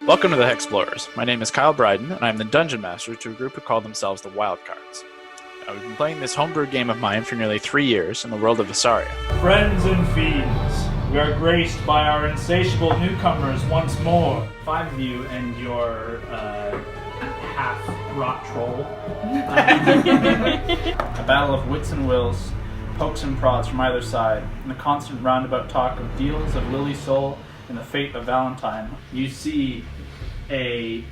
Welcome to the Hexplorers. My name is Kyle Bryden, and I am the Dungeon Master to a group who call themselves the Wildcards. We've been playing this homebrew game of mine for nearly 3 years in the world of Visaria. Friends and fiends, we are graced by our insatiable newcomers once more. 5 of you and your half-rot troll. A battle of wits and wills, pokes and prods from either side, and the constant roundabout talk of deals of Lily Soul and the fate of Valentine. You see a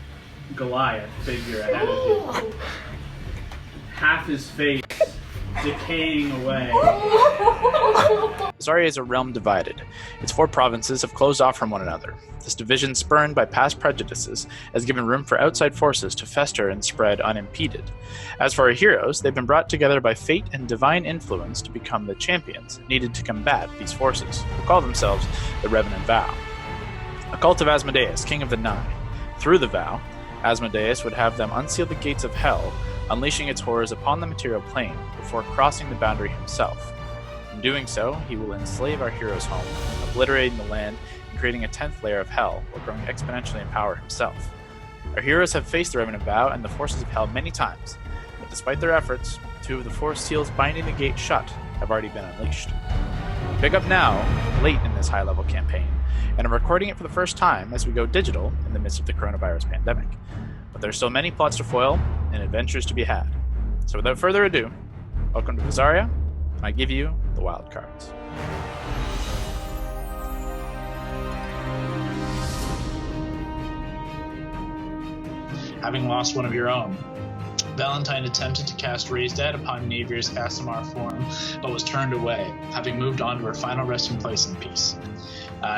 Goliath figure ahead of you. Half his face decaying away. Visaria is a realm divided. Its 4 provinces have closed off from one another. This division, spurned by past prejudices, has given room for outside forces to fester and spread unimpeded. As for our heroes, they've been brought together by fate and divine influence to become the champions needed to combat these forces, who call themselves the Revenant Vow. A cult of Asmodeus, king of the Nine. Through the vow, Asmodeus would have them unseal the gates of hell, unleashing its horrors upon the material plane before crossing the boundary himself. In doing so, he will enslave our heroes' home, obliterating the land and creating a 10th layer of hell, while growing exponentially in power himself. Our heroes have faced the Revenant Vow and the forces of hell many times, but despite their efforts, 2 of the 4 seals binding the gate shut have already been unleashed. We pick up now, late in this high-level campaign, and I'm recording it for the first time as we go digital in the midst of the coronavirus pandemic. But there are still many plots to foil and adventures to be had. So without further ado, welcome to Visaria, and I give you the Wildcards. Having lost one of your own, Valentine attempted to cast Raise Dead upon Niavere's Asimar form, but was turned away, having moved on to her final resting place in peace.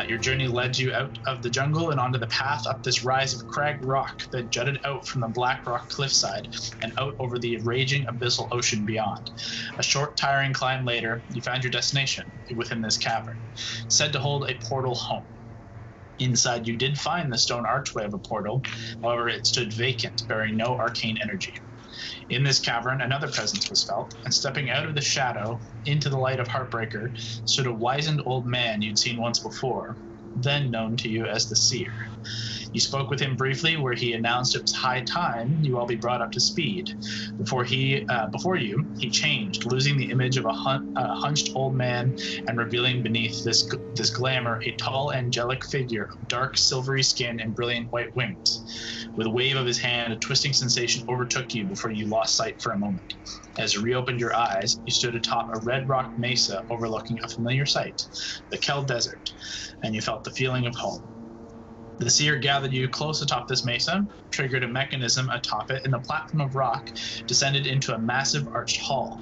Your journey led you out of the jungle and onto the path up this rise of crag rock that jutted out from the black rock cliffside and out over the raging abyssal ocean beyond. A short, tiring climb later, you found your destination within this cavern, said to hold a portal home. Inside, you did find the stone archway of a portal, however, it stood vacant, bearing no arcane energy. In this cavern, another presence was felt, and stepping out of the shadow into the light of Heartbreaker stood a wizened old man you'd seen once before, then known to you as the Seer. You spoke with him briefly, where he announced it was high time you all be brought up to speed. Before you, he changed, losing the image of a hunched old man and revealing beneath this glamour a tall, angelic figure of dark, silvery skin and brilliant white wings. With a wave of his hand, a twisting sensation overtook you before you lost sight for a moment. As you reopened your eyes, you stood atop a red rock mesa overlooking a familiar sight, the Kel Desert, and you felt the feeling of home. The Seer gathered you close atop this mesa, triggered a mechanism atop it, and the platform of rock descended into a massive arched hall.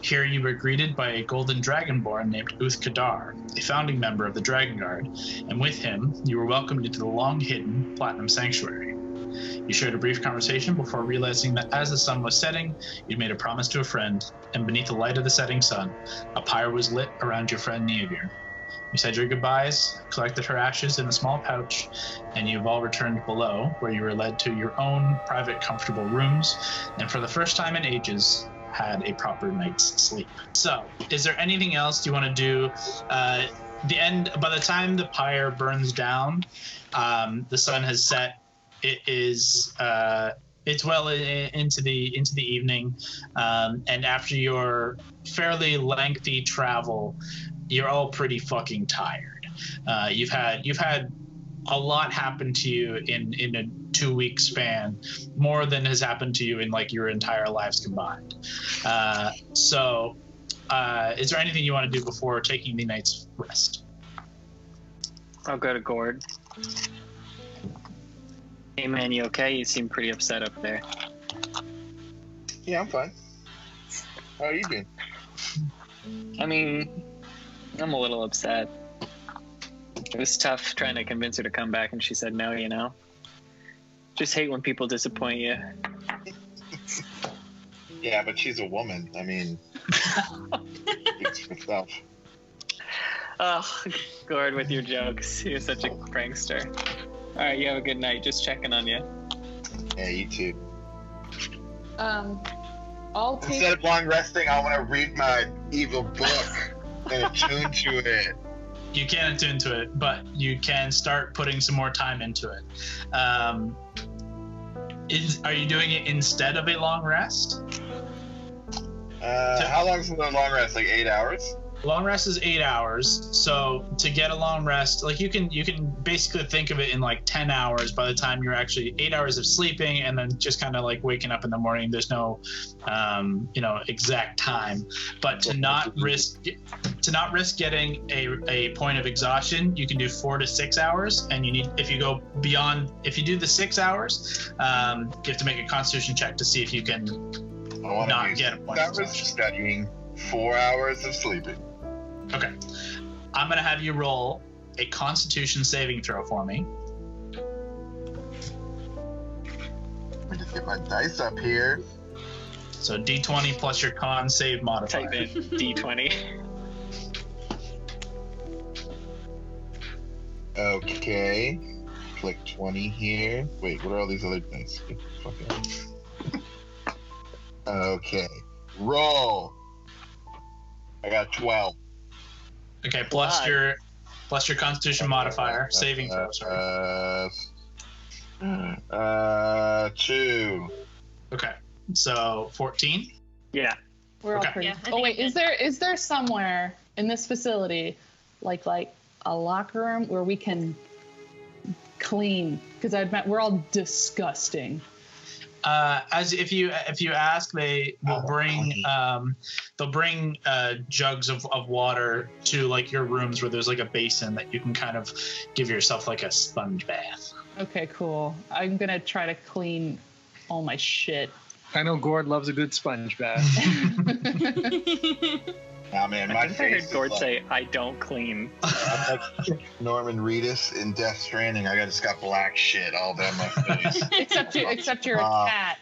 Here you were greeted by a golden dragonborn named Uth Kadar, a founding member of the Dragon Guard, and with him you were welcomed into the long-hidden Platinum Sanctuary. You shared a brief conversation before realizing that as the sun was setting, you'd made a promise to a friend, and beneath the light of the setting sun, a pyre was lit around your friend Niavere. You said your goodbyes, collected her ashes in a small pouch, and you've all returned below, where you were led to your own private, comfortable rooms, and for the first time in ages, had a proper night's sleep. So, is there anything else you want to do? By the time the pyre burns down, the sun has set. It is it's well into the evening, and after your fairly lengthy travel, you're all pretty fucking tired. You've had a lot happen to you in a 2-week span, more than has happened to you in like your entire lives combined. So is there anything you want to do before taking the night's rest? I'll go to Gord. Hey man, you okay? You seem pretty upset up there. Yeah, I'm fine. How are you doing? I mean, I'm a little upset. It was tough trying to convince her to come back and she said no, you know? Just hate when people disappoint you. Yeah, but she's a woman. I mean, it's for herself. Oh, Gord with your jokes. You're such a prankster. Alright, you have a good night. Just checking on you. Yeah, you too. I'll take... Instead of long resting, I want to read my evil book and attune to it. You can't attune to it, but you can start putting some more time into it. Are you doing it instead of a long rest? How long is the long rest? Like 8 hours? Long rest is 8 hours. So to get a long rest, like you can basically think of it in like 10 hours by the time you're actually 8 hours of sleeping and then just kind of like waking up in the morning. There's no, exact time. But to not risk getting a point of exhaustion, you can do 4 to 6 hours. And if you do the 6 hours, you have to make a Constitution check to see if you can not get a point of exhaustion. Studying 4 hours of sleeping. Okay. I'm going to have you roll a Constitution saving throw for me. Let me just get my dice up here. So D20 plus your con save modifier. Type in D20. Okay. Click 20 here. Wait, what are all these other dice? Okay. Roll. I got 12. Okay, plus your Constitution modifier, saving throw. Sorry. 2. Okay, so 14. Yeah. We're all pretty. Yeah, I Oh think wait, is there somewhere in this facility, like a locker room where we can clean? Because I admit we're all disgusting. As if you ask, they will bring jugs of water to like your rooms where there's like a basin that you can kind of give yourself like a sponge bath. Okay, cool. I'm gonna try to clean all my shit. I know Gord loves a good sponge bath. Nah, man, I my think I heard face Gord is say, "I don't clean." I'm like Norman Reedus in Death Stranding. I just got black shit all down my face. except you're a cat.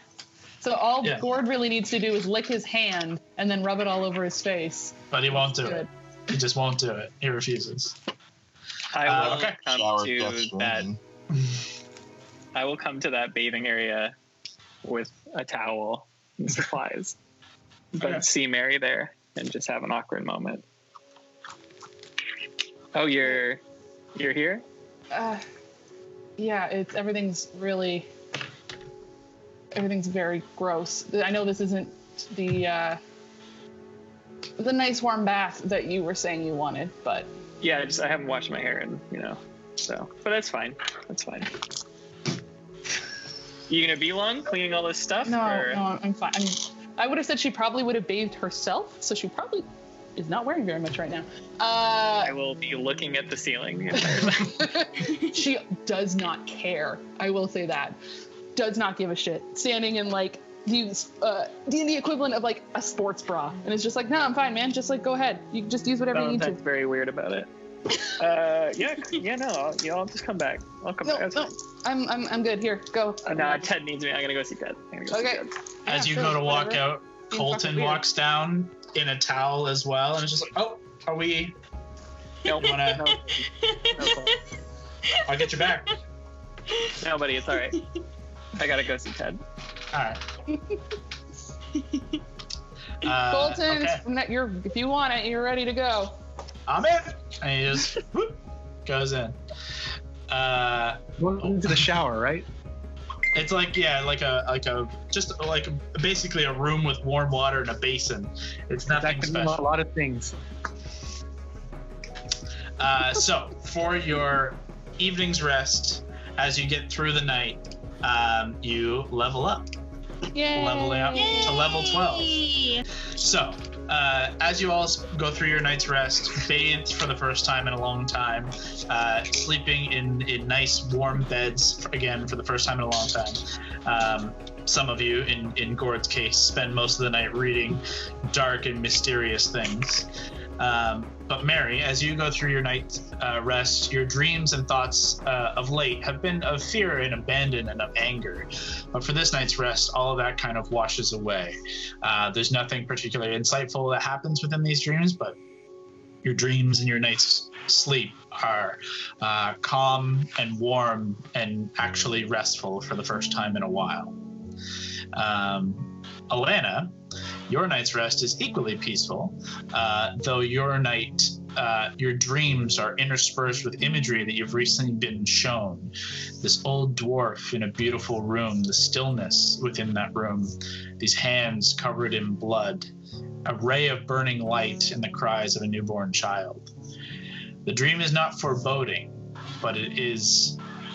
So all Yeah. Gord really needs to do is lick his hand and then rub it all over his face. But he won't do Good. it. He just won't do it. He refuses. I will okay. come Shower to Death that. Stranding. I will come to that bathing area with a towel and supplies, but Okay. see Mary there and just have an awkward moment. Oh, you're here? Yeah, everything's very gross. I know this isn't the nice warm bath that you were saying you wanted, but Yeah, I haven't washed my hair and so, but that's fine. That's fine. You gonna be long cleaning all this stuff? no, or? I'm fine. I would have said she probably would have bathed herself, so she probably is not wearing very much right now. I will be looking at the ceiling the entire time. She does not care. I will say that. Does not give a shit. Standing in like the D&D equivalent of like a sports bra, and it's just like, no, I'm fine, man. Just like go ahead. You just use whatever you need to. Valentine's very weird about it. No, y'all just come back. I'll come back. That's No, fine. I'm good. Here, go. No, Ted needs me. I'm gonna go see Ted. Okay. See Ted. As you sure, go to walk whatever. out, Seems Colton fucking weird. walks down in a towel as well, and it's just like, oh, are we? Nope. You wanna? No, I'll get you back. no, buddy, it's all right. I gotta go see Ted. All right. Colton, Okay. if you want it, you're ready to go. I'm in. And he just whoop, goes in. Into the shower, right? It's like basically a room with warm water and a basin. It's That nothing can mean a special. lot of things. So for your evening's rest, as you get through the night, you level up. Yay! Leveling up to level 12. Yay! So, as you all go through your night's rest, bathed for the first time in a long time, sleeping in nice warm beds again for the first time in a long time. Some of you, in Gord's case, spend most of the night reading dark and mysterious things. But Mary, as you go through your night's rest, your dreams and thoughts of late have been of fear and abandon and of anger. But for this night's rest, all of that kind of washes away. There's nothing particularly insightful that happens within these dreams, but your dreams and your night's sleep are calm and warm and actually restful for the first time in a while. Alana, Your night's rest is equally peaceful, though your night, your dreams are interspersed with imagery that you've recently been shown. This old dwarf in a beautiful room, the stillness within that room, these hands covered in blood, a ray of burning light, and the cries of a newborn child. The dream is not foreboding, but it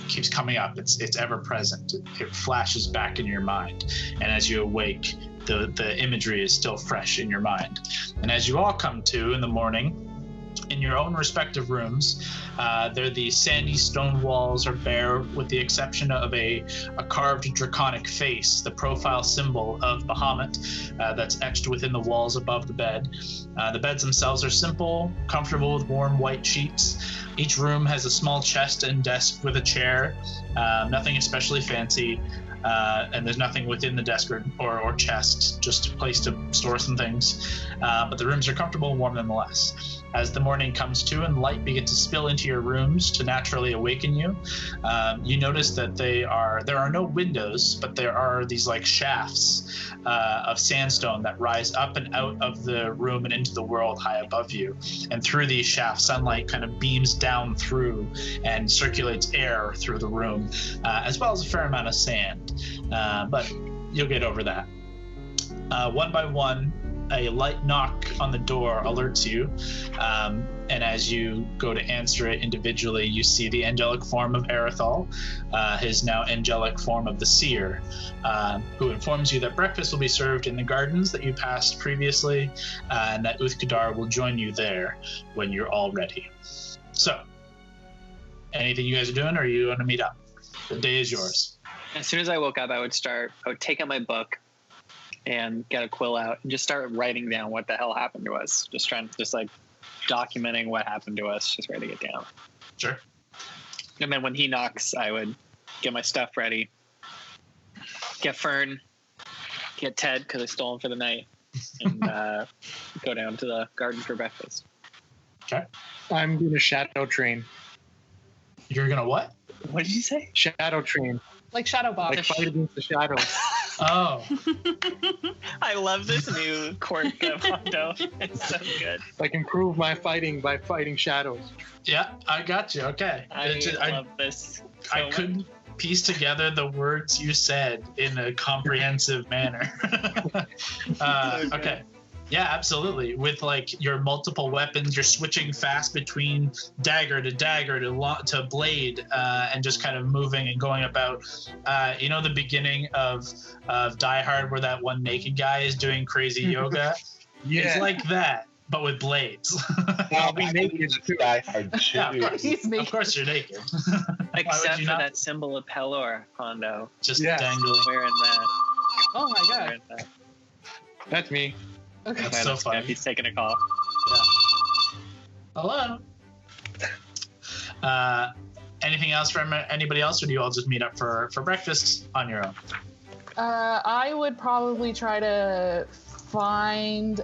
keeps coming up. It's ever present. It flashes back in your mind, and as you awake, the imagery is still fresh in your mind. And as you all come to in the morning, in your own respective rooms, the sandy stone walls are bare, with the exception of a carved draconic face, the profile symbol of Bahamut, that's etched within the walls above the bed. The beds themselves are simple, comfortable with warm white sheets. Each room has a small chest and desk with a chair, nothing especially fancy. And there's nothing within the desk or chest, just a place to store some things. But the rooms are comfortable and warm nonetheless. As the morning comes to and light begins to spill into your rooms to naturally awaken you, you notice that there are no windows, but there are these like shafts of sandstone that rise up and out of the room and into the world high above you. And through these shafts, sunlight kind of beams down through and circulates air through the room, as well as a fair amount of sand. But you'll get over that. One by one, a light knock on the door alerts you, and as you go to answer it individually, you see the angelic form of Erithal, his now angelic form of the Seer, who informs you that breakfast will be served in the gardens that you passed previously, and that Uthgadar will join you there when you're all ready. So, anything you guys are doing, or are you going to meet up? The day is yours. As soon as I woke up, I would take out my book and get a quill out and just start writing down what the hell happened to us. Just documenting what happened to us, just writing it down. Sure. And then when he knocks, I would get my stuff ready, get Fern, get Ted, because I stole him for the night, and go down to the garden for breakfast. Okay. I'm going to shadow train. You're going to what? What did you say? Shadow train. Like Shadow Bob. Like fight against the shadows. Oh. I love this new quirk of Hando. It's so good. I can prove my fighting by fighting shadows. Yeah, I got you. Okay. I love this so I much. couldn't piece together the words you said in a comprehensive manner. Okay. Yeah, absolutely. With like your multiple weapons, you're switching fast between dagger to blade, and just kind of moving and going about. The beginning of Die Hard, where that one naked guy is doing crazy yoga. Yeah. It's like that, but with blades. I'll be naked too. Yeah, of course. He's naked. Of course you're naked. Except you for not? that symbol of Pelor, Hando. Just Yes. dangling. Wearing that. Oh my god. Wearing that. That's me. Okay. That's so funny. He's taking a call. Hello. Anything else from anybody else, or do you all just meet up for breakfast on your own? I would probably try to find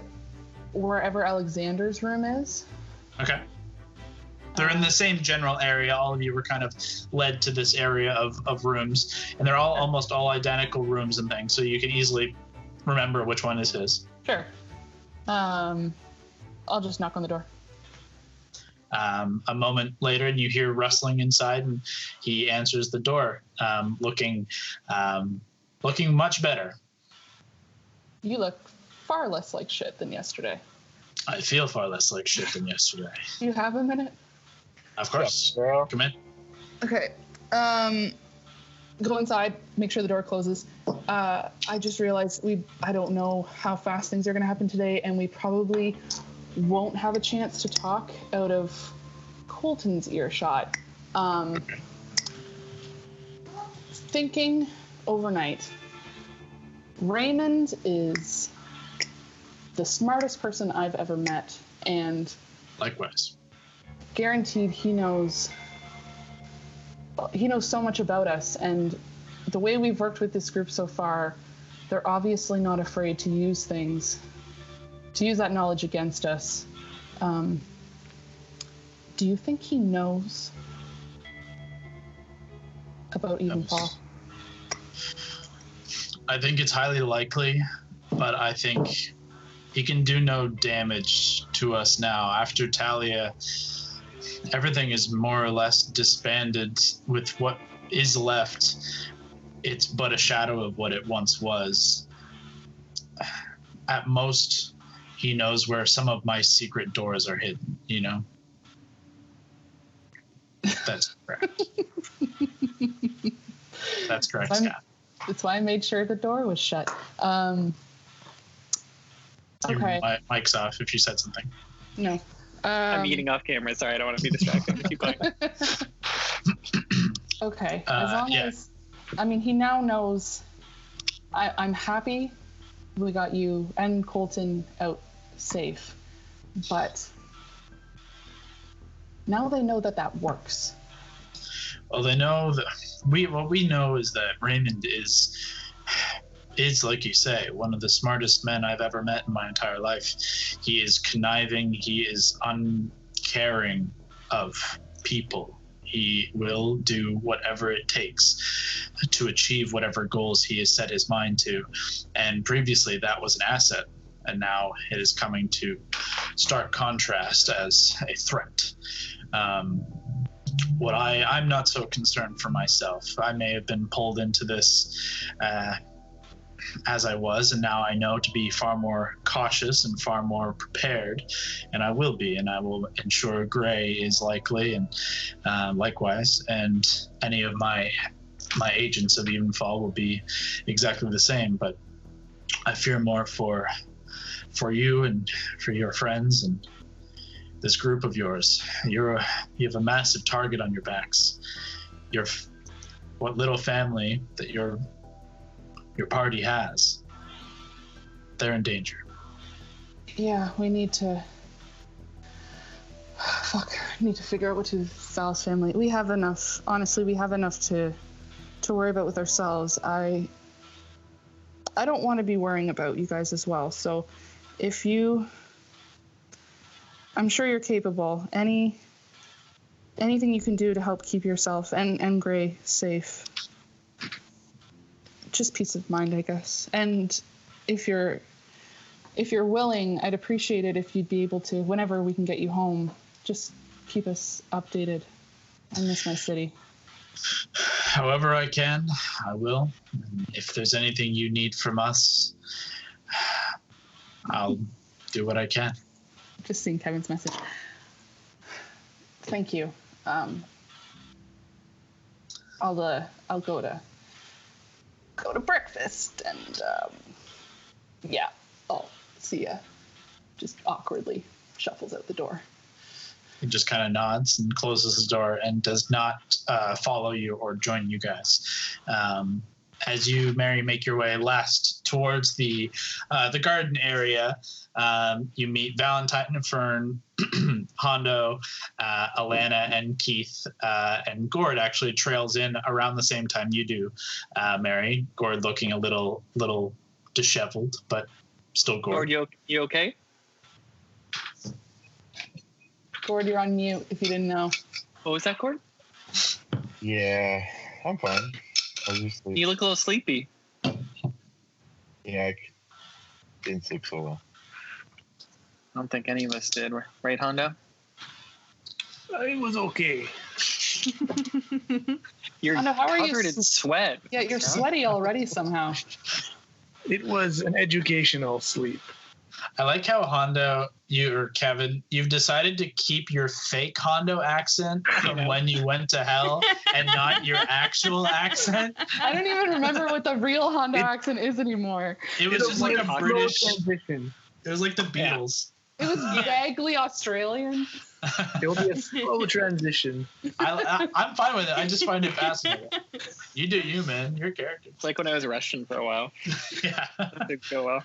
wherever Alexander's room is. Okay. They're in the same general area. All of you were kind of led to this area of rooms, and they're almost all identical rooms and things, so you can easily remember which one is his. Sure. I'll just knock on the door. A moment later, and you hear rustling inside, and he answers the door, looking much better. You look far less like shit than yesterday. I feel far less like shit than yesterday. Do you have a minute? Of course. Come in. Okay. Go inside, make sure the door closes. I just realized I don't know how fast things are going to happen today, and we probably won't have a chance to talk out of Colton's earshot. Thinking overnight, Raymond is the smartest person I've ever met, and Likewise. guaranteed he knows so much about us, and the way we've worked with this group so far, they're obviously not afraid to use that knowledge against us. Do you think he knows about Evenfall? I think it's highly likely but I think he can do no damage to us now. After Talia, everything is more or less disbanded. With what is left, it's but a shadow of what it once was. At most, he knows where some of my secret doors are hidden, you know? That's correct. That's correct, Scott. That's why I made sure the door was shut. Okay. Your mic's off if you said something. No. I'm eating off camera. Sorry, I don't want to be distracted. Keep going. Okay. As long as, I mean, he now knows. I'm happy we got you and Colton out safe, but now they know that works. Well, they know that what we know is that Raymond is like you say, one of the smartest men I've ever met in my entire life. He is conniving. He is uncaring of people. He will do whatever it takes to achieve whatever goals he has set his mind to. And previously that was an asset, and now it is coming to stark contrast as a threat. I'm not so concerned for myself. I may have been pulled into this as I was, and now I know to be far more cautious and far more prepared, and I will be, and I will ensure Gray is likely, and likewise, and any of my agents of Evenfall will be exactly the same. But I fear more for you and for your friends and this group of yours. You have a massive target on your backs. What little family that your party has, they're in danger. Yeah, we need to figure out what to do with Val's family. We have enough. Honestly, we have enough to worry about with ourselves. I don't want to be worrying about you guys as well. So if I'm sure you're capable. Anything you can do to help keep yourself and Gray safe. Just peace of mind, I guess. And if you're willing, I'd appreciate it if you'd be able to, whenever we can get you home, just keep us updated. I miss my city. However I can, I will. If there's anything you need from us, I'll do what I can. Just seeing Kevin's message. Thank you. I'll go to breakfast and I'll see ya. Just awkwardly shuffles out the door. He just kind of nods and closes the door and does not follow you or join you guys. As you, Mary, make your way last towards the garden area, you meet Valentine and Fern, Hando, Alana, and Keith, and Gord actually trails in around the same time you do, Mary. Gord looking a little disheveled, but still Gord. Gord, you okay? Gord, you're on mute if you didn't know. What was that, Gord? Yeah, I'm fine. You look a little sleepy. Yeah, I didn't sleep so well. I don't think any of us did, right, Hando? It was okay. You're Hando, how are you covered in sweat. Yeah, you're sweaty already somehow. It was an educational sleep. I like how Hando, you or Kevin, you've decided to keep your fake Hando accent from when you went to hell and not your actual accent. I don't even remember what the real Hando accent is anymore. It was just like a British transition. It was like the Beatles. It was vaguely Australian. It will be a slow transition. I'm fine with it. I just find it fascinating. You do you, man. Your character. It's like when I was Russian for a while. Yeah. That didn't go well.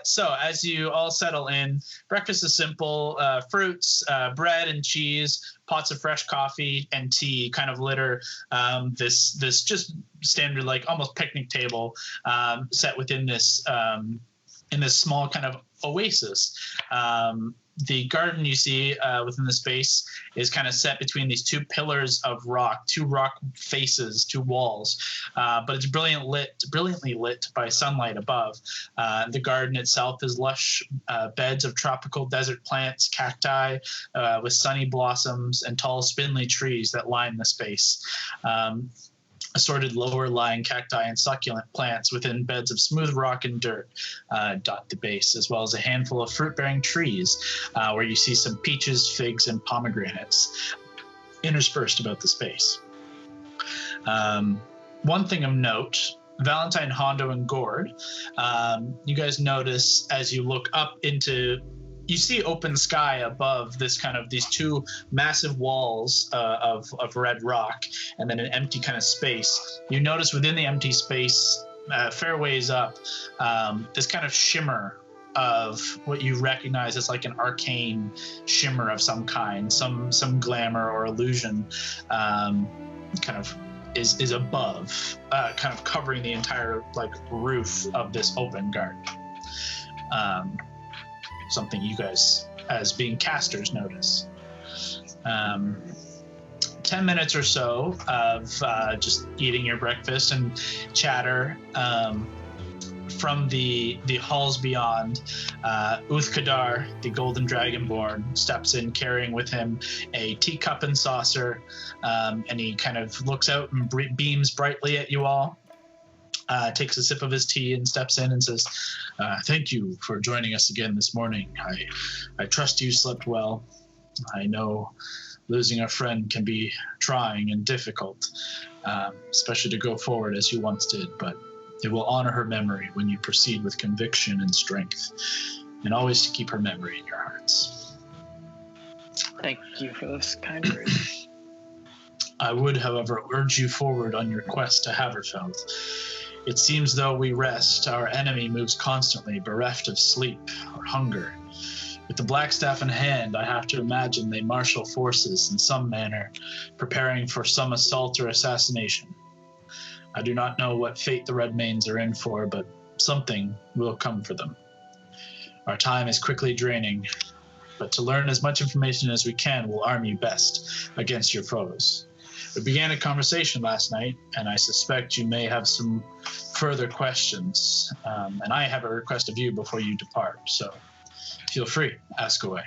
So as you all settle in, breakfast is simple. Fruits, bread and cheese, pots of fresh coffee and tea kind of litter this just standard, like almost picnic table set within this in this small kind of oasis. The garden you see within the space is kind of set between these two pillars of rock, two rock faces, two walls, but it's brilliantly lit by sunlight above. The garden itself is lush beds of tropical desert plants, cacti with sunny blossoms, and tall spindly trees that line the space. Assorted lower-lying cacti and succulent plants within beds of smooth rock and dirt dot the base, as well as a handful of fruit-bearing trees where you see some peaches, figs, and pomegranates interspersed about the space. One thing of note, Valentine, Hando, and Gord, you guys notice as you look up into... You see open sky above these two massive walls of red rock, and then an empty kind of space. You notice within the empty space, fair ways up, this kind of shimmer of what you recognize as like an arcane shimmer of some kind, some glamour or illusion, kind of is above, kind of covering the entire like roof of this open garden. Something you guys, as being casters, notice. 10 minutes or so of just eating your breakfast and chatter from the halls beyond. Uthkadar, the golden dragonborn, steps in carrying with him a teacup and saucer, and he kind of looks out and beams brightly at you all. Takes a sip of his tea and steps in and says, thank you for joining us again this morning. I trust you slept well. I know losing a friend can be trying and difficult, especially to go forward as you once did, but it will honor her memory when you proceed with conviction and strength, and always to keep her memory in your hearts. Thank you for this kind words. I would, however, urge you forward on your quest to Haverfeld. It seems though we rest, our enemy moves constantly, bereft of sleep or hunger. With the Blackstaff in hand, I have to imagine they marshal forces in some manner, preparing for some assault or assassination. I do not know what fate the Redmanes are in for, but something will come for them. Our time is quickly draining, but to learn as much information as we can will arm you best against your foes. We began a conversation last night, and I suspect you may have some further questions. And I have a request of you before you depart, so feel free, ask away.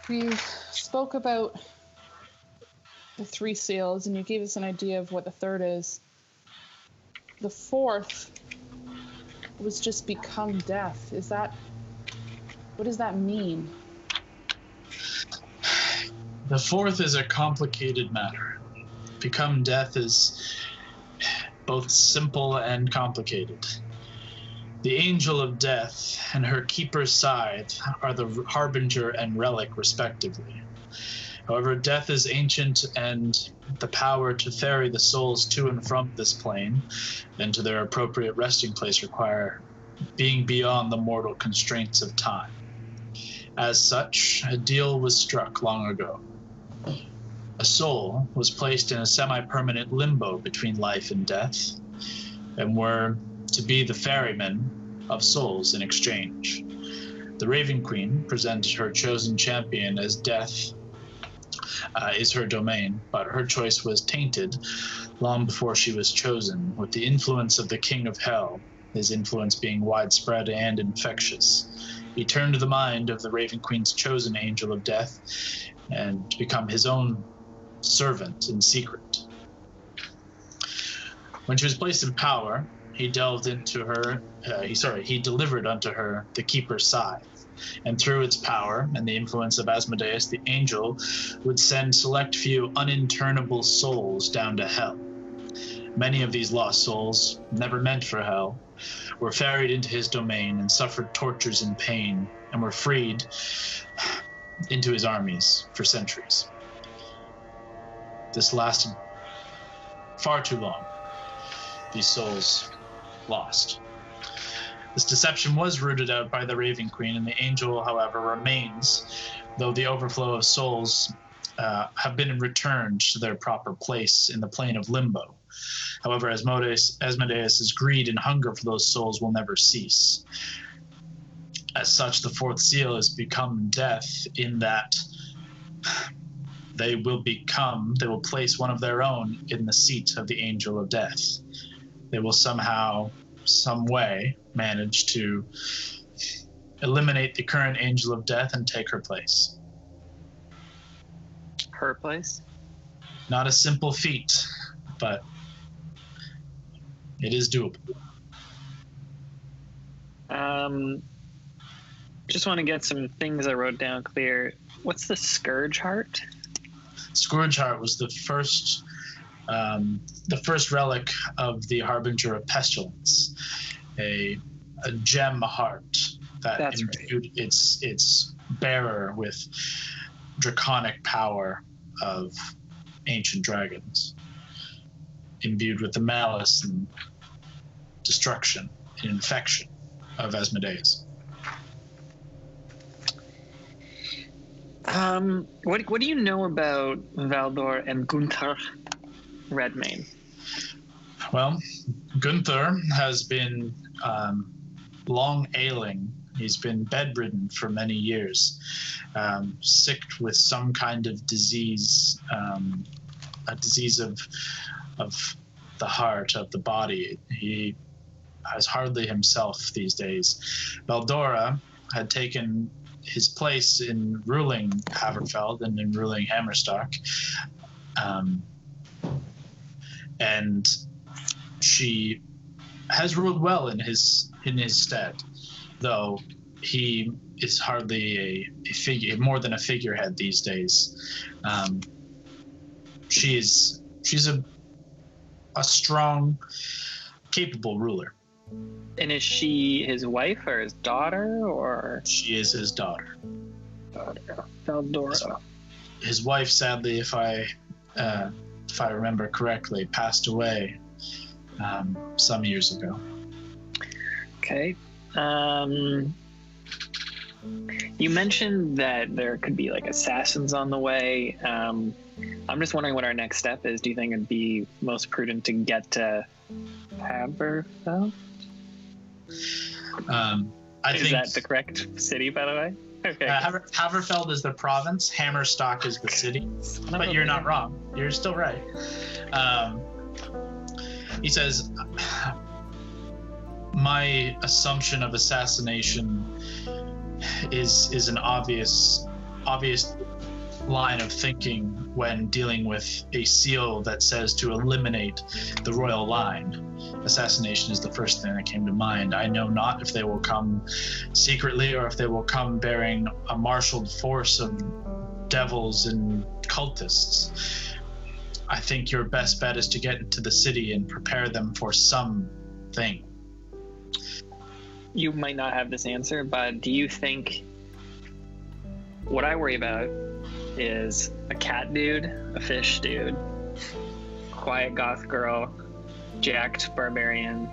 We spoke about the 3 seals, and you gave us an idea of what the 3rd is. The 4th was just become death. What does that mean? The 4th is a complicated matter. Become death is both simple and complicated. The Angel of Death and her Keeper's Scythe are the Harbinger and Relic, respectively. However, death is ancient, and the power to ferry the souls to and from this plane and to their appropriate resting place require being beyond the mortal constraints of time. As such, a deal was struck long ago. A soul was placed in a semi-permanent limbo between life and death, and were to be the ferryman of souls in exchange. The Raven Queen presented her chosen champion as death is her domain, but her choice was tainted long before she was chosen, with the influence of the King of Hell, his influence being widespread and infectious. He turned the mind of the Raven Queen's chosen Angel of Death and to become his own servant in secret. When she was placed in power, he delivered unto her the Keeper's Scythe, and through its power and the influence of Asmodeus, the angel would send select few uninternable souls down to hell. Many of these lost souls, never meant for hell, were ferried into his domain and suffered tortures and pain, and were freed into his armies for centuries. This lasted far too long. These souls lost. This deception was rooted out by the Raven Queen, and the angel, however, remains, though the overflow of souls have been returned to their proper place in the plane of limbo. However, Asmodeus's greed and hunger for those souls will never cease. As such, the fourth seal has become death in that they will place one of their own in the seat of the angel of death. They will somehow, some way, manage to eliminate the current angel of death and take her place. Her place? Not a simple feat, but it is doable. Just want to get some things I wrote down clear. What's the Scourge Heart? Scourge Heart was the first relic of the Harbinger of Pestilence, a gem heart that imbued its bearer with draconic power of ancient dragons, imbued with the malice and destruction and infection of Asmodeus. What do you know about Valdor and Gunther Redmane? Well, Gunther has been long ailing. He's been bedridden for many years, sick with some kind of disease, a disease of the heart, of the body. He is hardly himself these days. Valdora had taken his place in ruling Haverfeld and in ruling Hammerstock, and she has ruled well in his stead, though he is hardly a figure, more than a figurehead these days. She's a strong, capable ruler. And is she his wife or his daughter, or? She is his daughter. Valdora. His wife, sadly, if I remember correctly, passed away some years ago. Okay. You mentioned that there could be like assassins on the way. I'm just wondering what our next step is. Do you think it'd be most prudent to get to Haverfeld? I think that the correct city, by the way? Okay. Haverfeld is the province. Hammerstock is the city. But you're not wrong. You're still right. He says, my assumption of assassination is an obvious line of thinking when dealing with a seal that says to eliminate the royal line. Assassination is the first thing that came to mind. I know not if they will come secretly or if they will come bearing a marshaled force of devils and cultists. I think your best bet is to get into the city and prepare them for something. You might not have this answer, but do you think what I worry about is a cat dude, a fish dude, quiet goth girl, jacked barbarian,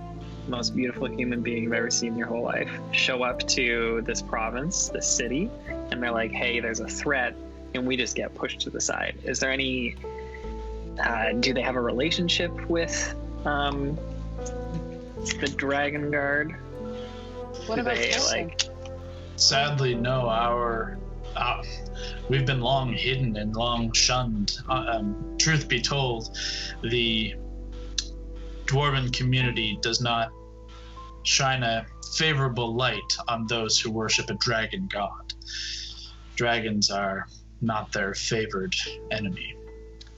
most beautiful human being you've ever seen in your whole life, show up to this province, this city, and they're like, hey, there's a threat, and we just get pushed to the side. Is there any, do they have a relationship with the Dragon Guard? What about like? Sadly, no. We've been long hidden and long shunned. Truth be told, the dwarven community does not shine a favorable light on those who worship a dragon god. Dragons are not their favored enemy.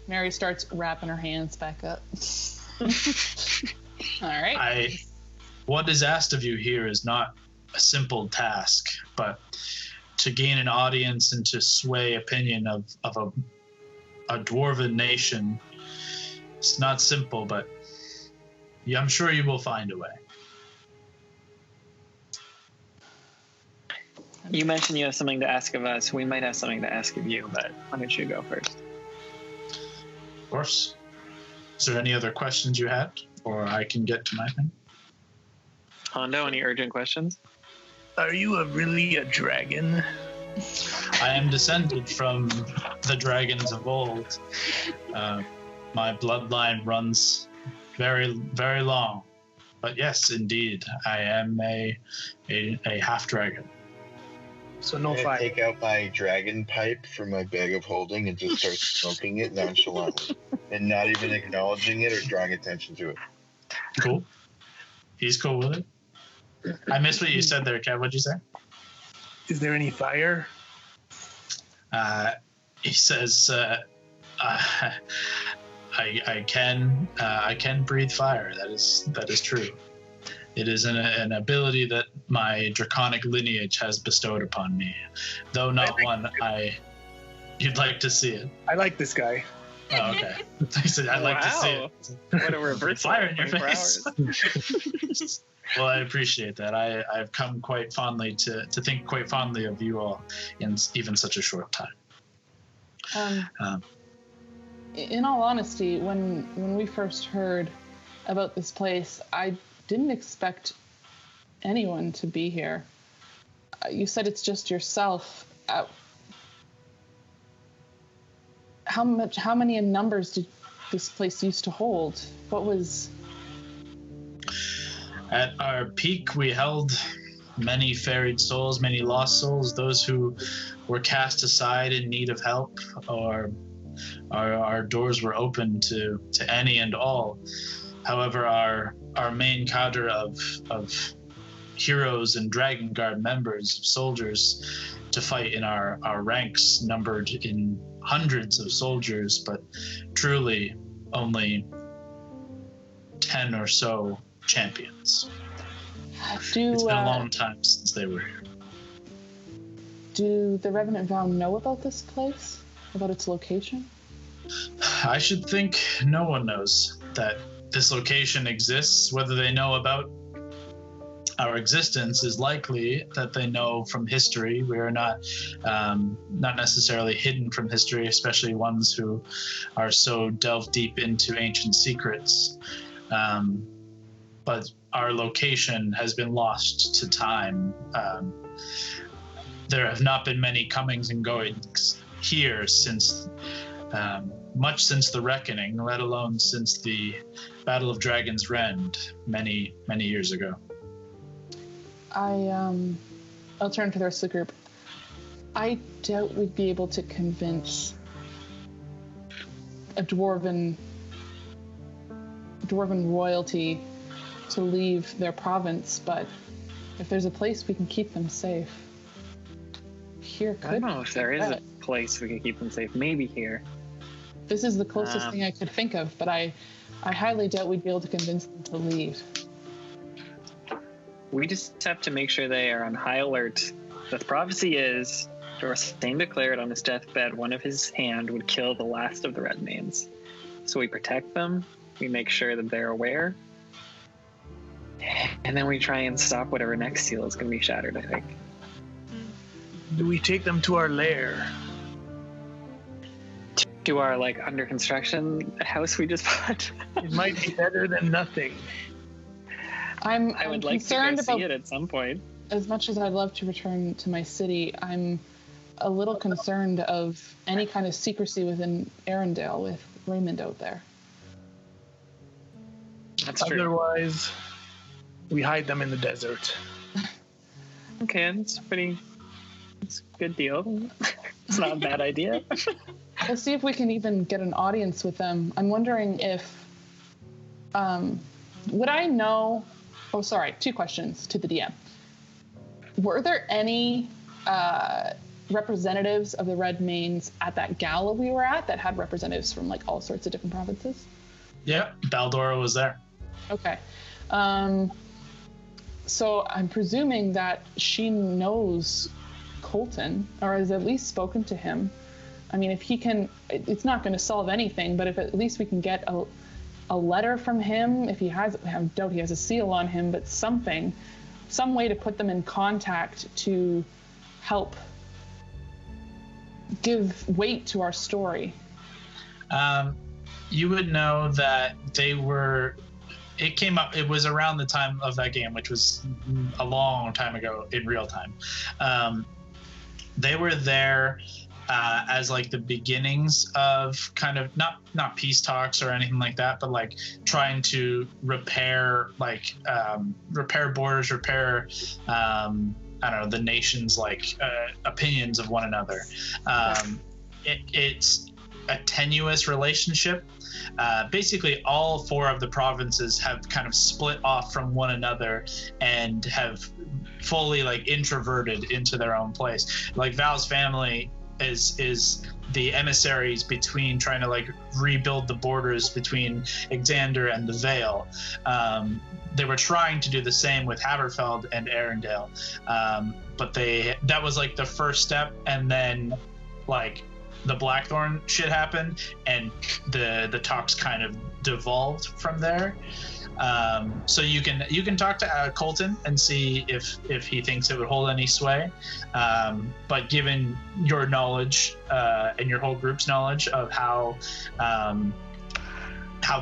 Mary starts wrapping her hands back up. All right. What is asked of you here is not a simple task, but to gain an audience and to sway opinion of a dwarven nation, it's not simple, but I'm sure you will find a way. You mentioned you have something to ask of us. We might have something to ask of you, but why don't you go first? Of course. Is there any other questions you had? Or I can get to my thing? Hando, any urgent questions? Are you really a dragon? I am descended from the dragons of old. My bloodline runs very, very long. But yes, indeed, I am a half-dragon. So I'm no gonna fire. take out my dragon pipe from my bag of holding and just start smoking it nonchalantly, and not even acknowledging it or drawing attention to it. Cool. He's cool with it. I missed what you said there, Kev. What'd you say? Is there any fire? He says, I can breathe fire. That is true. It is an ability that my draconic lineage has bestowed upon me, though not one you'd like to see it. I like this guy. Oh, okay. I said I'd like to see it. What a reverse Fire in your 24 face. hours. Well, I appreciate that. I've come quite fondly to think quite fondly of you all in even such a short time. In all honesty, when we first heard about this place, I didn't expect anyone to be here. You said it's just yourself. How many in numbers did this place used to hold? What was... At our peak, we held many ferried souls, many lost souls, those who were cast aside in need of help, or our doors were open to any and all. However, our main cadre of heroes and Dragon Guard members, soldiers, to fight in our ranks, numbered in hundreds of soldiers, but truly only 10 or so champions. It's been a long time since they were here. Do the Revenant Vow know about this place? About its location? I should think no one knows that this location exists. Whether they know about our existence is likely that they know from history. We are not necessarily hidden from history, especially ones who are so delved deep into ancient secrets. But our location has been lost to time. There have not been many comings and goings here since much since the Reckoning, let alone since the Battle of Dragon's Rend many years ago. I'll turn to the rest of the group. I doubt we'd be able to convince a dwarven royalty to leave their province, but if there's a place we can keep them safe, here could. I don't know if there is a place we can keep them safe. Maybe here. This is the closest thing I could think of, but I highly doubt we'd be able to convince them to leave. We just have to make sure they are on high alert. The prophecy is, Dorsain declared on his deathbed one of his hand would kill the last of the Redmanes. So we protect them, we make sure that they're aware, and then we try and stop whatever next seal is going to be shattered, I think. Do we take them to our lair? To our, under construction house we just bought? It might be better than nothing. I would like to go concerned about see it at some point. As much as I'd love to return to my city, I'm a little concerned of any kind of secrecy within Arendelle with Raymond out there. That's true. Otherwise, we hide them in the desert. Okay, it's a good deal. It's not a bad idea. We'll see if we can even get an audience with them. I'm wondering if... would I know... Oh, sorry, 2 questions to the DM. Were there any representatives of the Redmanes at that gala we were at that had representatives from all sorts of different provinces? Yeah, Baldora was there. Okay. So I'm presuming that she knows Colton, or has at least spoken to him. I mean, if he can, it's not going to solve anything, but if at least we can get a letter from him, if he has, I doubt he has a seal on him, but some way to put them in contact to help give weight to our story. You would know that it came up, it was around the time of that game, which was a long time ago in real time. They were there as the beginnings of kind of not peace talks or anything like that, but trying to repair repair borders, repair I don't know, the nations' opinions of one another. It's a tenuous relationship. Basically, all 4 of the provinces have kind of split off from one another and have fully introverted into their own place. Val's family is the emissaries between trying to rebuild the borders between Exander and the Vale. They were trying to do the same with Haverfeld and Arendelle, but that was the first step, and then the Blackthorn shit happened, and the talks kind of devolved from there. So you can talk to Colton and see if he thinks it would hold any sway. But given your knowledge and your whole group's knowledge of how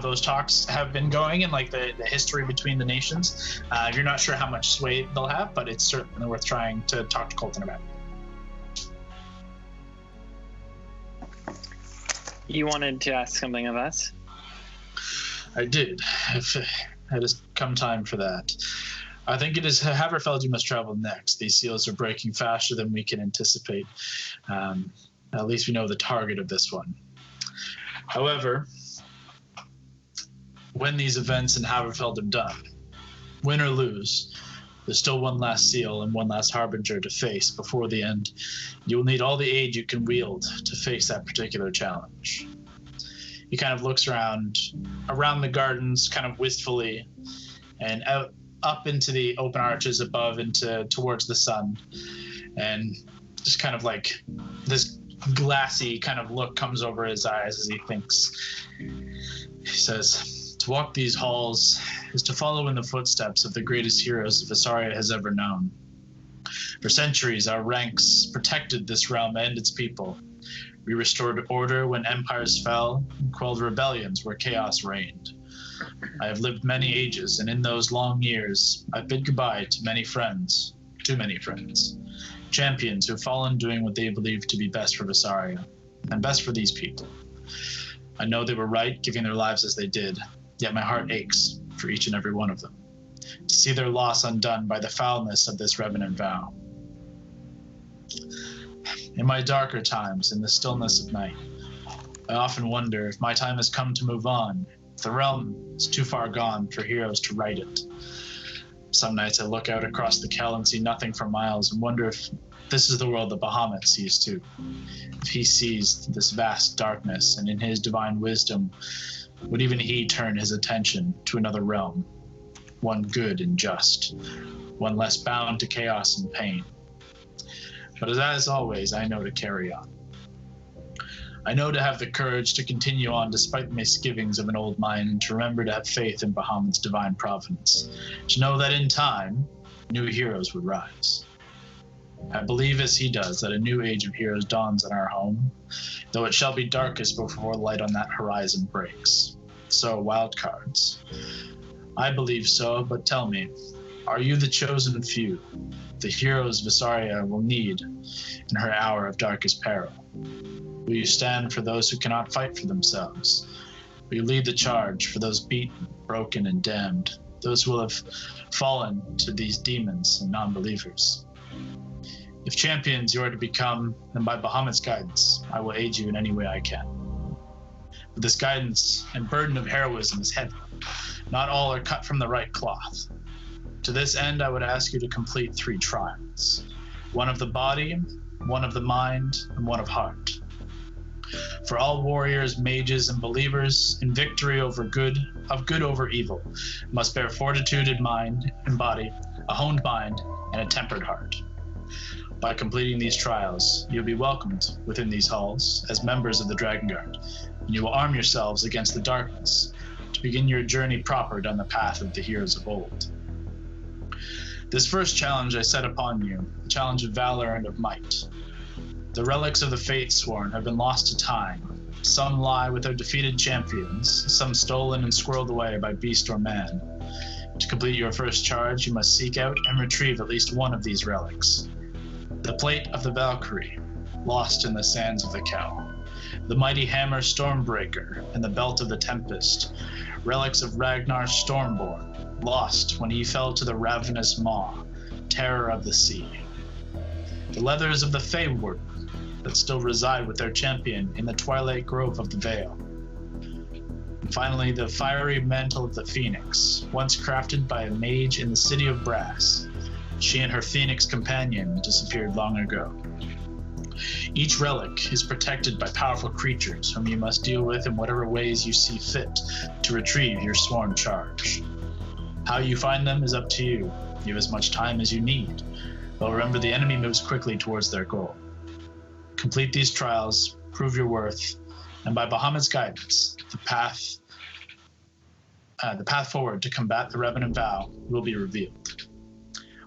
those talks have been going and the history between the nations, you're not sure how much sway they'll have, but it's certainly worth trying to talk to Colton about. You wanted to ask something of us? I did. If it has come time for that. I think it is Haverfeld you must travel next. These seals are breaking faster than we can anticipate. At least we know the target of this one. However, when these events in Haverfeld are done, win or lose, there's still one last seal and one last harbinger to face before the end. You will need all the aid you can wield to face that particular challenge. He kind of looks around the gardens kind of wistfully and up into the open arches above towards the sun. And just kind of this glassy kind of look comes over his eyes as he thinks. He says, to walk these halls is to follow in the footsteps of the greatest heroes Visaria has ever known. For centuries, our ranks protected this realm and its people. We restored order when empires fell and quelled rebellions where chaos reigned. I have lived many ages, and in those long years, I've bid goodbye to many friends, too many friends. Champions who have fallen doing what they believed to be best for Visaria, and best for these people. I know they were right, giving their lives as they did, yet my heart aches for each and every one of them, to see their loss undone by the foulness of this Revenant Vow. In my darker times, in the stillness of night, I often wonder if my time has come to move on, if the realm is too far gone for heroes to right it. Some nights I look out across the Kell and see nothing for miles and wonder if this is the world that Bahamut sees too. If he sees this vast darkness, and in his divine wisdom, would even he turn his attention to another realm, one good and just, one less bound to chaos and pain. But as always, I know to carry on. I know to have the courage to continue on despite the misgivings of an old mind, and to remember to have faith in Bahamut's divine providence, to know that in time, new heroes would rise. I believe as he does that a new age of heroes dawns in our home, though it shall be darkest before light on that horizon breaks. So, Wildcards. I believe so, but tell me, are you the chosen few, the heroes Visaria will need in her hour of darkest peril? Will you stand for those who cannot fight for themselves? Will you lead the charge for those beaten, broken, and damned, those who will have fallen to these demons and non-believers? If champions you are to become, then by Bahamut's guidance, I will aid you in any way I can. But this guidance and burden of heroism is heavy. Not all are cut from the right cloth. To this end, I would ask you to complete 3 trials. One of the body, one of the mind, and one of heart. For all warriors, mages, and believers, in victory over good, of good over evil, must bear fortitude in mind and body, a honed mind, and a tempered heart. By completing these trials, you'll be welcomed within these halls as members of the Dragon Guard, and you will arm yourselves against the darkness to begin your journey proper down the path of the heroes of old. This first challenge I set upon you, the challenge of valor and of might. The relics of the Fatesworn have been lost to time. Some lie with their defeated champions, some stolen and squirreled away by beast or man. To complete your first charge, you must seek out and retrieve at least one of these relics. The plate of the Valkyrie, lost in the sands of the Kell. The mighty hammer Stormbreaker and the belt of the Tempest, relics of Ragnar Stormborn, lost when he fell to the ravenous Maw, terror of the sea. the leathers of the Fey Warden that still reside with their champion in the twilight grove of the Vale. And finally, the fiery mantle of the Phoenix, once crafted by a mage in the city of Brass. She and her Phoenix companion disappeared long ago. Each relic is protected by powerful creatures whom you must deal with in whatever ways you see fit to retrieve your sworn charge. How you find them is up to you. You have as much time as you need, but remember the enemy moves quickly towards their goal. Complete these trials, prove your worth, and by Bahamut's guidance, the path forward to combat the Revenant Vow will be revealed.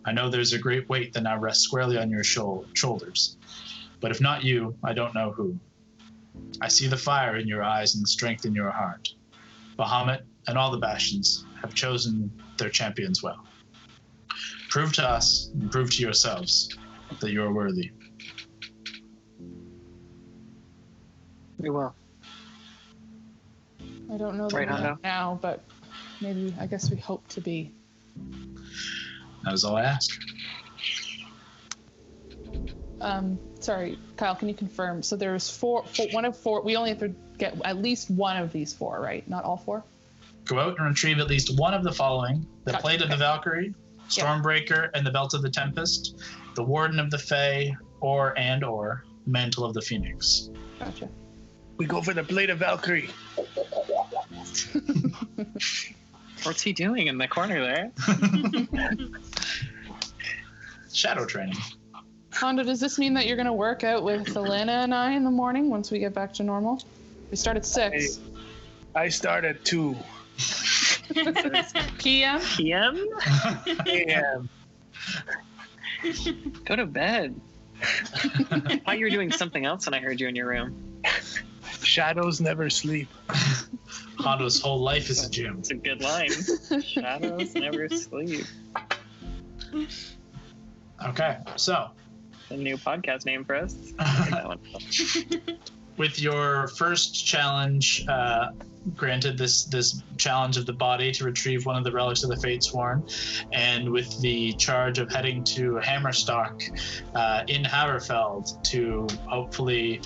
I know there's a great weight that now rests squarely on your shoulders, but if not you, I don't know who. I see the fire in your eyes and the strength in your heart. Bahamut and all the Bastions have chosen their champions well. Prove to us and prove to yourselves that you are worthy. We will. I don't know that Right, Hando? now, but maybe, I guess we hope to be. That is all I ask. Sorry, Kyle, can you confirm? So there's one of four. We only have to get at least one of these four, right? Not all four? Go out and retrieve at least one of the following: the Gotcha. Plate of the Valkyrie, Stormbreaker and the Belt of the Tempest, the Warden of the Fae, or Mantle of the Phoenix. Gotcha. We go for the Blade of Valkyrie. What's he doing in the corner there? Shadow training. Hando, does this mean that you're going to work out with Elena and I in the morning once we get back to normal? We start at 6. I start at 2 p.m.? PM? a.m. Go to bed. I thought you were doing something else when I heard you in your room. Shadows never sleep. Hondo's whole life is a gym. It's a good line. Shadows never sleep. Okay, so A new podcast name for us. That one. with your first challenge, granted this challenge of the body to retrieve one of the relics of the Fatesworn, and with the charge of heading to Hammerstock in Haverfeld to hopefully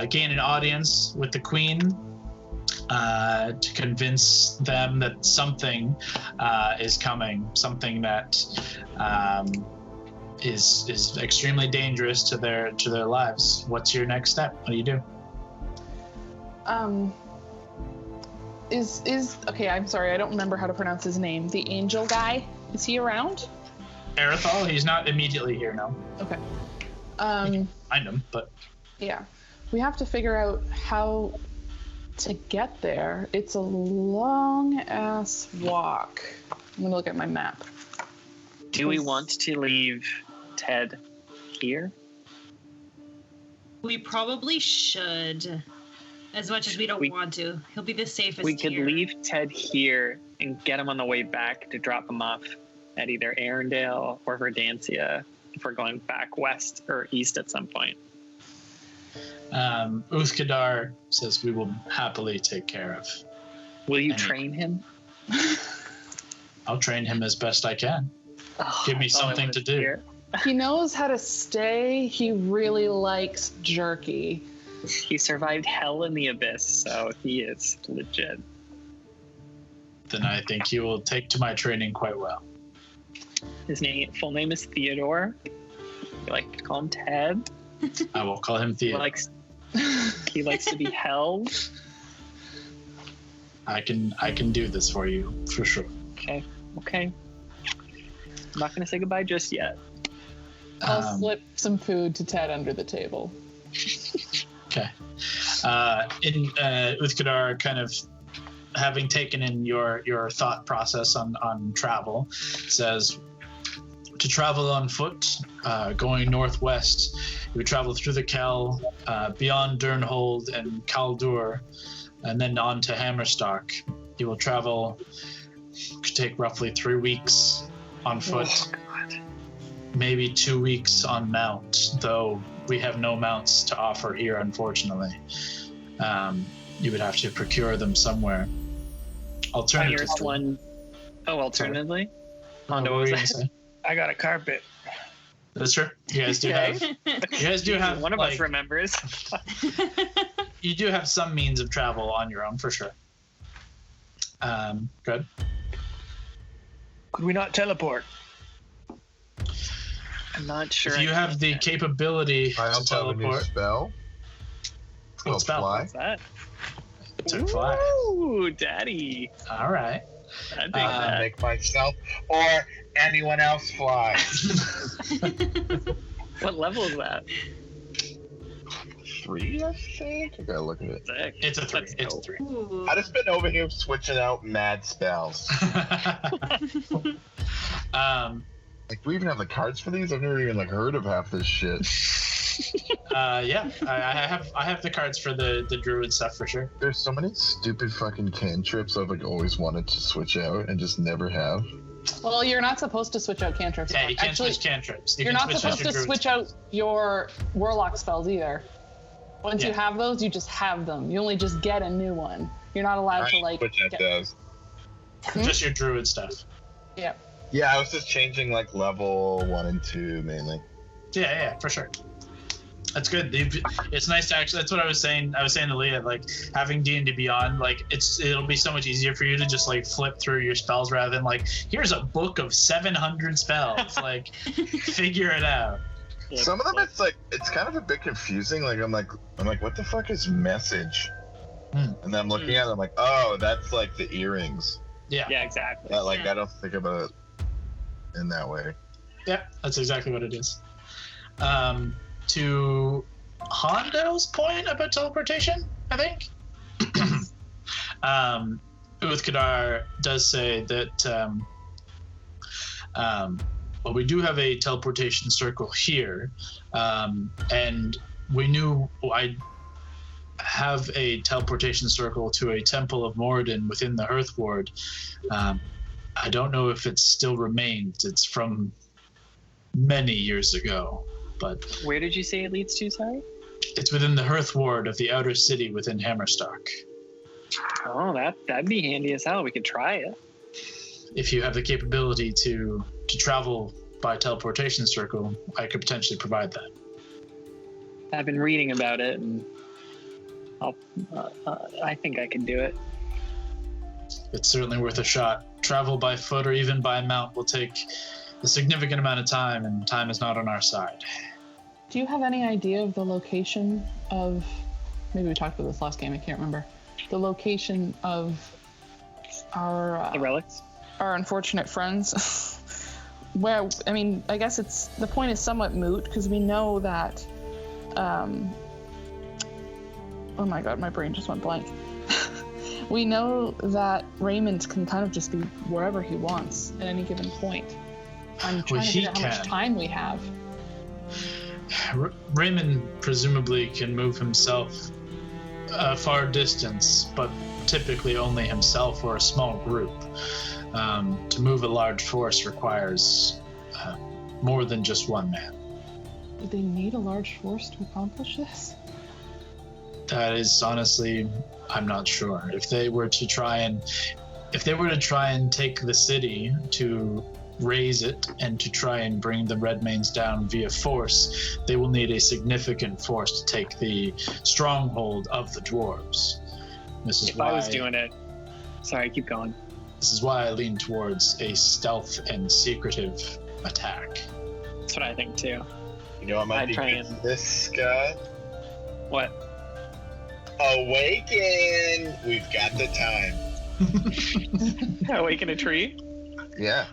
gain an audience with the Queen, to convince them that something is coming, something that is extremely dangerous to their lives. What's your next step? What do you do? Okay, I'm sorry, I don't remember how to pronounce his name. The angel guy, is he around? Erithal, he's not immediately here, no. Okay. Find him, but Yeah. We have to figure out how to get there. It's a long ass walk. I'm gonna look at my map. Do we want to leave Ted here? We probably should. As much as we don't want to. He'll be the safest We could here. leave Ted here and get him on the way back to drop him off at either Arendelle or Verdantia if we're going back west or east at some point. Uthgadar says we will happily take care of. Will you Any- train him? I'll train him as best I can. Oh, Give me I thought I something was to do. here. He knows how to stay. He really likes jerky. He survived hell in the abyss, so he is legit. Then I think he will take to my training quite well. His full name is Theodore. We like to call him Ted. I will call him He Theo. likes to be held. I can do this for you for sure. Okay. I'm not gonna say goodbye just yet. I'll slip some food to Ted under the table. Okay. Uthgadar, kind of having taken in your thought process on travel, says to travel on foot, going northwest, you would travel through the Kel, beyond Durnhold and Kaldur, and then on to Hammerstock. You will travel, could take roughly 3 weeks on foot, maybe 2 weeks on mount, though we have no mounts to offer here, unfortunately. You would have to procure them somewhere. Alternatively, Nearest one. Oh, alternatively. what Hando, were was you gonna that? say? I got a carpet. That's true. You guys do have. You guys do have. One of us remembers. You do have some means of travel on your own for sure. Good. Could we not teleport? I'm not sure. If you have the capability I to also have a new teleport, spell. It's what called spell? Fly. What's that? To fly. Ooh, daddy. All right. I think that. Make myself or anyone else fly. What level is that? 3, I think. I gotta look at it. Sick. It's a 3. Let's It's a go. 3. Ooh. I just been over here switching out mad spells. Like, we even have the cards for these? I've never even heard of half this shit. Yeah, I have the cards for the druid stuff for sure. There's so many stupid fucking cantrips I've always wanted to switch out and just never have. Well, you're not supposed to switch out cantrips. Yeah, you can't Actually, switch cantrips. you're not supposed to switch out your warlock spells either. Once you Yeah. have those, you just have them. You only just get a new one. You're not allowed to Switch out those. Just your druid stuff. Yeah. Yeah, I was just changing level 1 and 2 mainly. Yeah, for sure. That's good. It's nice to actually. That's what I was saying. I was saying to Leah, having D&D Beyond, it'll be so much easier for you to just flip through your spells rather than here's a book of 700 spells. Figure it out. Some of them, it's kind of a bit confusing. I'm like, what the fuck is message? And then I'm looking at it, I'm like, oh, that's the earrings. Yeah. Yeah, exactly. I don't think about it in that way. Yeah, that's exactly what it is. To Hondo's point about teleportation, I think. Uthkadar does say that well, we do have a teleportation circle here, and we knew I have a teleportation circle to a temple of Moradin within the Earth Ward. I don't know if it still remains. It's from many years ago, but Where did you say it leads to, sorry? it's within the Hearth Ward of the outer city within Hammerstock. Oh, that'd be handy as hell. We could try it. If you have the capability to travel by teleportation circle, I could potentially provide that. I've been reading about it, and I think I can do it. It's certainly worth a shot. Travel by foot or even by mount will take a significant amount of time, and time is not on our side. Do you have any idea of the location of, maybe we talked about this last game, I can't remember, the location of our The relics? our unfortunate friends? Where, I mean, I guess the point is somewhat moot because we know that, oh my god, my brain just went blank. We know that Raymond can kind of just be wherever he wants at any given point. I'm trying to figure out how much time we have. Raymond presumably can move himself a far distance, but typically only himself or a small group. To move a large force requires more than just one man. Do they need a large force to accomplish this? That is honestly, I'm not sure. If they were to try and take the city, to raise it and to try and bring the Redmanes down via force, they will need a significant force to take the stronghold of the dwarves. If I was doing it, sorry, keep going. This is why I lean towards a stealth and secretive attack. That's what I think too. You know what might I'd be try good and- for this, Scott? What? Awaken! We've got the time. Awaken a tree? Yeah.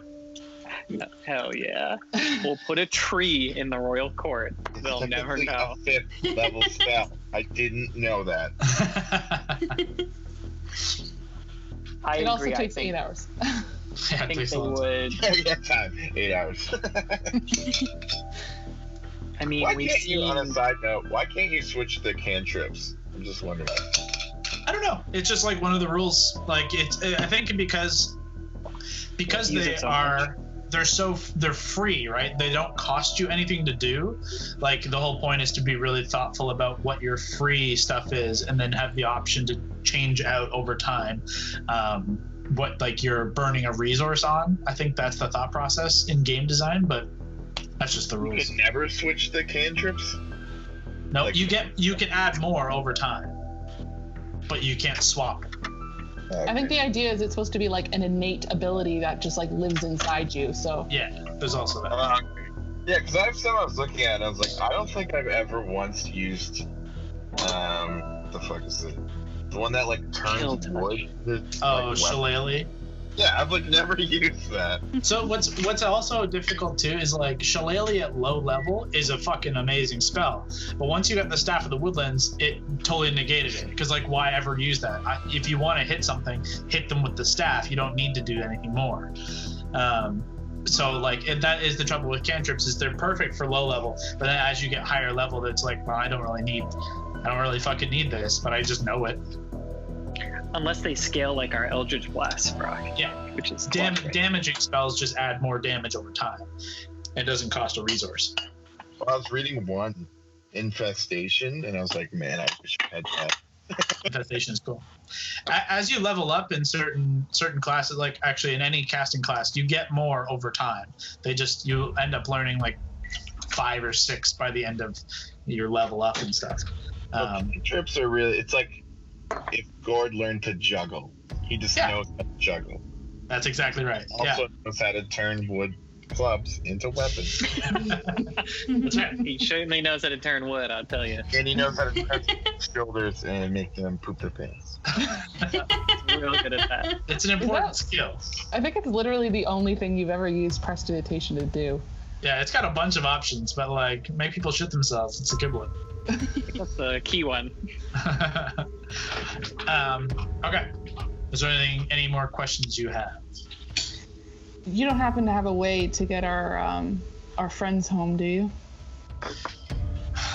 No, hell yeah. We'll put a tree in the royal court. They'll never Technically know. a 5th level spell. I didn't know that. I It also agree. takes I think, 8 hours. Yeah, I it think takes they a long time. would. Yeah, time. 8 hours. I mean, Why we've can't you, on a seen. side note, why can't you switch the cantrips? I'm just wondering. I don't know. It's just one of the rules. I think because Use they it so are, they're free, right? They don't cost you anything to do. The whole point is to be really thoughtful about what your free stuff is, and then have the option to change out over time. What you're burning a resource on. I think that's the thought process in game design, but That's just the You rules. can never switch the cantrips. No, Like- you can add more over time, but you can't swap. I think the idea is it's supposed to be like an innate ability that just like lives inside you. So Yeah, there's also that. Yeah, because I have some I was looking at and I was like, I don't think I've ever once used what the fuck is it? The one that like turns wood. Oh, shillelagh. Yeah, I've like never used that. So what's also difficult too is like shillelagh at low level is a fucking amazing spell, but once you got the Staff of the Woodlands, it totally negated it. Because like, why ever use that? If you want to hit something, hit them with the staff. You don't need to do anything more. So like, and that is the trouble with cantrips, is they're perfect for low level, but then as you get higher level, it's like, well, I don't really fucking need this, but I just know it. Unless they scale like our Eldritch Blast proc. Yeah. Which is Damaging spells just add more damage over time. It doesn't cost a resource. Well, I was reading one, Infestation, and I was like, man, I wish I had that. Infestation is cool. As you level up in certain classes, like actually in any casting class, you get more over time. You end up learning like 5 or 6 by the end of your level up and stuff. Trips are really, it's like if Gord learned to juggle. He just knows how to juggle. That's exactly right. Also knows how to turn wood clubs into weapons. That's right. He certainly knows how to turn wood, I'll tell you. And he knows how to touch shoulders and make them poop their pants. Real good at that. It's an important skill. I think it's literally the only thing you've ever used prestidigitation to do. Yeah, it's got a bunch of options, but like, make people shit themselves. It's a good one. That's the key one. Okay. Is there any more questions you have? You don't happen to have a way to get our friends home, do you?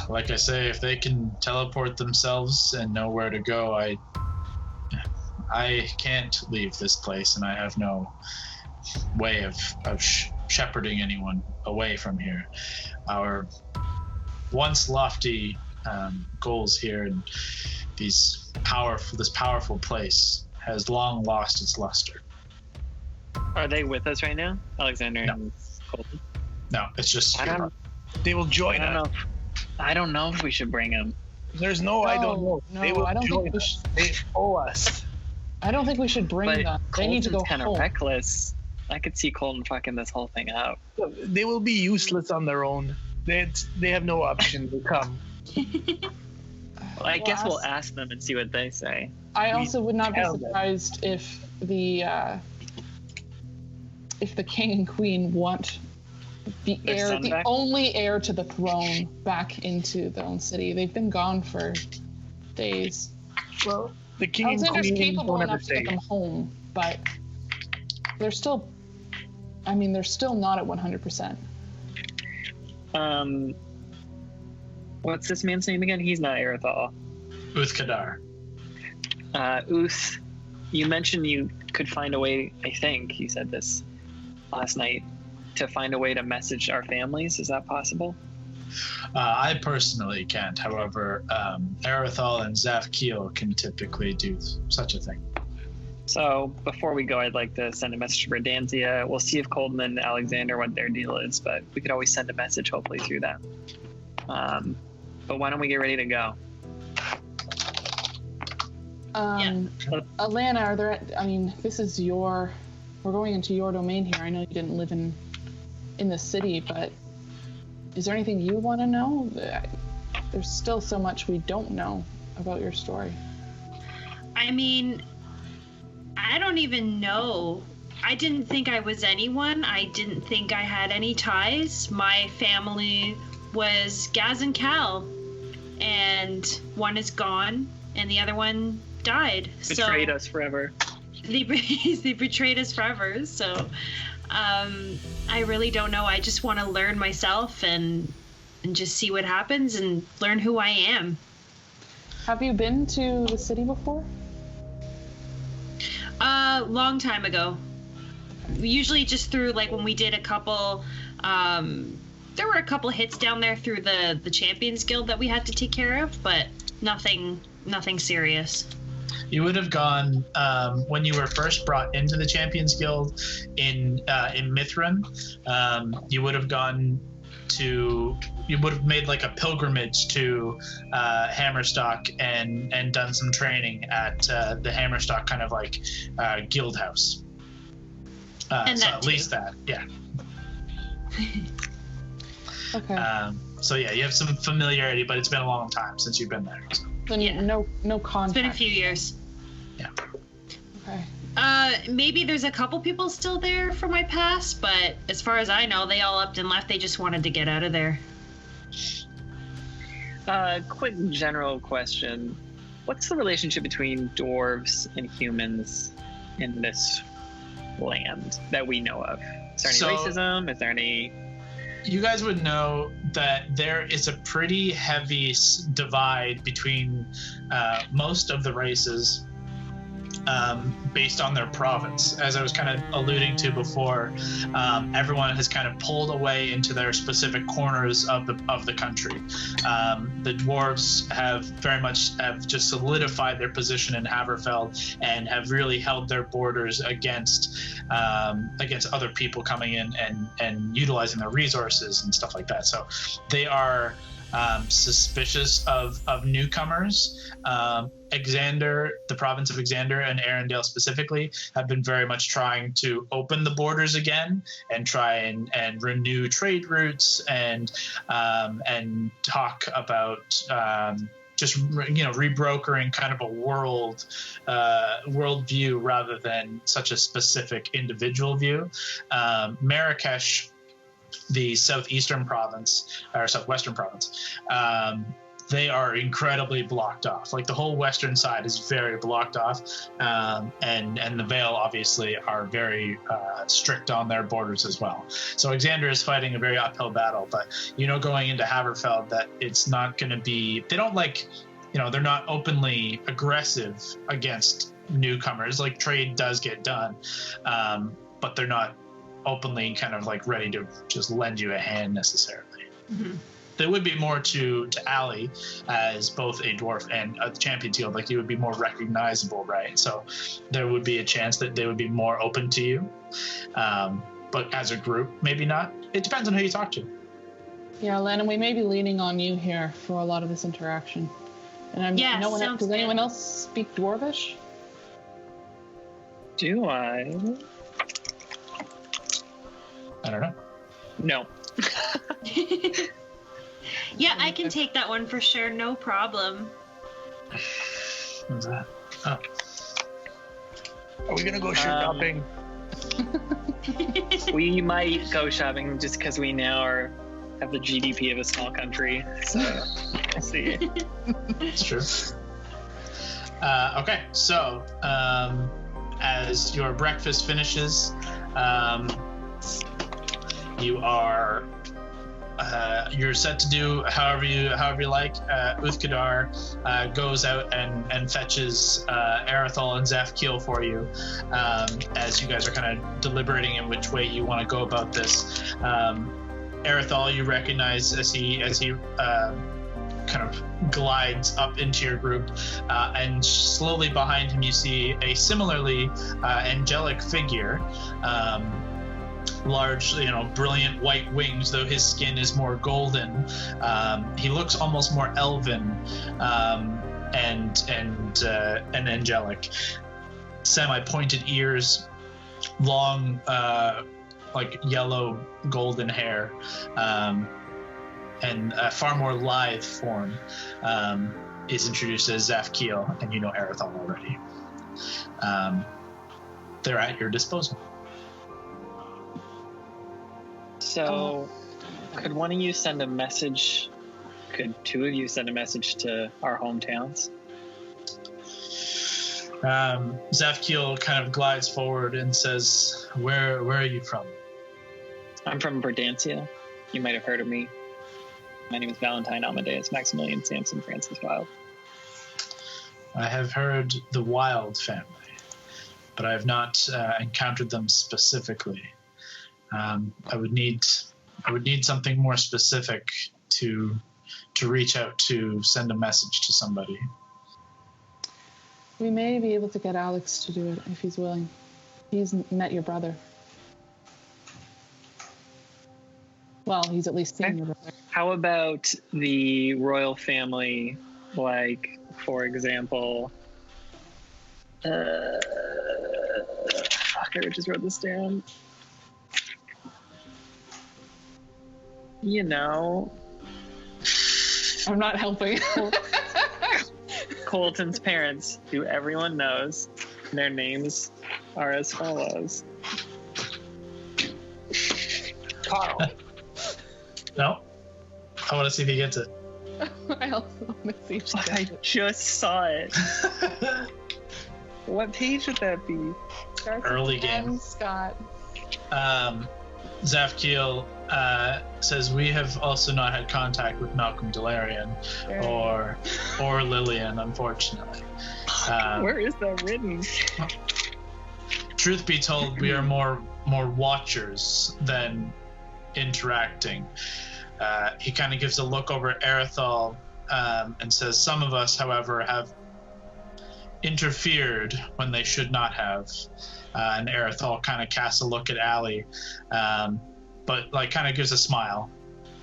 Like I say, if they can teleport themselves and know where to go, I can't leave this place, and I have no way of shepherding anyone away from here. Our once lofty goals here and this powerful place has long lost its luster. Are they with us right now, Alexander? No. And Colton? No, it's just They will join us. I don't know if we should bring them. There's no, I don't know. No, They will I don't join think we us. should. They owe us. I don't think we should bring But them. They need to go Colton's kind of home. reckless. I could see Colton fucking this whole thing out. They will be useless on their own. They have no option to come. Well, I guess we'll ask them and see what they say. I also would not be tell them. surprised if the king and queen want the Their heir, son the back? only heir to the throne, back into their own city. They've been gone for days. Well, the king and Alexander's queen capable don't ever enough to stay. get them home, but they're still. I mean, they're still not at 100%. What's this man's name again? He's not Arathal. Uthkadar. Uth, you mentioned you could find a way, I think you said this last night, to find a way to message our families. Is that possible? I personally can't. However, Arathal and Zafkiel can typically do such a thing. So before we go, I'd like to send a message to Verdansia. We'll see if Colton and Alexander what their deal is, but we could always send a message hopefully through them. But why don't we get ready to go? Alana, are there? I mean, this is we're going into your domain here. I know you didn't live in the city, but is there anything you want to know? There's still so much we don't know about your story. I mean, I don't even know. I didn't think I was anyone. I didn't think I had any ties. My family was Gaz and Cal, and one is gone, and the other one died. Betrayed us forever. They betrayed us forever. So, I really don't know. I just want to learn myself and just see what happens and learn who I am. Have you been to the city before? Long time ago. Usually just through, like, when we did a couple, there were a couple hits down there through the Champions Guild that we had to take care of, but nothing serious. You would have gone when you were first brought into the Champions Guild in Mithrin. You would have gone you would have made like a pilgrimage to Hammerstock and done some training at the Hammerstock kind of like guild house. And so that at too. least that, yeah. Okay. So yeah, you have some familiarity, but it's been a long time since you've been there. So. Then yeah. no It's contact. been a few years. Yeah. Okay. Maybe there's a couple people still there from my past, but as far as I know, they all upped and left. They just wanted to get out of there. Quick general question. What's the relationship between dwarves and humans in this land that we know of? Is there any racism? Is there any... You guys would know that there is a pretty heavy divide between most of the races based on their province. As I was kind of alluding to before, everyone has kind of pulled away into their specific corners of the country. The dwarves have just solidified their position in Haverfeld and have really held their borders against other people coming in and utilizing their resources and stuff like that. So they are suspicious of newcomers. Xander, the province of Xander and Arendelle specifically, have been very much trying to open the borders again and try and renew trade routes and talk about just rebrokering kind of a world view rather than such a specific individual view. Marrakesh, the southwestern province, they are incredibly blocked off. Like the whole western side is very blocked off, and the Vale obviously are very strict on their borders as well. So Xander is fighting a very uphill battle, but going into Haverfeld that it's not going to be. They don't they're not openly aggressive against newcomers. Like trade does get done, but they're not openly kind of like ready to just lend you a hand necessarily. Mm-hmm. There would be more to Ali as both a dwarf and a Champions Guild. Like you would be more recognizable, right? So there would be a chance that they would be more open to you. But as a group, maybe not. It depends on who you talk to. Yeah, Lennon, we may be leaning on you here for a lot of this interaction. And does anyone else speak Dwarvish? Do I? I don't know. No. Yeah, I can take that one for sure. No problem. What's that? Oh. Are we gonna go shopping? We might go shopping just because we now have the GDP of a small country. So we'll see. It's true. Okay, so as your breakfast finishes, you're set to do however you like. Uthgadar goes out and fetches Arethal and Zafkiel for you as you guys are kind of deliberating in which way you want to go about this. Arethal, you recognize as he kind of glides up into your group, and slowly behind him you see a similarly angelic figure. Large, brilliant white wings, though his skin is more golden. He looks almost more elven and angelic. Semi-pointed ears, long, like yellow golden hair, and a far more lithe form is introduced as Zafkiel, and Arethal already. They're at your disposal. So, could one of you send a message? Could two of you send a message to our hometowns? Zafkiel kind of glides forward and says, Where are you from? I'm from Verdantia. You might have heard of me. My name is Valentine Amadeus Maximilian Samson Francis Wild. I have heard the Wild family, but I have not encountered them specifically. I would need something more specific to reach out to send a message to somebody. We may be able to get Alex to do it if he's willing. He's met your brother. Well, he's at least seen your brother. How about the royal family? Like, for example, fuck, I just wrote this down. You know, I'm not helping. Colton's parents, who everyone knows. Their names are as follows. Carl. No? I want to see if he gets it. I also want to see if she Fuck, gets I it. just saw it. What page would that be? Starts with Early M, game. Scott. Zafkiel says, we have also not had contact with Malcolm Delarian or Lillian, unfortunately. Where is that written? Truth be told, we are more watchers than interacting. He kind of gives a look over at Erithal and says, some of us, however, have interfered when they should not have. And Erithal kind of casts a look at Ali, but like kind of gives a smile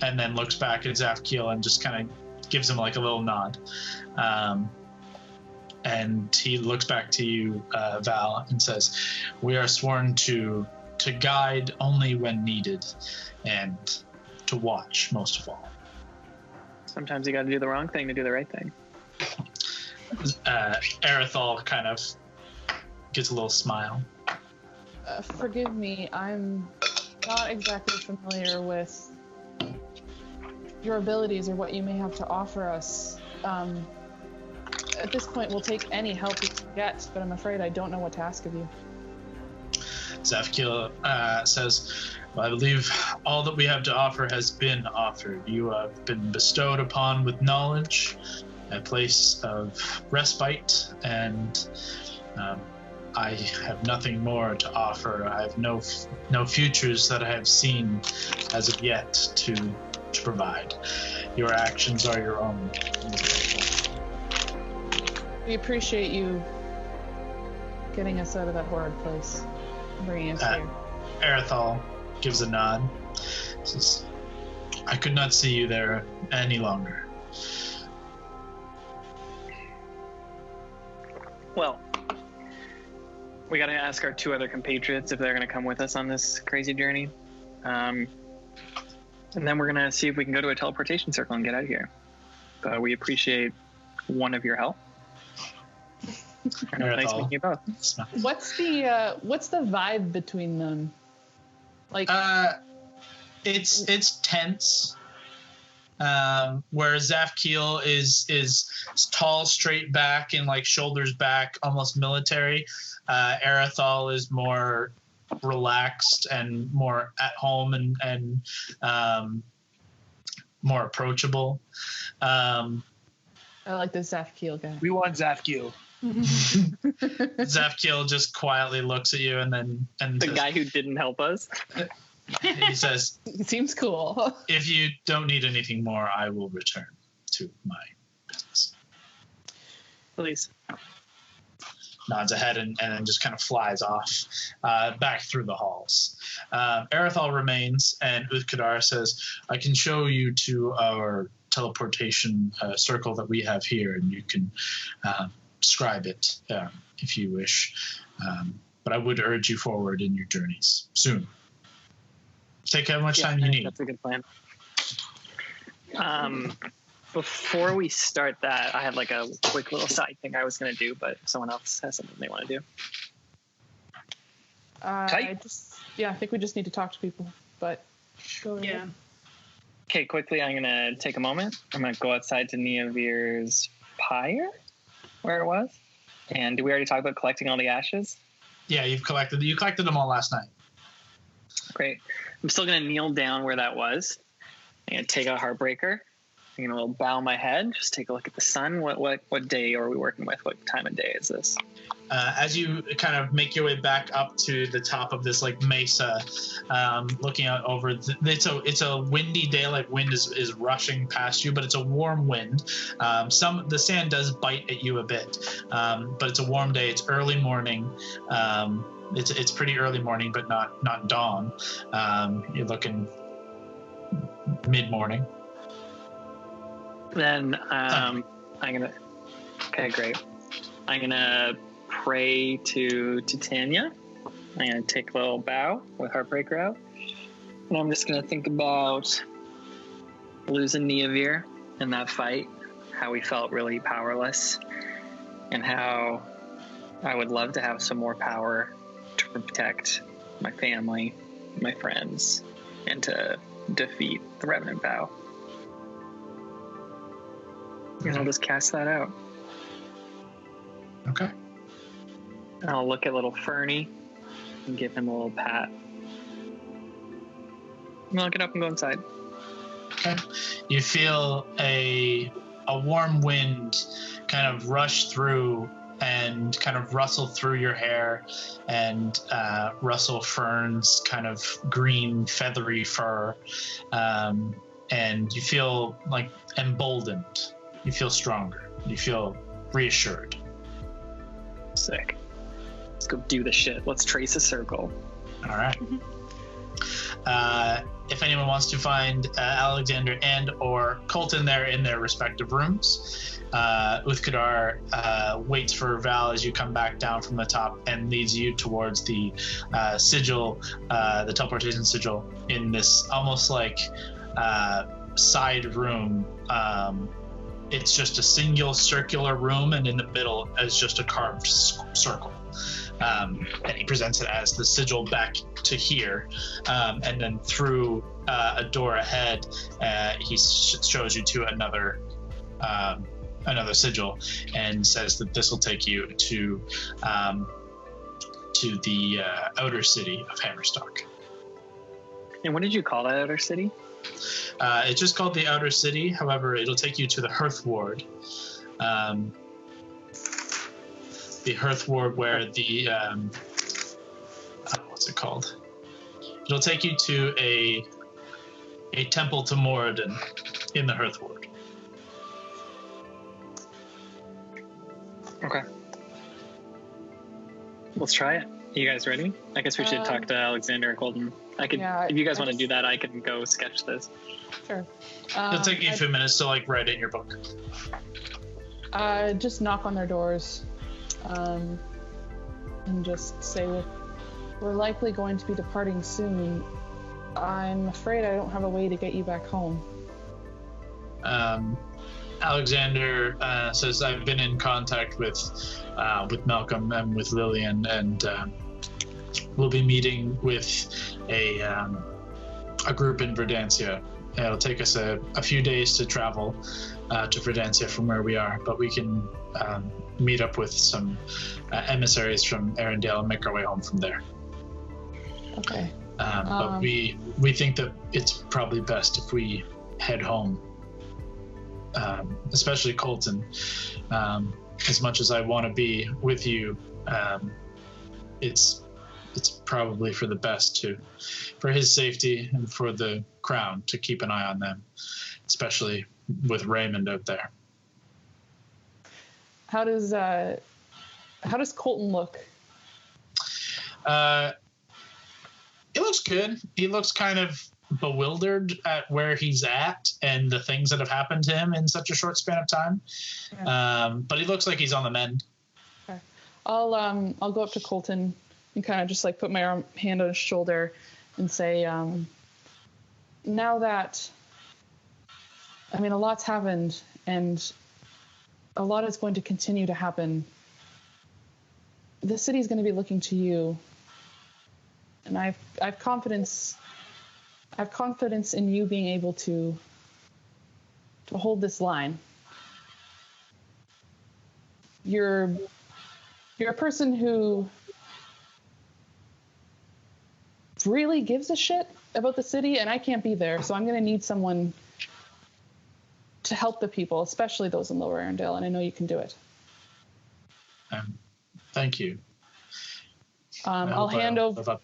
and then looks back at Zafkiel and just kind of gives him like a little nod. And he looks back to you, Val, and says, we are sworn to guide only when needed and to watch most of all. Sometimes you got to do the wrong thing to do the right thing. Erithal kind of gets a little smile. Forgive me, I'm not exactly familiar with your abilities or what you may have to offer us. At this point, we'll take any help we can get, but I'm afraid I don't know what to ask of you. Zafkiel says, well, I believe all that we have to offer has been offered. You have been bestowed upon with knowledge, a place of respite, and I have nothing more to offer. I have no futures that I have seen as of yet to provide. Your actions are your own. We appreciate you getting us out of that horrid place, bringing us here. Erithal gives a nod. Says, I could not see you there any longer. Well, we got to ask our two other compatriots if they're going to come with us on this crazy journey. And then we're going to see if we can go to a teleportation circle and get out of here. But we appreciate one of your help. Nice meeting you both. What's the vibe between them? Like, it's tense. Where Zafkiel is tall, straight back, and like shoulders back, almost military. Erithal is more relaxed and more at home and more approachable. I like the Zafkiel guy. We want Zafkiel. Zafkiel just quietly looks at you and The says, guy who didn't help us. he says, He seems cool. if you don't need anything more, I will return to my business. Please. Nods ahead and then just kind of flies off back through the halls. Erithal remains, and Uthkadar says, I can show you to our teleportation circle that we have here, and you can describe it if you wish. But I would urge you forward in your journeys soon. Take how much time you need. That's a good plan. Before we start that, I had like a quick little side thing I was going to do, but if someone else has something they want to do. I think we just need to talk to people, but go ahead. Yeah. Okay, quickly, I'm going to take a moment. I'm going to go outside to Niavere's pyre, where it was. And did we already talk about collecting all the ashes? Yeah, you collected them all last night. Great. I'm still going to kneel down where that was. I'm going to take a Heartbreaker. I'm going to bow my head, just take a look at the sun. What day are we working with? What time of day is this? As you kind of make your way back up to the top of this like mesa, looking out over, it's a windy day. Like wind is rushing past you, but it's a warm wind. The sand does bite at you a bit, but it's a warm day. It's early morning. It's pretty early morning, but not dawn. You're looking mid-morning. Then I'm gonna. Okay, great. I'm gonna pray to Titania. I'm gonna take a little bow with Heartbreaker out, and I'm just gonna think about losing Niavere in that fight, how we felt really powerless, and how I would love to have some more power to protect my family, my friends, and to defeat the Revenant Vow. And I'll just cast that out. Okay. And I'll look at little Fernie and give him a little pat. And I'll get up and go inside. Okay. You feel a warm wind kind of rush through and kind of rustle through your hair and rustle Fern's kind of green feathery fur. And you feel like emboldened. You feel stronger. You feel reassured. Sick. Let's go do the shit. Let's trace a circle. All right. If anyone wants to find Alexander and or Colton there in their respective rooms, Uthkadar waits for Val as you come back down from the top and leads you towards the sigil, the teleportation sigil, in this almost like side room. It's just a single circular room, and in the middle is just a carved circle. And he presents it as the sigil back to here, and then through a door ahead, he shows you to another sigil, and says that this will take you to the outer city of Hammerstock. And what did you call that outer city? It's just called the Outer City. However, it'll take you to the Hearth Ward. The Hearth Ward where the... what's it called? It'll take you to a temple to Moradin in the Hearth Ward. Okay. Let's try it. You guys ready? I guess we should talk to Alexander and Colton. I could, if you guys want to do that, I can go sketch this. Sure. It'll take you a few minutes to write it in your book. Just knock on their doors, and just say we're likely going to be departing soon. I'm afraid I don't have a way to get you back home. Alexander says, I've been in contact with Malcolm and with Lillian, and we'll be meeting with a group in Verdantia. It'll take us a few days to travel to Verdantia from where we are, but we can meet up with some emissaries from Arendelle and make our way home from there. Okay. But we think that it's probably best if we head home, especially Colton. As much as I want to be with you, it's probably for the best for his safety and for the crown to keep an eye on them, especially with Raymond out there. How does Colton look? It looks good. He looks kind of bewildered at where he's at and the things that have happened to him in such a short span of time. Yeah. But he looks like he's on the mend. Okay. I'll go up to Colton and kind of just put my hand on his shoulder and say, now that, a lot's happened and a lot is going to continue to happen. The city's going to be looking to you. And I've confidence in you being able to hold this line. You're a person who really gives a shit about the city, and I can't be there, so I'm going to need someone to help the people, especially those in Lower Arendelle, and I know you can do it. Thank you. I'll hand over.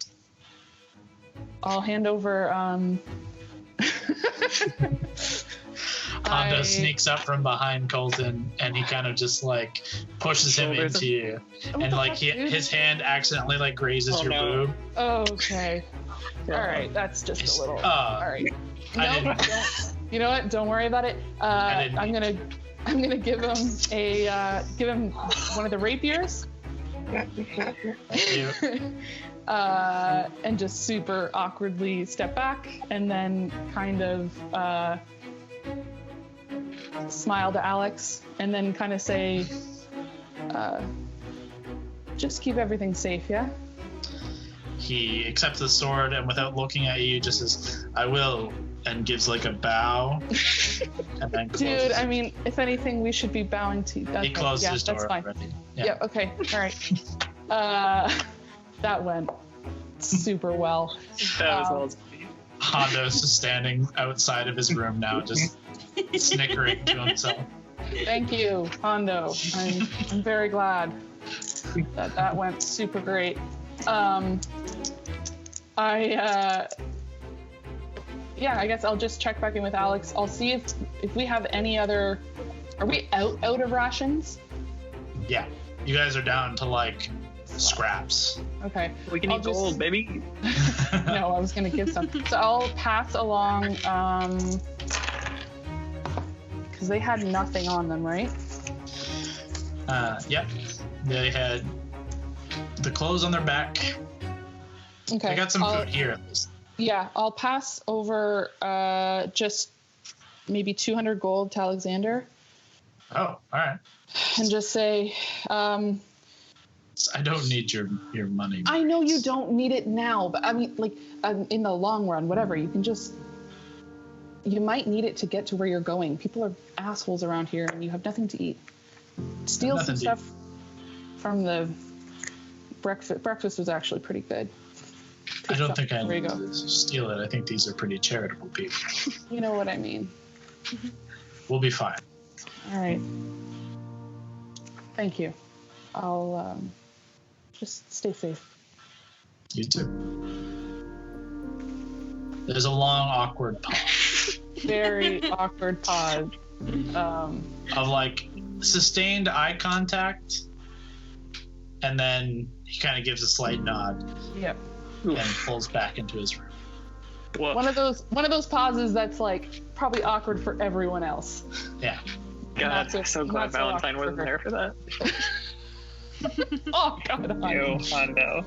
Hando sneaks up from behind Colton, and he kind of just pushes him into you, and his hand accidentally grazes your boob. Oh, okay. All right, that's just a little. All right. I No, didn't. don't, you know what? Don't worry about it. I'm gonna give him one of the rapiers. And just super awkwardly step back, and then kind of smile to Alex, and then kind of say, just keep everything safe, yeah? He accepts the sword and without looking at you just says, I will, and gives like a bow. And then closes. Dude, I mean, if anything, we should be bowing to you. He closed his door that's fine. already. Yeah, okay, all right. That went super well. That was well. Hondo's just standing outside of his room now, just snickering to himself. Thank you, Hando. I'm very glad that went super great. I guess I'll just check back in with Alex. I'll see if we have any other. Are we out of rations? Yeah, you guys are down to like scraps. Okay. We can eat gold, baby. No, I was gonna give some. So I'll pass along. Because they had nothing on them, right? Yep. They had the clothes on their back. Okay. They got some food here at least. Yeah, I'll pass over just maybe 200 gold to Alexander. Oh, all right. And just say, I don't need your money. I know you don't need it now, but I mean, like, in the long run, whatever, you might need it to get to where you're going. People are assholes around here, and you have nothing to eat. Steal some stuff from the breakfast. Breakfast was actually pretty good. I don't think I There you need go. to steal it. I think these are pretty charitable people. You know what I mean. We'll be fine. All right. Thank you. I'll just stay safe. You too. There's a long, awkward pause. Very awkward pause. Of like sustained eye contact, and then he kind of gives a slight nod Yep. and pulls back into his room. Whoa. One of those pauses that's like probably awkward for everyone else. Yeah. God, Not I'm so glad not so Valentine awkward wasn't there for that. Oh God. Ew, Hondo.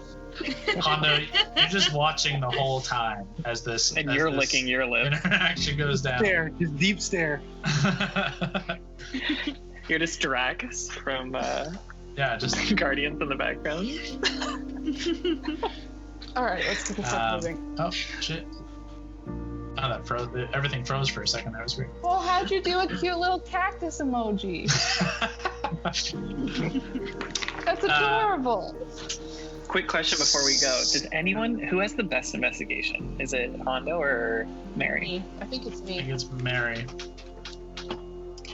Hondo, you're just watching the whole time as this And as you're this licking your lips. interaction goes down. Stare, just deep stare. You're just Drax from Yeah, just Guardians in the background. All right, let's get this up moving. oh shit. Oh, that froze. Everything froze for a second. That was weird. Well, how'd you do a cute little cactus emoji? That's adorable. Quick question before we go. Who has the best investigation? Is it Hondo or Mary? Me. I think it's I think me. it's Mary.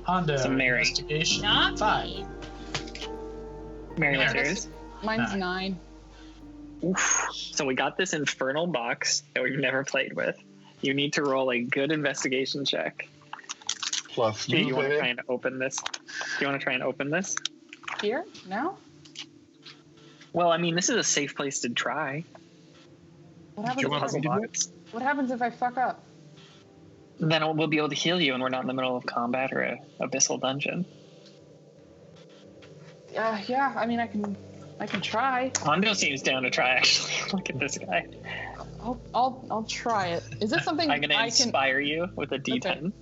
Hondo, So Mary. investigation Not 5. Mary, what's Mary. yours? Mine's 9. Oof. So we got this infernal box that we've never played with. You need to roll a good investigation check. Plus Do you 2, want to baby. try and open this? Here? Now? Well, I mean, this is a safe place to try. What happens, you want if to I, do Box. what happens if I fuck up? Then we'll be able to heal you, and we're not in the middle of combat or a abyssal dungeon. Yeah, I mean, I can try. Hondo seems down to try. Actually, look at this guy. I'll try it. Is this something I'm gonna I can? inspire you with a D10. Okay.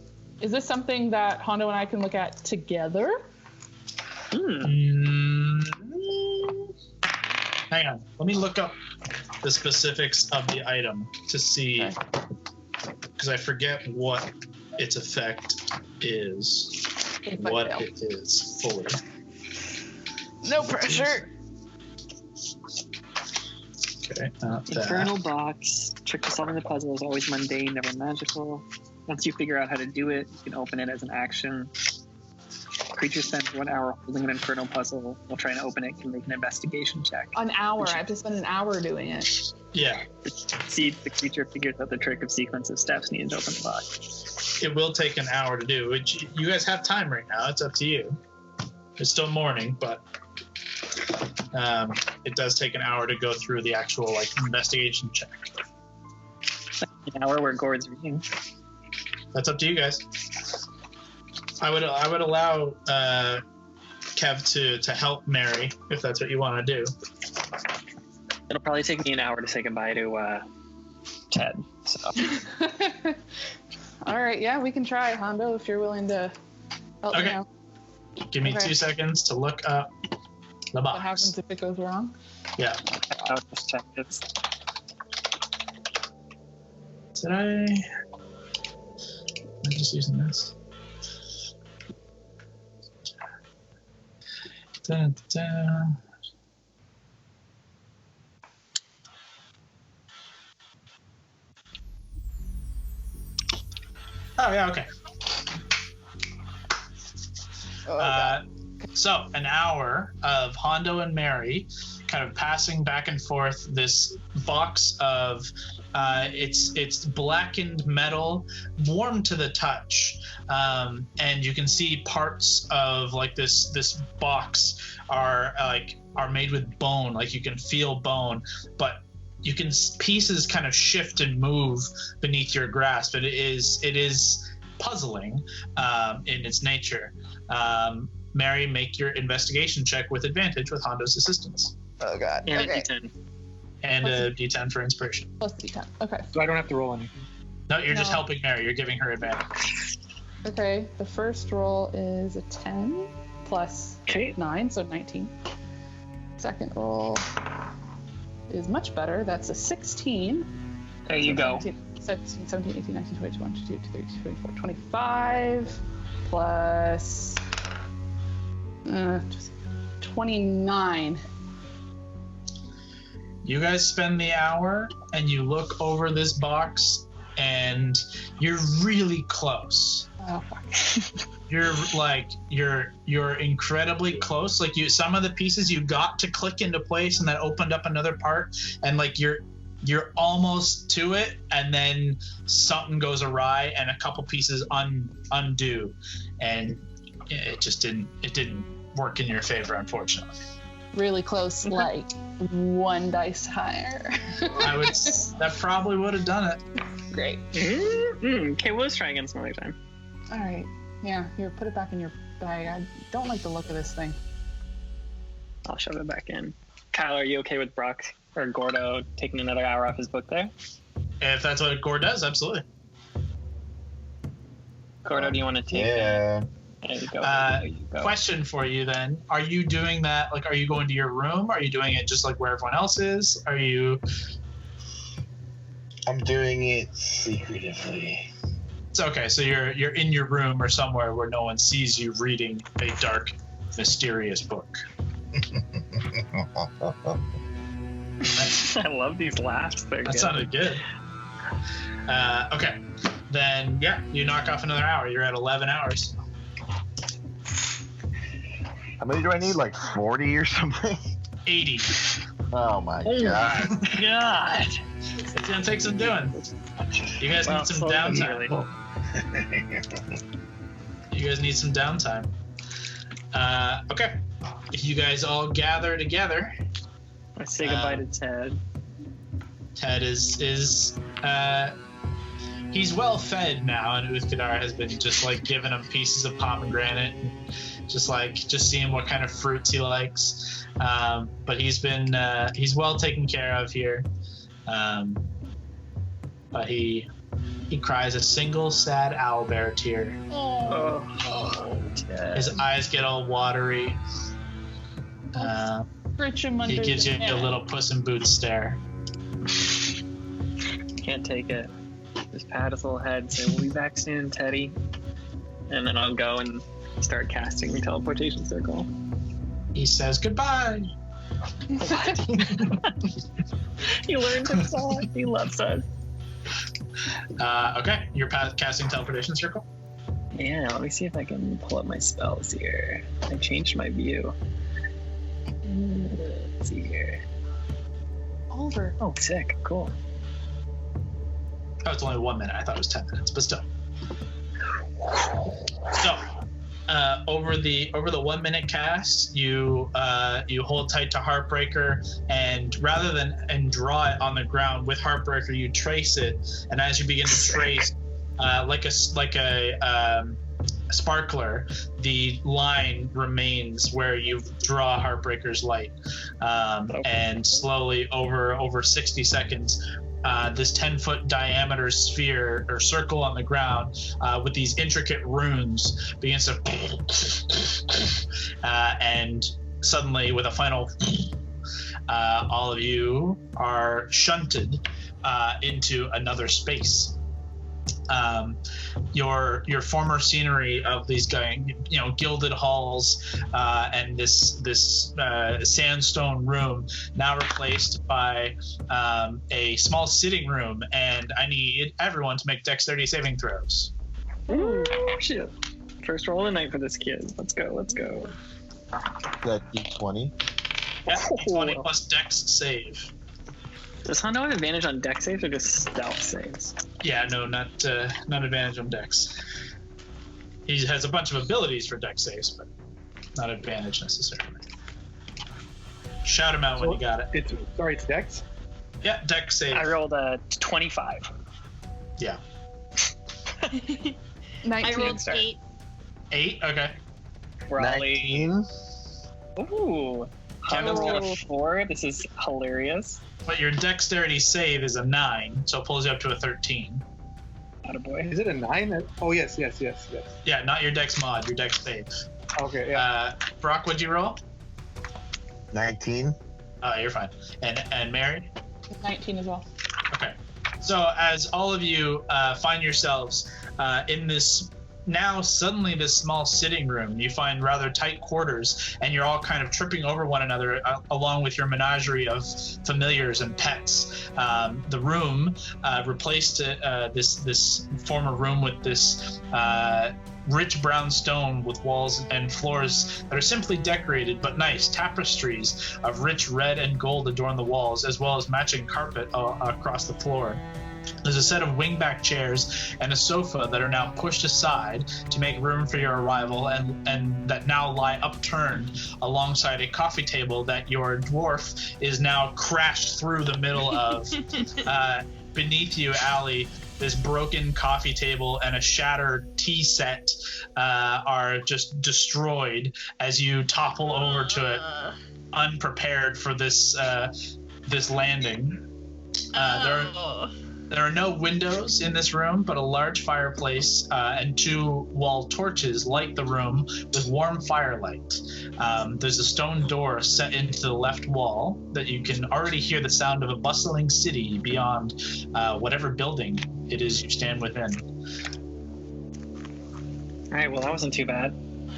Is this something that Hondo and I can look at together? Hang on. Let me look up the specifics of the item to see, because I forget what its effect is. If I What fail. it is fully. No pressure. Okay. Not that. Infernal box. Trick to solving the puzzle is always mundane, never magical. Once you figure out how to do it, you can open it as an action. Creature spends 1 hour holding an infernal puzzle. While trying to open it, can make an investigation check. An hour. I have to spend an hour doing it. Yeah. See if the creature figures out the trick of sequence of steps needed to open the box. It will take an hour to do, which you guys have time right now. It's up to you. It's still morning, but it does take an hour to go through the actual investigation check. An hour where Gord's reading. That's up to you guys. I would allow Kev to help Mary if that's what you want to do. It'll probably take me an hour to say goodbye to Ted. So. All right, yeah, we can try, Hando, if you're willing to help me out. Give me 2 seconds to look up the box. What happens if it goes wrong? Yeah. I'll just check this. Did I'm just using this. Dun, dun. Oh, yeah, okay. So, an hour of Hando and Mary kind of passing back and forth this box of it's blackened metal, warm to the touch, and you can see parts of like this box are made with bone, like you can feel bone, but you can pieces kind of shift and move beneath your grasp. It is puzzling in its nature. Mary, make your investigation check with advantage with Hondo's assistance. Oh god. And Okay. a D10. And a D10 for inspiration. Plus D10. Okay. So I don't have to roll anything. No, you're just No. helping Mary. You're giving her advantage. Okay. The first roll is a 10 plus Okay. 9, so 19. Second roll is much better. That's a 16. There you go. 17, 18, 19, 20, 21, 22, 23, 24, 25 plus 29. You guys spend the hour and you look over this box and you're really close. Oh fuck. You're incredibly close. Like some of the pieces you got to click into place and that opened up another part, and like you're almost to it, and then something goes awry and a couple pieces undo, and it didn't work in your favor, unfortunately. Really close, like 1 dice higher. That probably would have done it. Great. Okay, we'll just try again some other time. All right. Yeah, here, put it back in your bag. I don't like the look of this thing. I'll shove it back in. Kyle, are you okay with Brock or Gordo taking another hour off his book there? If that's what Gord does, absolutely. Gordo, do you want to take Yeah. There you go. There you go. Question for you then. Are you doing that, like, are you going to your room? Are you doing it just like where everyone else is? Are you... I'm doing it secretively. It's okay, so you're in your room or somewhere where no one sees you reading a dark, mysterious book. I love these laughs. They're That good. sounded good. Okay, then yeah, you knock off another hour. You're at 11 hours. How many do I need? Like 40 or something? 80. Oh my Oh god. my god. It's gonna take some doing. You guys Well, need some slowly but downtime. surely. You guys need some downtime. Okay. If you guys all gather together, I say goodbye to Ted. Ted is he's well fed now, and Uthgadar has been just like giving him pieces of pomegranate, and just seeing what kind of fruits he likes. But he's well taken care of here. But he cries a single sad owlbear tear. Oh, Ted. His eyes get all watery. Scritch him under He gives the you a neck. little Puss in Boots stare. Can't take it. Just pat his little head and say, "We'll be back soon, Teddy." And then I'll go and start casting the teleportation circle. He says goodbye. He learned his song. He loves us. Okay, you're casting teleportation circle. Yeah, let me see if I can pull up my spells here. I changed my view. Let's see here. Oliver. Oh, sick. Cool. Oh, it's only 1 minute. I thought it was 10 minutes, but still. So, over the 1 minute cast, you hold tight to Heartbreaker, and rather than draw it on the ground with Heartbreaker, you trace it, and as you begin to trace, like a sparkler, the line remains where you draw Heartbreaker's light, and slowly over 60 seconds. This 10-foot diameter sphere or circle on the ground with these intricate runes begins to and suddenly with a final all of you are shunted into another space. Your former scenery of these gilded halls and this sandstone room now replaced by a small sitting room, and I need everyone to make dexterity saving throws. Ooh, shit. First roll of the night for this kid. Let's go. That D20. Yeah, 20 plus dex save. Does Hando have advantage on dex saves or just stealth saves? Yeah, no, not advantage on dex. He has a bunch of abilities for dex saves, but not advantage necessarily. Shout him out when you got it. It's dex? Yeah, dex save. I rolled a 25. Yeah. 19. I rolled 8. 8? Okay. Raleigh. 19. Ooh. Hondo's got a 4. This is hilarious. But your dexterity save is a 9, so it pulls you up to a 13. Attaboy. Is it a 9? Oh, yes. Yeah, not your dex mod, your dex save. Okay, yeah. Brock, what'd you roll? 19. Oh, you're fine. And Mary? 19 as well. Okay. So as all of you find yourselves in this now suddenly this small sitting room, you find rather tight quarters, and you're all kind of tripping over one another along with your menagerie of familiars and pets. The room replaced this former room with this rich brown stone with walls and floors that are simply decorated but nice. Tapestries of rich red and gold adorn the walls, as well as matching carpet across the floor. There's a set of wingback chairs and a sofa that are now pushed aside to make room for your arrival, and that now lie upturned alongside a coffee table that your dwarf is now crashed through the middle of. Beneath you, Allie, this broken coffee table and a shattered tea set are just destroyed as you topple over to it, unprepared for this landing. There are no windows in this room, but a large fireplace and 2 wall torches light the room with warm firelight. There's a stone door set into the left wall that you can already hear the sound of a bustling city beyond whatever building it is you stand within. All right, well, that wasn't too bad.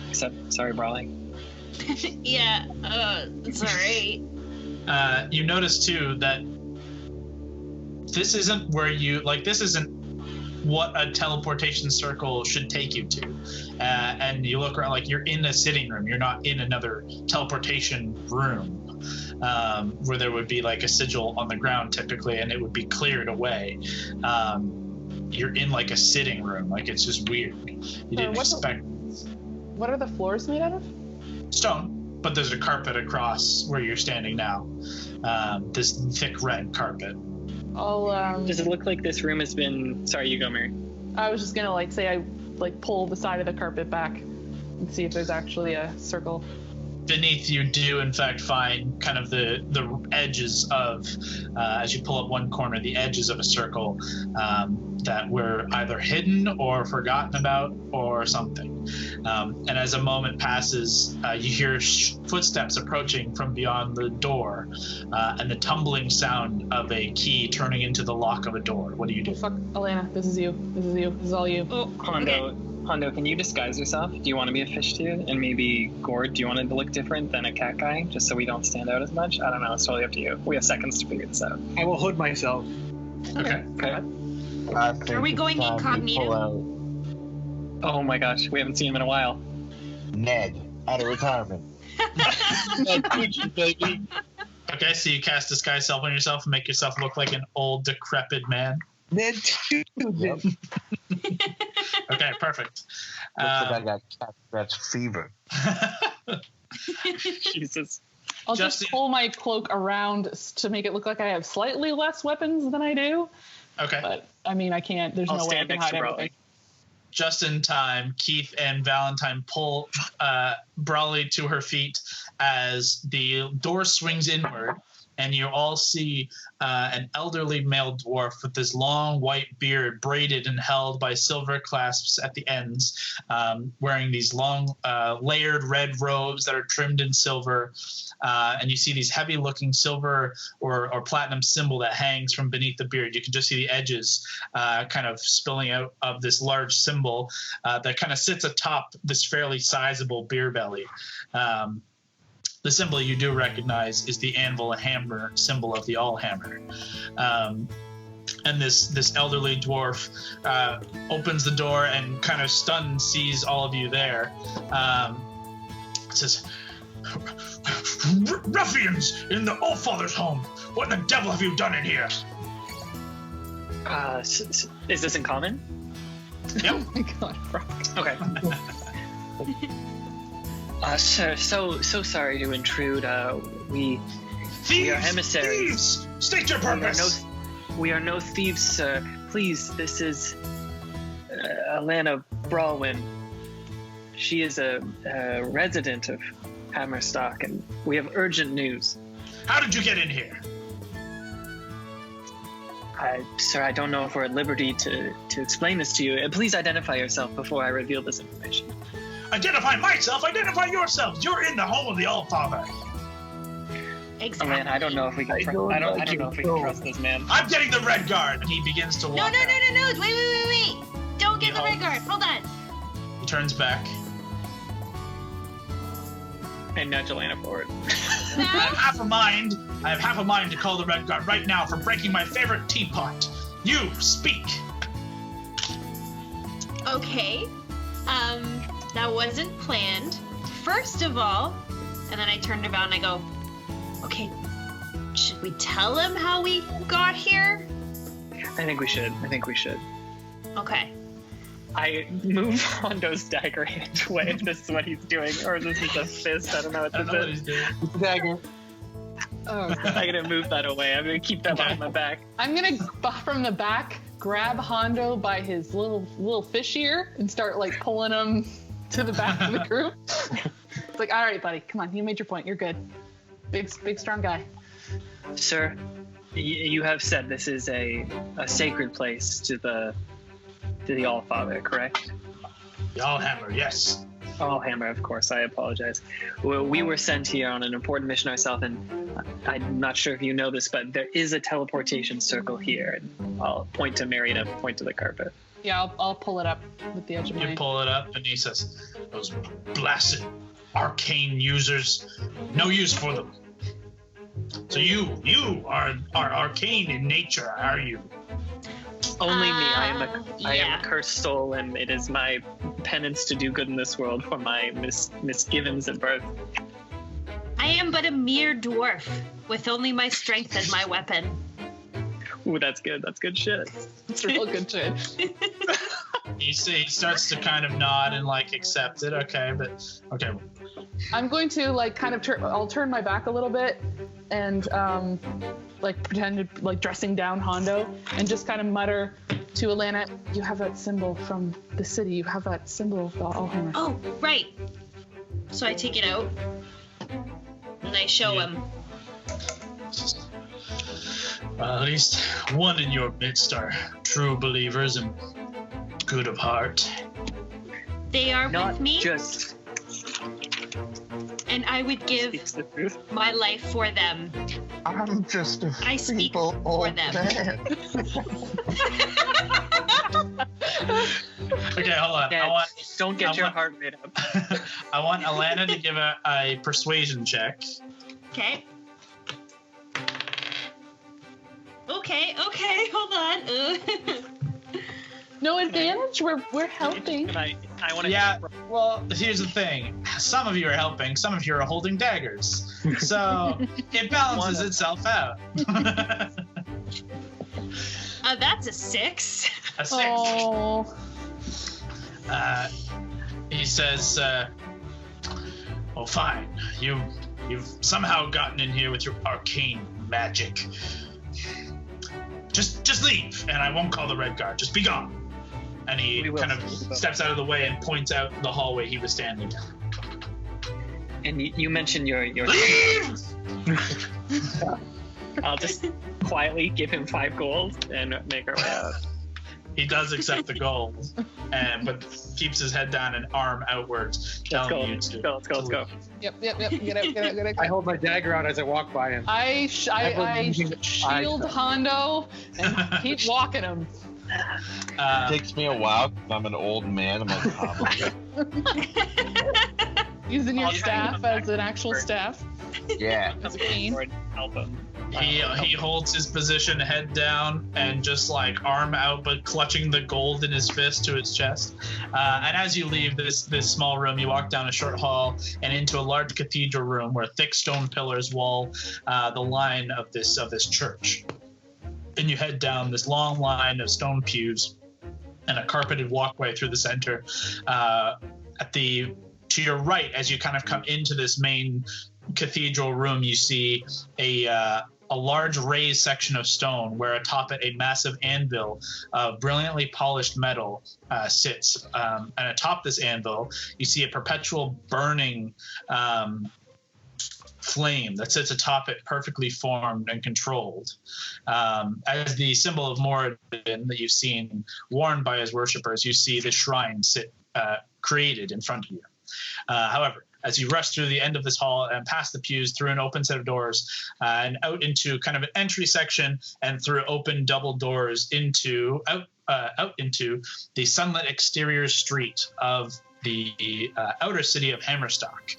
Except, sorry, Brawley. Yeah, it's alright. You notice, too, that this isn't where this isn't what a teleportation circle should take you to. And you look around, you're in a sitting room. You're not in another teleportation room where there would be a sigil on the ground typically, and it would be cleared away. You're in a sitting room. It's just weird. You didn't expect. What are the floors made out of? Stone, but there's a carpet across where you're standing now. This thick red carpet. Does it look like this room has been... Sorry, you go, Mary. I was just gonna say I pull the side of the carpet back and see if there's actually a circle. Beneath you do in fact find kind of the edges of, as you pull up one corner, the edges of a circle that were either hidden or forgotten about or something. And as a moment passes, you hear footsteps approaching from beyond the door and the tumbling sound of a key turning into the lock of a door. What do you do? Oh, fuck, Elena, this is you. This is all you. Oh, Hando, okay. Hando, can you disguise yourself? Do you want to be a fish too? And maybe Gord, do you want to look different than a cat guy, just so we don't stand out as much? I don't know. It's totally up to you. We have seconds to figure this out. I will hood myself. Okay. Are we going incognito? Oh my gosh, we haven't seen him in a while. Ned, out of retirement. Ned Gucci, baby. Okay, so you cast Disguise Self on yourself and make yourself look like an old, decrepit man. Ned, Yep. Okay, perfect. Looks like I got cat scratch fever. Jesus. I'll just pull my cloak around to make it look like I have slightly less weapons than I do. Okay. But, I mean, I can't. There's no way I can hide everything. Just in time, Keith and Valentine pull Brawley to her feet as the door swings inward, and you all see an elderly male dwarf with this long white beard braided and held by silver clasps at the ends, wearing these long layered red robes that are trimmed in silver. And you see these heavy-looking silver or platinum symbol that hangs from beneath the beard. You can just see the edges kind of spilling out of this large symbol that kind of sits atop this fairly sizable beer belly. The symbol you do recognize is the anvil and hammer symbol of the Allhammer. And this elderly dwarf opens the door and kind of stunned sees all of you there. Says, "Ruffians in the Allfather's home! What in the devil have you done in here?" Is this in common? Yep. Oh my god, Brock. Okay. Sir, so sorry to intrude. We are emissaries. Thieves! State your purpose! We are no thieves, sir. Please, this is Alana Brawwin. She is a resident of Hammerstock, and we have urgent news. How did you get in here? Sir, I don't know if we're at liberty to explain this to you. Please identify yourself before I reveal this information. Identify myself, identify yourselves. You're in the home of the Allfather. Exactly. Oh man, I don't know if we can. I don't know if we can trust this man. I'm getting the red guard, and he begins to walk. No! Wait! Don't get the red guard. Hold on. He turns back. And nudge Alana forward. I have half a mind to call the red guard right now for breaking my favorite teapot. You speak. Okay. That wasn't planned. First of all, and then I turned around and I go, okay, should we tell him how we got here? I think we should. Okay. I move Hondo's dagger hand away if this is what he's doing, or this is a fist. I don't know what he's doing. It's a dagger. Oh, I'm gonna move that away. I'm gonna keep that behind my back. I'm gonna from the back grab Hondo by his little fish ear and start like pulling him to the back of the group. It's like, all right, buddy, come on, you made your point. You're good. Big strong guy. Sir, you have said this is a sacred place to the Allfather, correct? The Allhammer, yes. Allhammer, of course. I apologize. Well, we were sent here on an important mission ourselves, and I'm not sure if you know this, but there is a teleportation circle here. And I'll point to Mary to point to the carpet. Yeah, I'll pull it up with the edge of my... You pull it up, and he says, "Those blasted arcane users, no use for them. So you are arcane in nature, are you?" Only me. I am yeah. a cursed soul, and it is my penance to do good in this world for my misgivings at birth. I am but a mere dwarf with only my strength as my weapon. Ooh, that's good. That's good shit. It's real good shit. He starts to kind of nod and like accept it. Okay. I'm going to like kind of I'll turn my back a little bit and like pretend to like dressing down Hondo and just kind of mutter to Alana, "You have that symbol from the city. You have that symbol of the Allhammer." Oh, right. So I take it out and I show him. Well, at least one in your midst are true believers and good of heart. They are Not with me, just and I would give speaks the truth. my life for them. I'm just a I speak feeble for old them. man. Okay, hold on. Yeah, don't get your heart rate up. I want Alana to give a persuasion check. Okay. Okay, hold on. No advantage. We're helping. I want to. Yeah. Well, here's the thing. Some of you are helping. Some of you are holding daggers. So it balances itself out. That's a 6. A 6. Oh. He says, "Well, fine. You've somehow gotten in here with your arcane magic. Just leave, and I won't call the Red Guard. Just be gone." And he kind of steps out of the way and points out the hallway he was standing in. And you mentioned your Leave! I'll just quietly give him 5 gold and make our way out. He does accept the gold, but keeps his head down and arm outwards. Let's go. Let's go. Yep. Get out. I hold my dagger out as I walk by him. I shield Hando and keep walking him. It takes me a while because I'm an old man. I'm like, Using your staff as an actual staff. yeah. As a cane. Help him. He holds his position, head down, and just like arm out, but clutching the gold in his fist to his chest. And as you leave this small room, you walk down a short hall and into a large cathedral room where thick stone pillars wall the line of this church. And you head down this long line of stone pews and a carpeted walkway through the center. To your right, as you kind of come into this main cathedral room, you see a large raised section of stone where atop it a massive anvil of brilliantly polished metal sits. And atop this anvil, you see a perpetual burning flame that sits atop it, perfectly formed and controlled. As the symbol of Moradin that you've seen worn by his worshippers, you see the shrine sit created in front of you. However, as you rush through the end of this hall and past the pews, through an open set of doors, and out into kind of an entry section, and through open double doors out into the sunlit exterior street of the outer city of Hammerstock.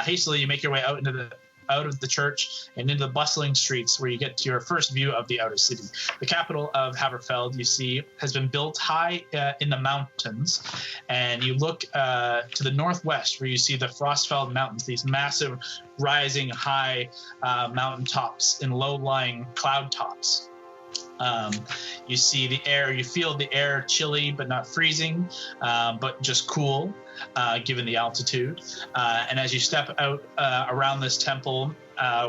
Hastily, you make your way out of the church and into the bustling streets where you get to your first view of the outer city. The capital of Haverfeld, you see, has been built high in the mountains, and you look to the northwest where you see the Frostfeld Mountains, these massive rising high mountain tops in low-lying cloud tops. You see the air, you feel the air chilly but not freezing, but just cool given the altitude. And as you step out around this temple,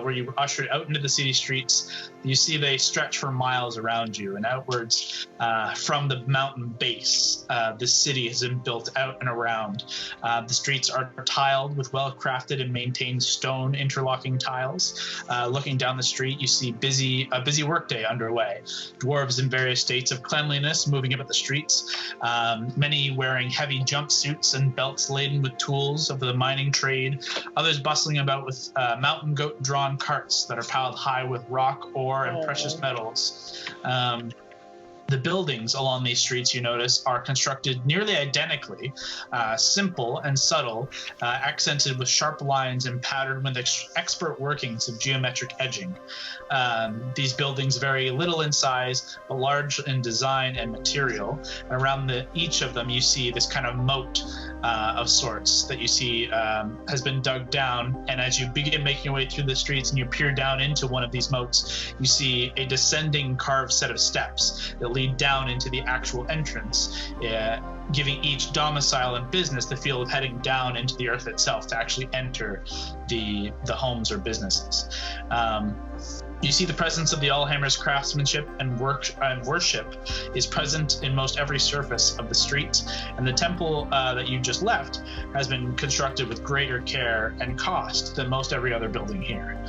where you were ushered out into the city streets, you see they stretch for miles around you and outwards from the mountain base. The city has been built out and around. The streets are tiled with well-crafted and maintained stone interlocking tiles. Looking down the street, you see a busy workday underway. Dwarves in various states of cleanliness moving about the streets, many wearing heavy jumpsuits and belts laden with tools of the mining trade, others bustling about with mountain goat-drawn carts that are piled high with rock, ore, and precious metals. The buildings along these streets, you notice, are constructed nearly identically, simple and subtle, accented with sharp lines and patterned with expert workings of geometric edging. These buildings vary little in size, but large in design and material. And around each of them, you see this kind of moat of sorts that you see has been dug down. And as you begin making your way through the streets and you peer down into one of these moats, you see a descending carved set of steps that lead down into the actual entrance, giving each domicile and business the feel of heading down into the earth itself to actually enter the homes or businesses. You see the presence of the Allhammer's craftsmanship and worship is present in most every surface of the street, and the temple that you just left has been constructed with greater care and cost than most every other building here.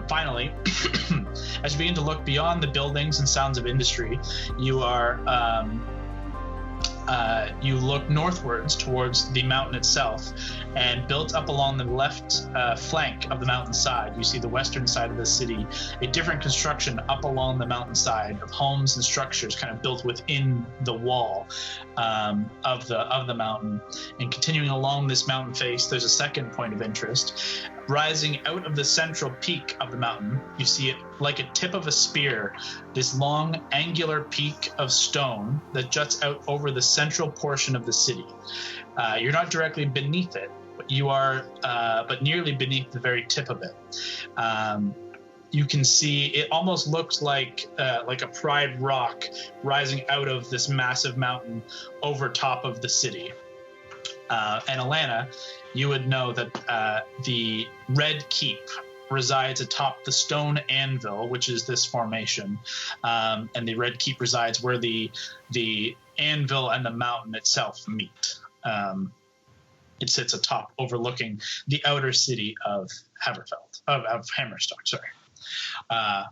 Finally, as you begin to look beyond the buildings and sounds of industry, you look northwards towards the mountain itself, and built up along the left flank of the mountainside, you see the western side of the city, a different construction up along the mountainside of homes and structures kind of built within the wall of the mountain. And continuing along this mountain face, there's a second point of interest. Rising out of the central peak of the mountain, you see it like a tip of a spear, this long angular peak of stone that juts out over the central portion of the city. You're not directly beneath it, but you are but nearly beneath the very tip of it. You can see it almost looks like a pride rock rising out of this massive mountain over top of the city. And Alana, you would know that the Red Keep resides atop the stone anvil, which is this formation. And the Red Keep resides where the anvil and the mountain itself meet. It sits atop, overlooking the outer city of Hammerstock, sorry.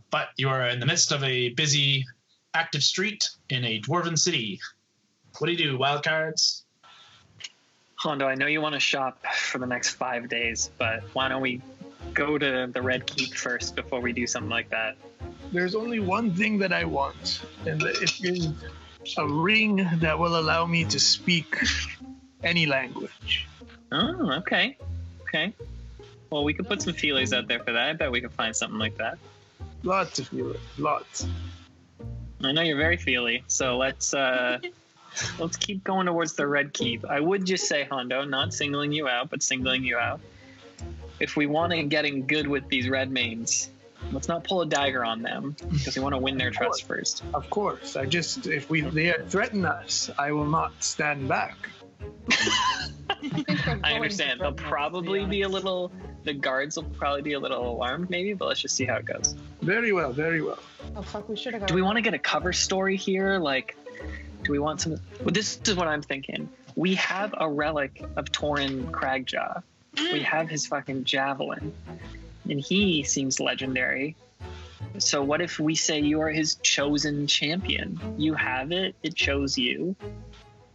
But you are in the midst of a busy, active street in a dwarven city. What do you do, Wildcards? Hando, I know you want to shop for the next 5 days, but why don't we go to the Red Keep first before we do something like that? There's only one thing that I want, and it is a ring that will allow me to speak any language. Oh, okay. Okay. Well, we could put some feelers out there for that. I bet we could find something like that. Lots of feelers, lots. I know you're very feely, so let's keep going towards the Red Keep. I would just say, Hando, not singling you out, but singling you out. If we want to get in good with these red mains, let's not pull a dagger on them, because we want to win their trust first. Of course. If they threaten us, I will not stand back. I understand. They'll probably be a little... The guards will probably be a little alarmed, maybe, but let's just see how it goes. Very well, very well. Oh, fuck, we should have got... Do we want to get a cover story here? Like, do we want some... Well, this is what I'm thinking. We have a relic of Tauren Cragjaw. We have his fucking javelin. And he seems legendary. So what if we say you are his chosen champion? You have it. It chose you.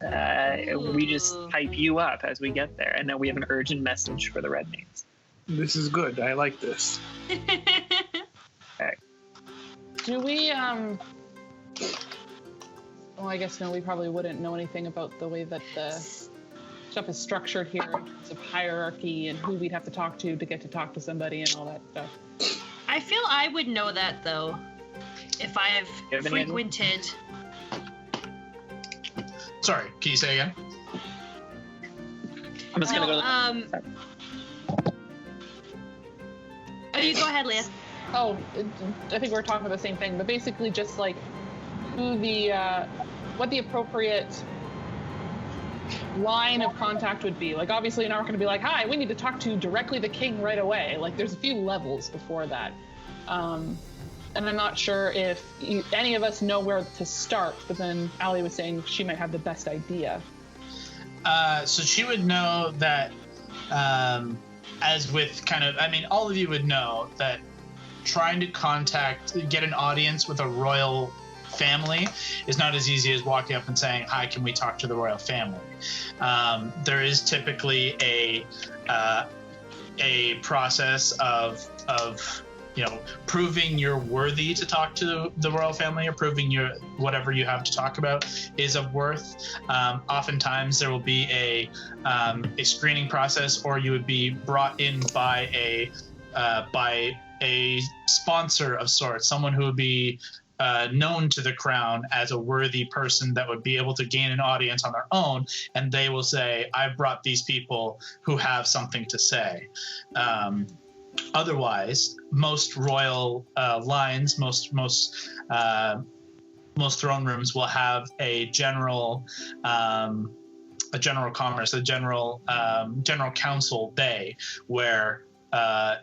We just hype you up as we get there. And then we have an urgent message for the Red Mains. This is good. I like this. Okay. Do we, well, I guess no, we probably wouldn't know anything about the way that the stuff is structured here in terms of hierarchy and who we'd have to talk to get to talk to somebody and all that stuff. I feel I would know that, though, if I have frequented... Sorry, can you say again? I'm just going to go... Oh, you go ahead, Leah. Oh, I think we're talking about the same thing, but basically just like who the, what the appropriate line of contact would be. Like, obviously you're not going to be like, hi, we need to talk to directly the king right away. Like, there's a few levels before that. And I'm not sure if any of us know where to start, but then Allie was saying she might have the best idea. So she would know that, as with kind of, I mean, all of you would know that trying to get an audience with a royal family is not as easy as walking up and saying, hi, can we talk to the royal family? There is typically a process of proving you're worthy to talk to the royal family, or proving whatever you have to talk about is of worth. Oftentimes there will be a screening process, or you would be brought in by a sponsor of sorts, someone who would be known to the crown as a worthy person that would be able to gain an audience on their own, and they will say, I've brought these people who have something to say. Otherwise, most royal lines, most throne rooms will have a general commerce, a general council bay where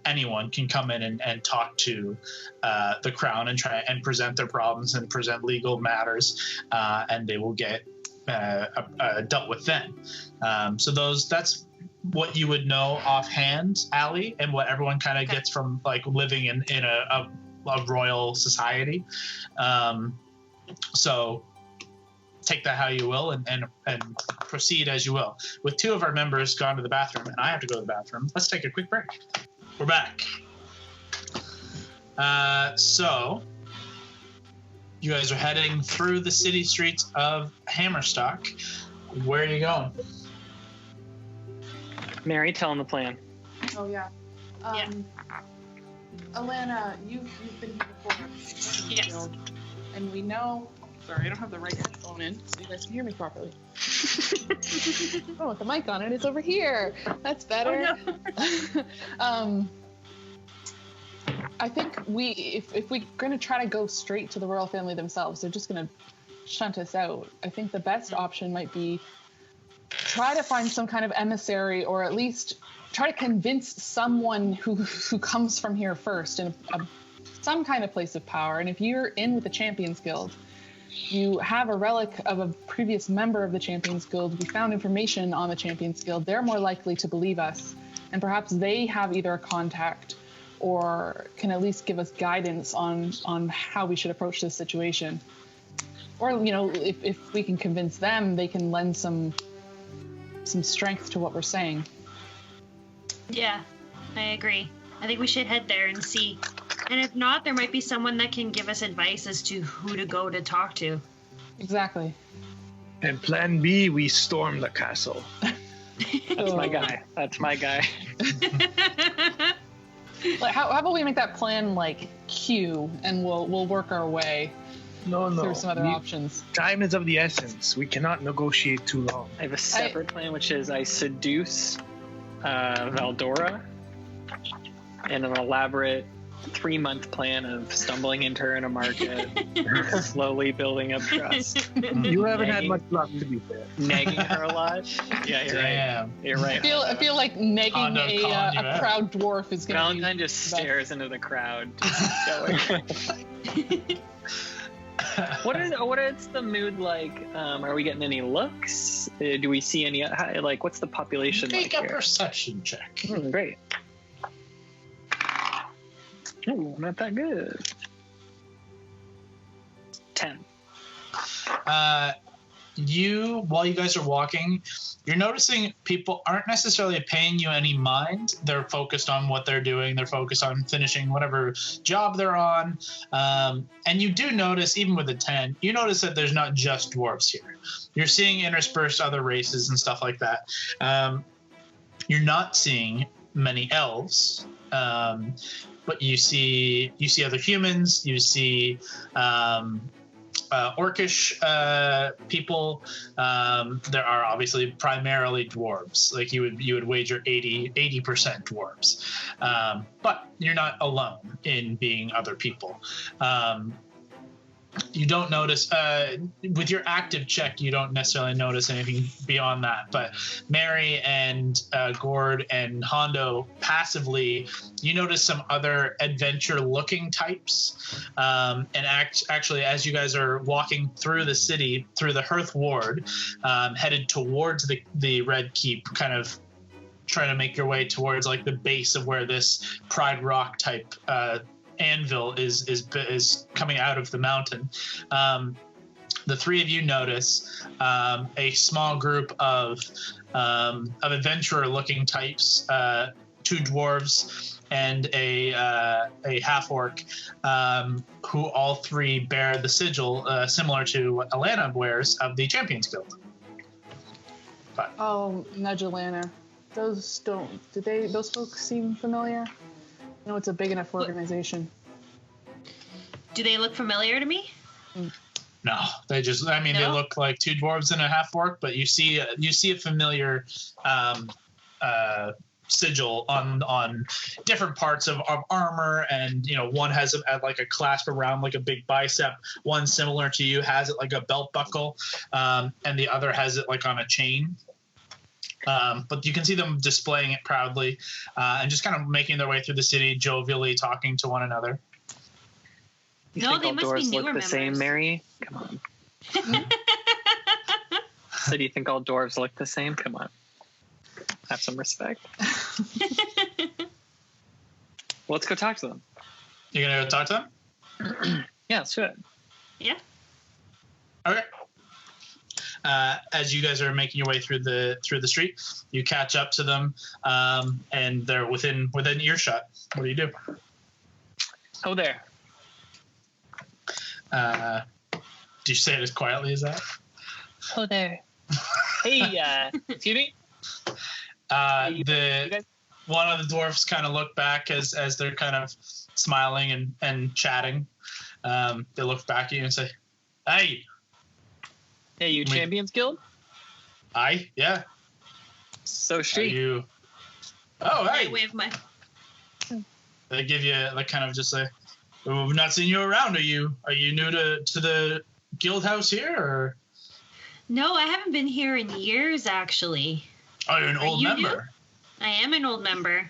anyone can come in and talk to the crown and try and present their problems and present legal matters, and they will get dealt with then. So that's what you would know offhand, Allie, and what everyone kind of gets from like living in a royal society. So take that how you will and proceed as you will. With two of our members gone to the bathroom, and I have to go to the bathroom, let's take a quick break. We're back. So you guys are heading through the city streets of Hammerstock. Where are you going? Mary, tell him the plan. Oh, yeah. Alana, you've been here before. Yes. And we know... Sorry, I don't have the right headphone in, so you guys can hear me properly. Oh, with the mic on it, it's over here. That's better. Oh, no. I think if we're going to try to go straight to the royal family themselves, they're just going to shunt us out. I think the best option might be try to find some kind of emissary, or at least try to convince someone who comes from here first in some kind of place of power. And if you're in with the Champions Guild, you have a relic of a previous member of the Champions Guild. We found information on the Champions Guild. They're more likely to believe us, and perhaps they have either a contact or can at least give us guidance on how we should approach this situation. Or, if we can convince them, they can lend some strength to what we're saying. Yeah, I agree. I think we should head there and see. And if not, there might be someone that can give us advice as to who to go to talk to. Exactly. And plan B, we storm the castle. That's my guy. That's my guy. Like, how about we make that plan like Q, and we'll work our way through some other options. Time is of the essence. We cannot negotiate too long. I have a separate plan, which is I seduce Valdora in an elaborate 3-month plan of stumbling into her in a market, slowly building up trust. You haven't had much luck, to be fair. Nagging her a lot. Yeah, you're right. You're right. I feel like nagging Hando a proud dwarf is going to be... Valentine just stares into the crowd. What is the mood like? Are we getting any looks? Do we see any? What's the population Make like a here? perception check. Great. Ooh, not that good. 10. While you guys are walking, you're noticing people aren't necessarily paying you any mind. They're focused on what they're doing. They're focused on finishing whatever job they're on. And you do notice, even with a 10, you notice that there's not just dwarves here. You're seeing interspersed other races and stuff like that. You're not seeing many elves. But you see other humans. You see orcish people. There are obviously primarily dwarves. Like you would wager 80% dwarves. But you're not alone in being other people. You don't notice with your active check, you don't necessarily notice anything beyond that. But Mary and Gord and Hando passively, you notice some other adventure-looking types. And actually, as you guys are walking through the city, through the Hearth Ward, headed towards the Red Keep, kind of trying to make your way towards like the base of where this Pride Rock type anvil is coming out of the mountain. The three of you notice a small group of adventurer-looking types, 2 dwarves and a half-orc, who all 3 bear the sigil similar to what Alana wears of the Champions Guild. But, nudge Alana. Those folks seem familiar? No, it's a big enough organization. Do they look familiar to me? no, they look like 2 dwarves and a half-orc, but you see a familiar sigil on different parts of armor, and one has like a clasp around like a big bicep. One similar to you has it like a belt buckle, and the other has it like on a chain. But you can see them displaying it proudly and just kind of making their way through the city, jovially talking to one another. You think all dwarves look the same, Mary? Come on. So do you think all dwarves look the same? Come on. Have some respect. Well, let's go talk to them. You're going to go talk to them? Yeah, let's do it. Yeah. Okay. As you guys are making your way through the street, you catch up to them, and they're within earshot. What do you do? Oh, there. Do you say it as quietly as that? Oh, there. Hey, excuse me. One of the dwarfs kind of look back as they're kind of smiling and chatting. They look back at you and say, "Hey." Hey, you Champions Guild? Aye, yeah. So she. You? Oh, hey. Wave my. They give you like kind of just say, "We've not seen you around. Are you new to the guild house here, or?" No, I haven't been here in years, actually. Oh, you're an old you member. new? I am an old member.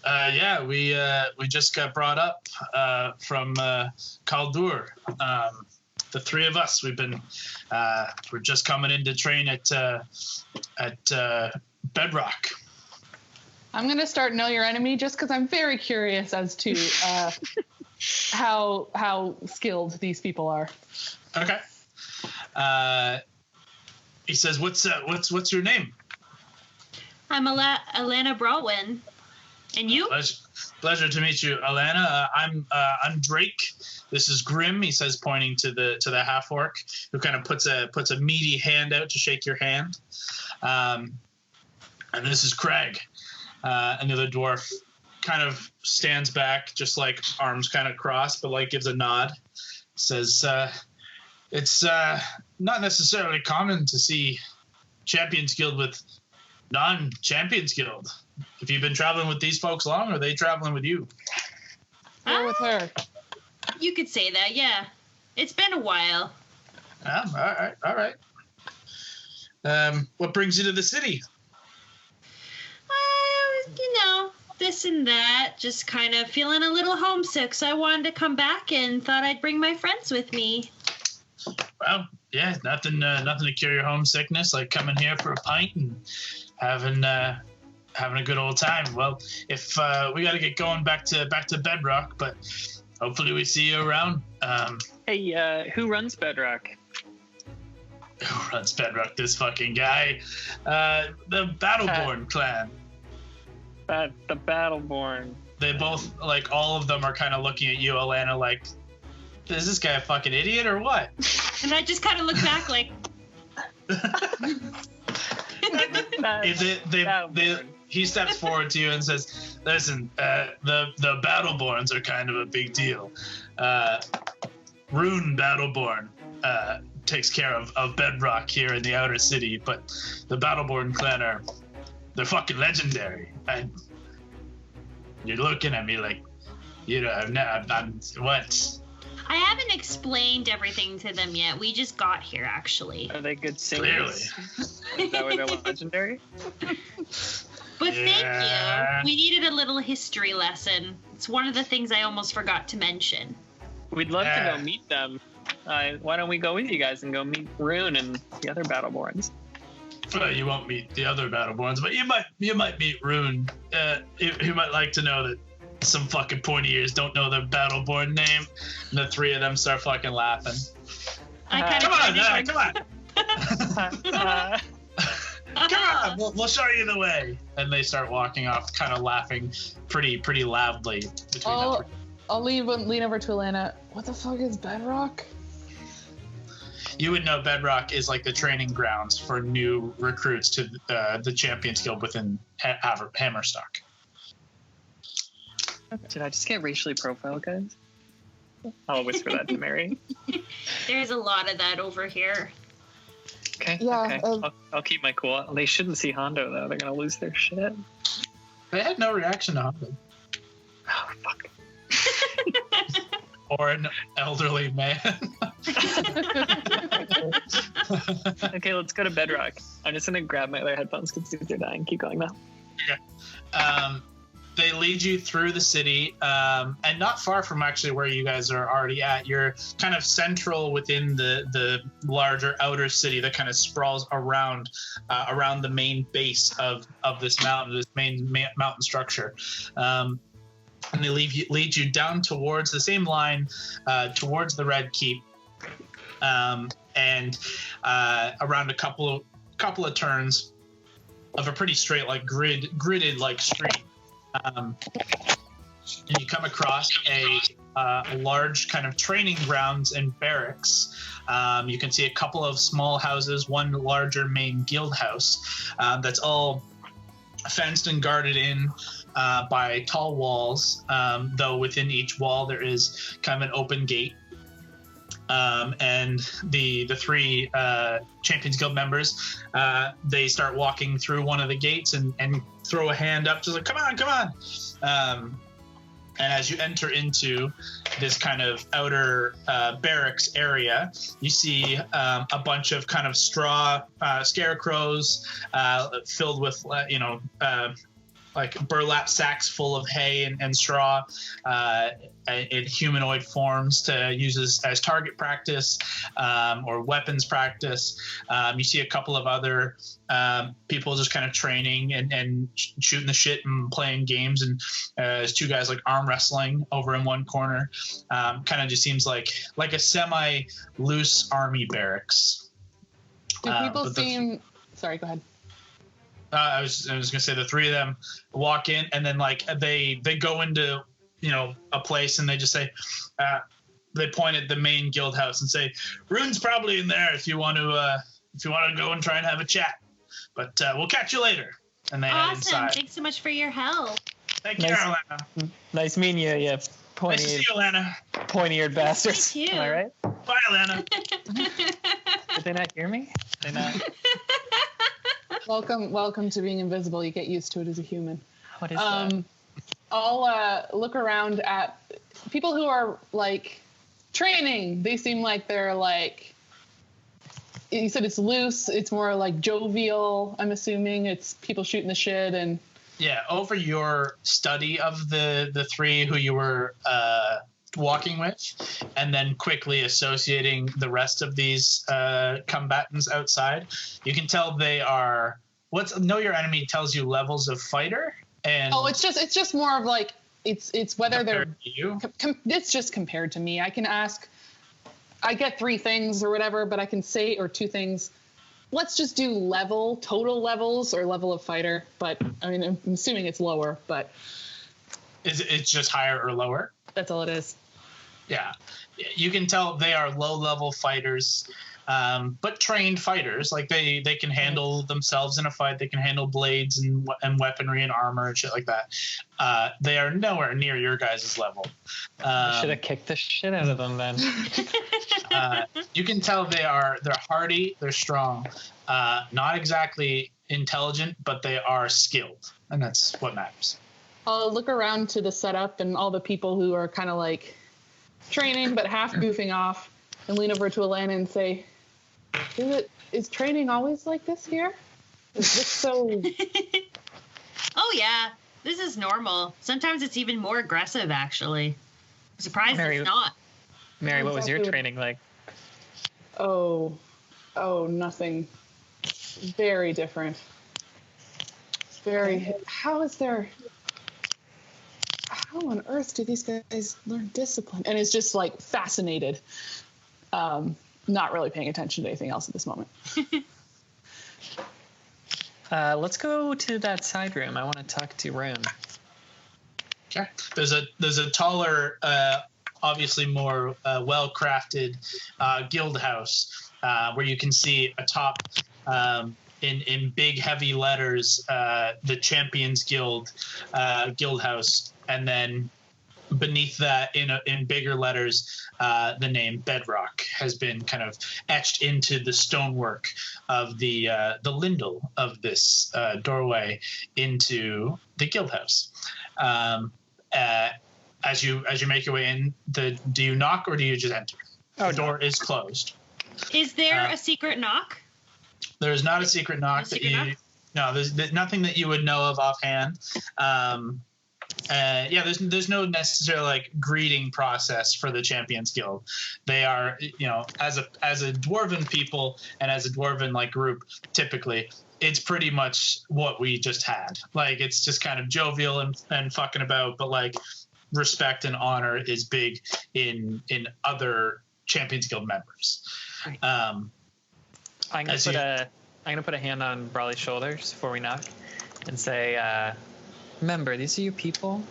Yeah, we just got brought up from Kaldur. The three of us, we're just coming in to train at Bedrock. I'm gonna start Know Your Enemy just because I'm very curious as to how skilled these people are. Okay. He says, "What's your name?" I'm Alana Brodwin. And you? Pleasure to meet you, Alana. I'm Drake. This is Grim. He says, pointing to the half orc, who kind of puts a meaty hand out to shake your hand. And this is Craig. Another dwarf kind of stands back, just like arms kind of crossed, but like gives a nod. Says, it's not necessarily common to see Champions Guild with non-Champions Guild. Have you been traveling with these folks long, or are they traveling with you? Or with her. You could say that, yeah. It's been a while. All right. What brings you to the city? This and that. Just kind of feeling a little homesick, so I wanted to come back and thought I'd bring my friends with me. Well, yeah, nothing to cure your homesickness like coming here for a pint and having a good old time. Well, if we got to get going back to Bedrock, but hopefully we see you around. Hey, who runs Bedrock? Who runs Bedrock? This fucking guy. The Battleborn clan. The Battleborn. They both, like, all of them are kind of looking at you, Alana, like, is this guy a fucking idiot or what? And I just kind of look back like... He steps forward to you and says, listen, the Battleborns are kind of a big deal. Rune Battleborn takes care of Bedrock here in the outer city, but the Battleborn clan they're fucking legendary. And you're looking at me like, I'm what? I haven't explained everything to them yet. We just got here, actually. Are they good singers? Clearly. Is that why they're legendary? But thank you. We needed a little history lesson. It's one of the things I almost forgot to mention. We'd love to go meet them. Why don't we go with you guys and go meet Rune and the other Battleborns? Well, you won't meet the other Battleborns, but you might meet Rune. You might like to know that some fucking pointy ears don't know their Battleborn name, and the three of them start fucking laughing. Come on! Come on, we'll show you the way. And they start walking off, kind of laughing pretty loudly. I'll lean over to Alana. What the fuck is Bedrock? You would know Bedrock is like the training grounds for new recruits to the Champions Guild within Hammerstock. Did I just get racially profiled, guys? I'll whisper that to Mary. There's a lot of that over here. Okay. Yeah, okay. I'll keep my cool. They shouldn't see Hando, though. They're going to lose their shit. They had no reaction to Hando. Oh, fuck. Or an elderly man. Okay, let's go to Bedrock. I'm just going to grab my other headphones because they're dying. Keep going, though. Okay. They lead you through the city, and not far from actually where you guys are already at. You're kind of central within the larger outer city that kind of sprawls around the main base of this mountain, this main mountain structure. And they lead you down towards the same line, towards the Red Keep, and around a couple of turns of a pretty straight, like gridded like street. And you come across a large kind of training grounds and barracks. You can see a couple of small houses, one larger main guild house that's all fenced and guarded in by tall walls, though within each wall there is kind of an open gate. And the three Champions Guild members, they start walking through one of the gates and throw a hand up, just like, come on. And as you enter into this kind of outer barracks area, you see a bunch of kind of straw scarecrows filled with, like burlap sacks full of hay and straw in humanoid forms to use as target practice or weapons practice. You see a couple of other people just kind of training and shooting the shit and playing games, and there's two guys like arm wrestling over in one corner. Kind of just seems like a semi-loose army barracks. Do people seem... Sorry, go ahead. I was gonna say the three of them walk in, and then like they go into a place, and they just say they point at the main guild house and say, "Rune's probably in there if you want to go and try and have a chat, but we'll catch you later." And they head inside. Awesome! Thanks so much for your help. Take care, Alana. Nice meeting you. Yeah, Nice to see you, Alana. pointy-eared bastards. Me too. Am I right? Bye, Alana. Did they not hear me? Did they not? Welcome to being invisible. You get used to it as a human. What is that? I'll look around at people who are like training. They seem like they're like, you said it's loose. It's more like jovial. I'm assuming it's people shooting the shit and. Yeah, over your study of the three who you were walking with, and then quickly associating the rest of these combatants outside, you can tell they are know your enemy tells you levels of fighter, and it's just more of like it's whether they're you. It's just compared to me. I can ask, I get 3 things or whatever, but I can say, or 2 things. Let's just do total levels or level of fighter. But I mean, I'm assuming it's lower, but it's just higher or lower. That's all it is. Yeah, you can tell they are low-level fighters, but trained fighters. Like they can handle themselves in a fight. They can handle blades and weaponry and armor and shit like that. They are nowhere near your guys' level. I should have kicked the shit out of them then. You can tell they're hardy. They're strong. Not exactly intelligent, but they are skilled, and that's what matters. I'll look around to the setup and all the people who are kind of like training but half goofing off, and lean over to Alana and say, is training always like this here? Is this so... Oh yeah, this is normal. Sometimes it's even more aggressive, actually. I'm surprised Mary, it's not. Mary, what was your training like? Oh, nothing. Very different. How on earth do these guys learn discipline? And it's just like fascinated. Not really paying attention to anything else at this moment. Let's go to that side room. I want to talk to Rune. Okay. There's a taller, obviously more well-crafted guild house where you can see atop in big heavy letters the Champions Guild house, and then beneath that in bigger letters the name Bedrock has been kind of etched into the stonework of the lindel of this doorway into the guild house. As you make your way in, do you knock or do you just enter? The door is closed. Is there a secret knock? There's not a secret knock No, there's nothing that you would know of offhand. There's no necessary like greeting process for the Champions Guild. They are, as a dwarven people and as a dwarven like group, typically it's pretty much what we just had. Like it's just kind of jovial and fucking about, but like respect and honor is big in other Champions Guild members. Right. I'm gonna put a hand on Brawley's shoulders before we knock and say, remember, these are your people.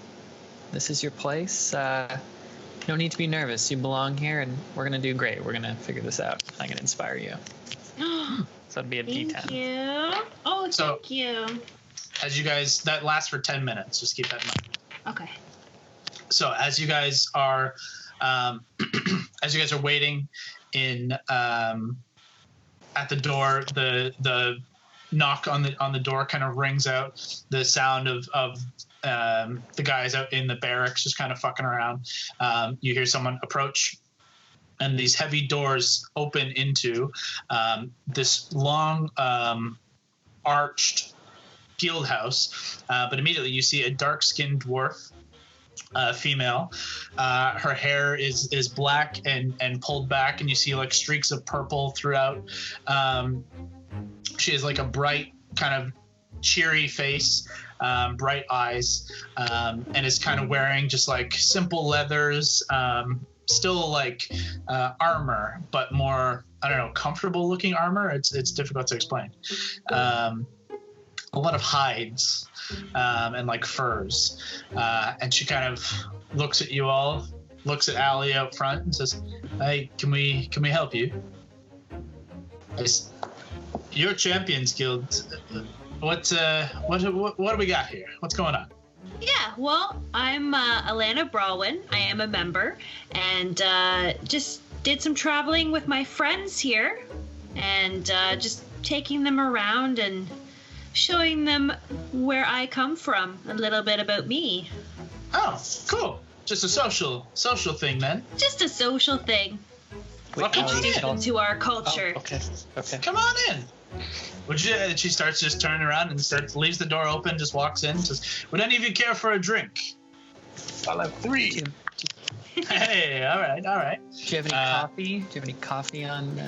This is your place. No need to be nervous. You belong here, and we're going to do great. We're going to figure this out. I'm going to inspire you. So it'd be a D10. Thank you. Oh, thank you. As you guys, that lasts for 10 minutes. Just keep that in mind. Okay. So as you guys are waiting in at the door, the knock on the door kind of rings out. The sound of the guys out in the barracks just kind of fucking around. You hear someone approach, and these heavy doors open into this long arched guild house. But immediately you see a dark-skinned dwarf, female. Her hair is black and pulled back, and you see like streaks of purple throughout. She has like a bright kind of cheery face, bright eyes, and is kind of wearing just like simple leathers, still like armor, but more, I don't know, comfortable looking armor. It's difficult to explain. A lot of hides and like furs, and she kind of looks at you all, looks at Allie out front, and says, "Hey, can we help you? Your Champions Guild. What do we got here? What's going on?" Yeah, well, I'm Alana Brawwin. I am a member, and just did some traveling with my friends here, and just taking them around and showing them where I come from, a little bit about me. Oh, cool. Just a social thing then. Just a social thing. Introduction to our culture. Oh, okay. Come on in. She starts just turning around and leaves the door open, just walks in, says, "Would any of you care for a drink?" I'll have 3. Hey, all right. Do you have any coffee? Do you have any coffee on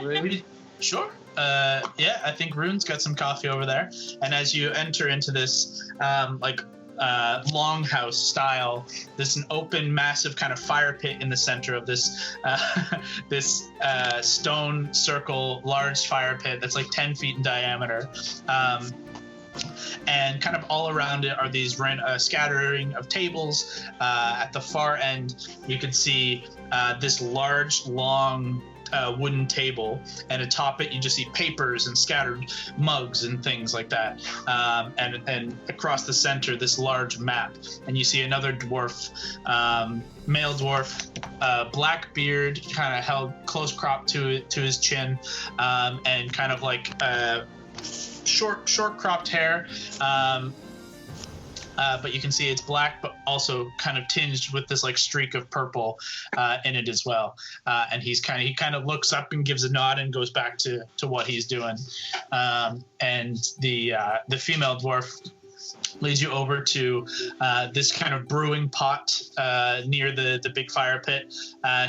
Rune? Sure. Yeah, I think Rune's got some coffee over there. And as you enter into this, longhouse style, there's an open, massive kind of fire pit in the center of this stone circle, large fire pit that's like 10 feet in diameter. And kind of all around it are these scattering of tables. At the far end, you can see this large, long wooden table, and atop it you just see papers and scattered mugs and things like that. And across the center, this large map, and you see another dwarf, male dwarf, black beard, kind of held close cropped to his chin, and kind of like short cropped hair. But you can see it's black, but also kind of tinged with this like streak of purple in it as well. And he kind of looks up and gives a nod and goes back to what he's doing. And the female dwarf leads you over to this kind of brewing pot near the big fire pit.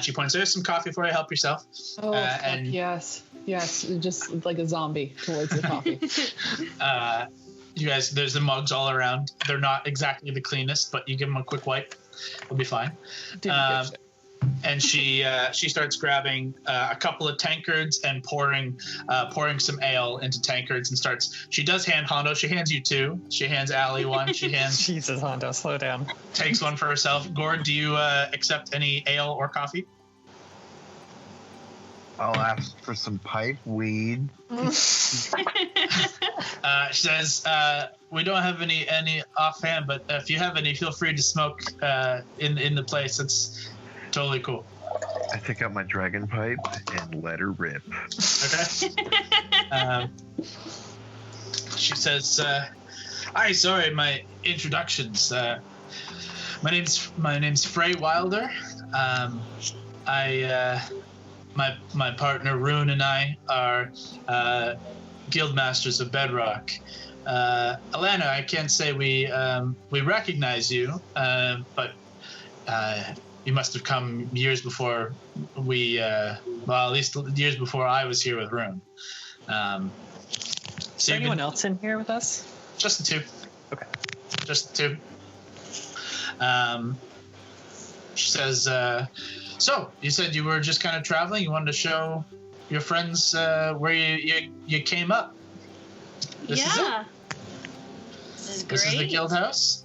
She points, "There's some coffee for you. Help yourself." Oh, and yes, just like a zombie towards the coffee. You guys, there's the mugs all around. They're not exactly the cleanest, but you give them a quick wipe, it'll be fine. And she starts grabbing a couple of tankards and pouring some ale into tankards, and she does hand Hando. She hands you 2. She hands Allie 1. She hands. Jesus, Hando, slow down. Takes one for herself. Gord, do you accept any ale or coffee? I'll ask for some pipe weed. She says, "We don't have any offhand, but if you have any, feel free to smoke in the place. It's totally cool." I take out my dragon pipe and let her rip. Okay. She says, "Hi, sorry, my introductions. My name's Frey Wilder. My partner Rune and I are guild masters of Bedrock. Alana, I can't say we recognize you, but you must have come years before at least years before I was here with Rune." Is there anyone else in here with us? Just the 2. Okay. Just the 2. She says, "So, you said you were just kind of traveling. You wanted to show your friends where you came up. This is it? This is the guild house?"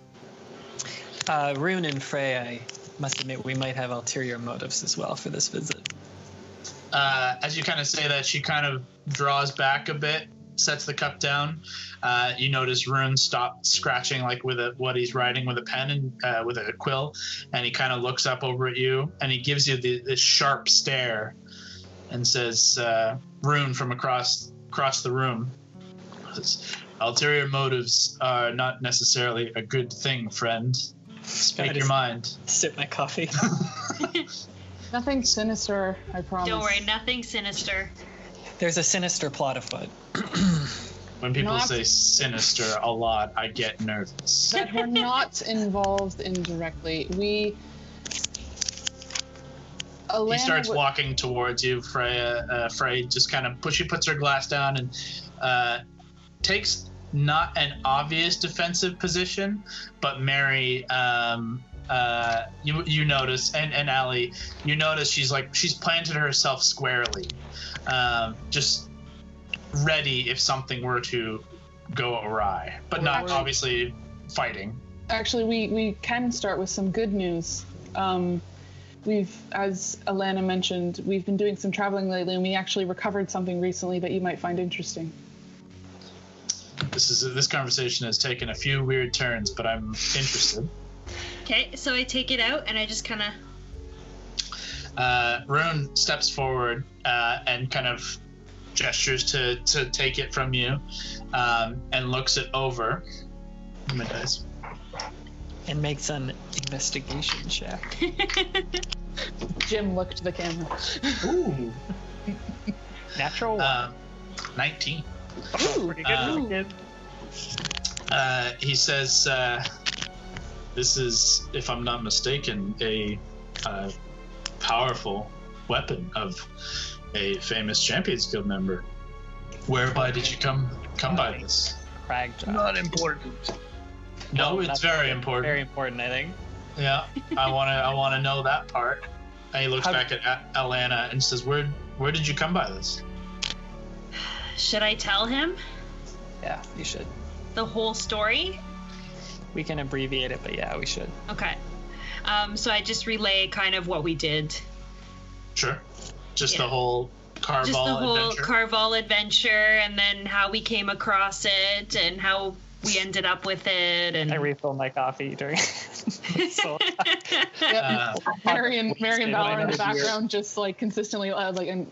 Rune and Frey, I must admit, we might have ulterior motives as well for this visit. As you kind of say that, she kind of draws back a bit, sets the cup down. You notice Rune stop scratching like with what he's writing with a pen and with a quill, and he kind of looks up over at you, and he gives you this sharp stare and says, Rune from across the room, Ulterior motives are not necessarily a good thing, friend. Speak your mind. Sip my coffee. Nothing sinister, I promise. Don't worry, nothing sinister. There's a sinister plot afoot. When people Not- say sinister a lot, I get nervous. That we're not involved indirectly. He starts walking towards you. Frey just kind of puts her glass down and takes not an obvious defensive position, but Mary, you notice, and Allie, you notice she's planted herself squarely, just ready if something were to go awry, but not obviously fighting. Actually, we can start with some good news. We've, as Alana mentioned, we've been doing some traveling lately, and we actually recovered something recently that you might find interesting. This conversation has taken a few weird turns, but I'm interested. Okay, so I take it out and I just kind of... Rune steps forward and kind of gestures to take it from you, and looks it over. Dice. And makes an investigation check. Jim looked to the camera. Ooh. Natural 19. Ooh, pretty good. He says, this is, if I'm not mistaken, a powerful weapon of a famous Champions Guild member. Whereby did you come by this? Crag job. Not important. No, it's very important. Very important, I think. Yeah, I wanna know that part. And he looks back at Alana and says, "Where did you come by this?" Should I tell him Yeah, you should. the whole story? We can abbreviate it, but yeah, we should. Okay. So I just relay kind of what we did. Sure. Just Yeah. the whole Carval Just the whole adventure. Carval adventure, and then how we came across it, and how we ended up with it, and I refill my coffee during. So, Yep. Mary and Valor in the Wasted. background, just like consistently and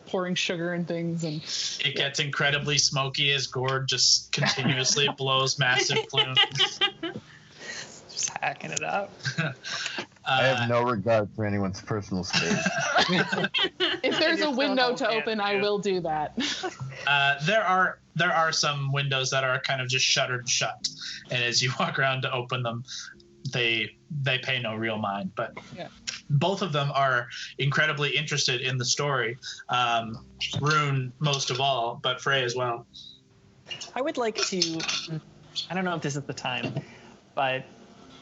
pouring sugar and things, and It gets incredibly smoky as Gord just continuously blows massive plumes. just hacking it up. I have no regard for anyone's personal space. if there's a just window don't to hold open, hands, I yeah. will do that. There are some windows that are kind of just shuttered shut, and as you walk around to open them, they pay no real mind. But Yeah. both of them are incredibly interested in the story. Rune most of all, but Frey as well. I would like to. I don't know if this is the time, but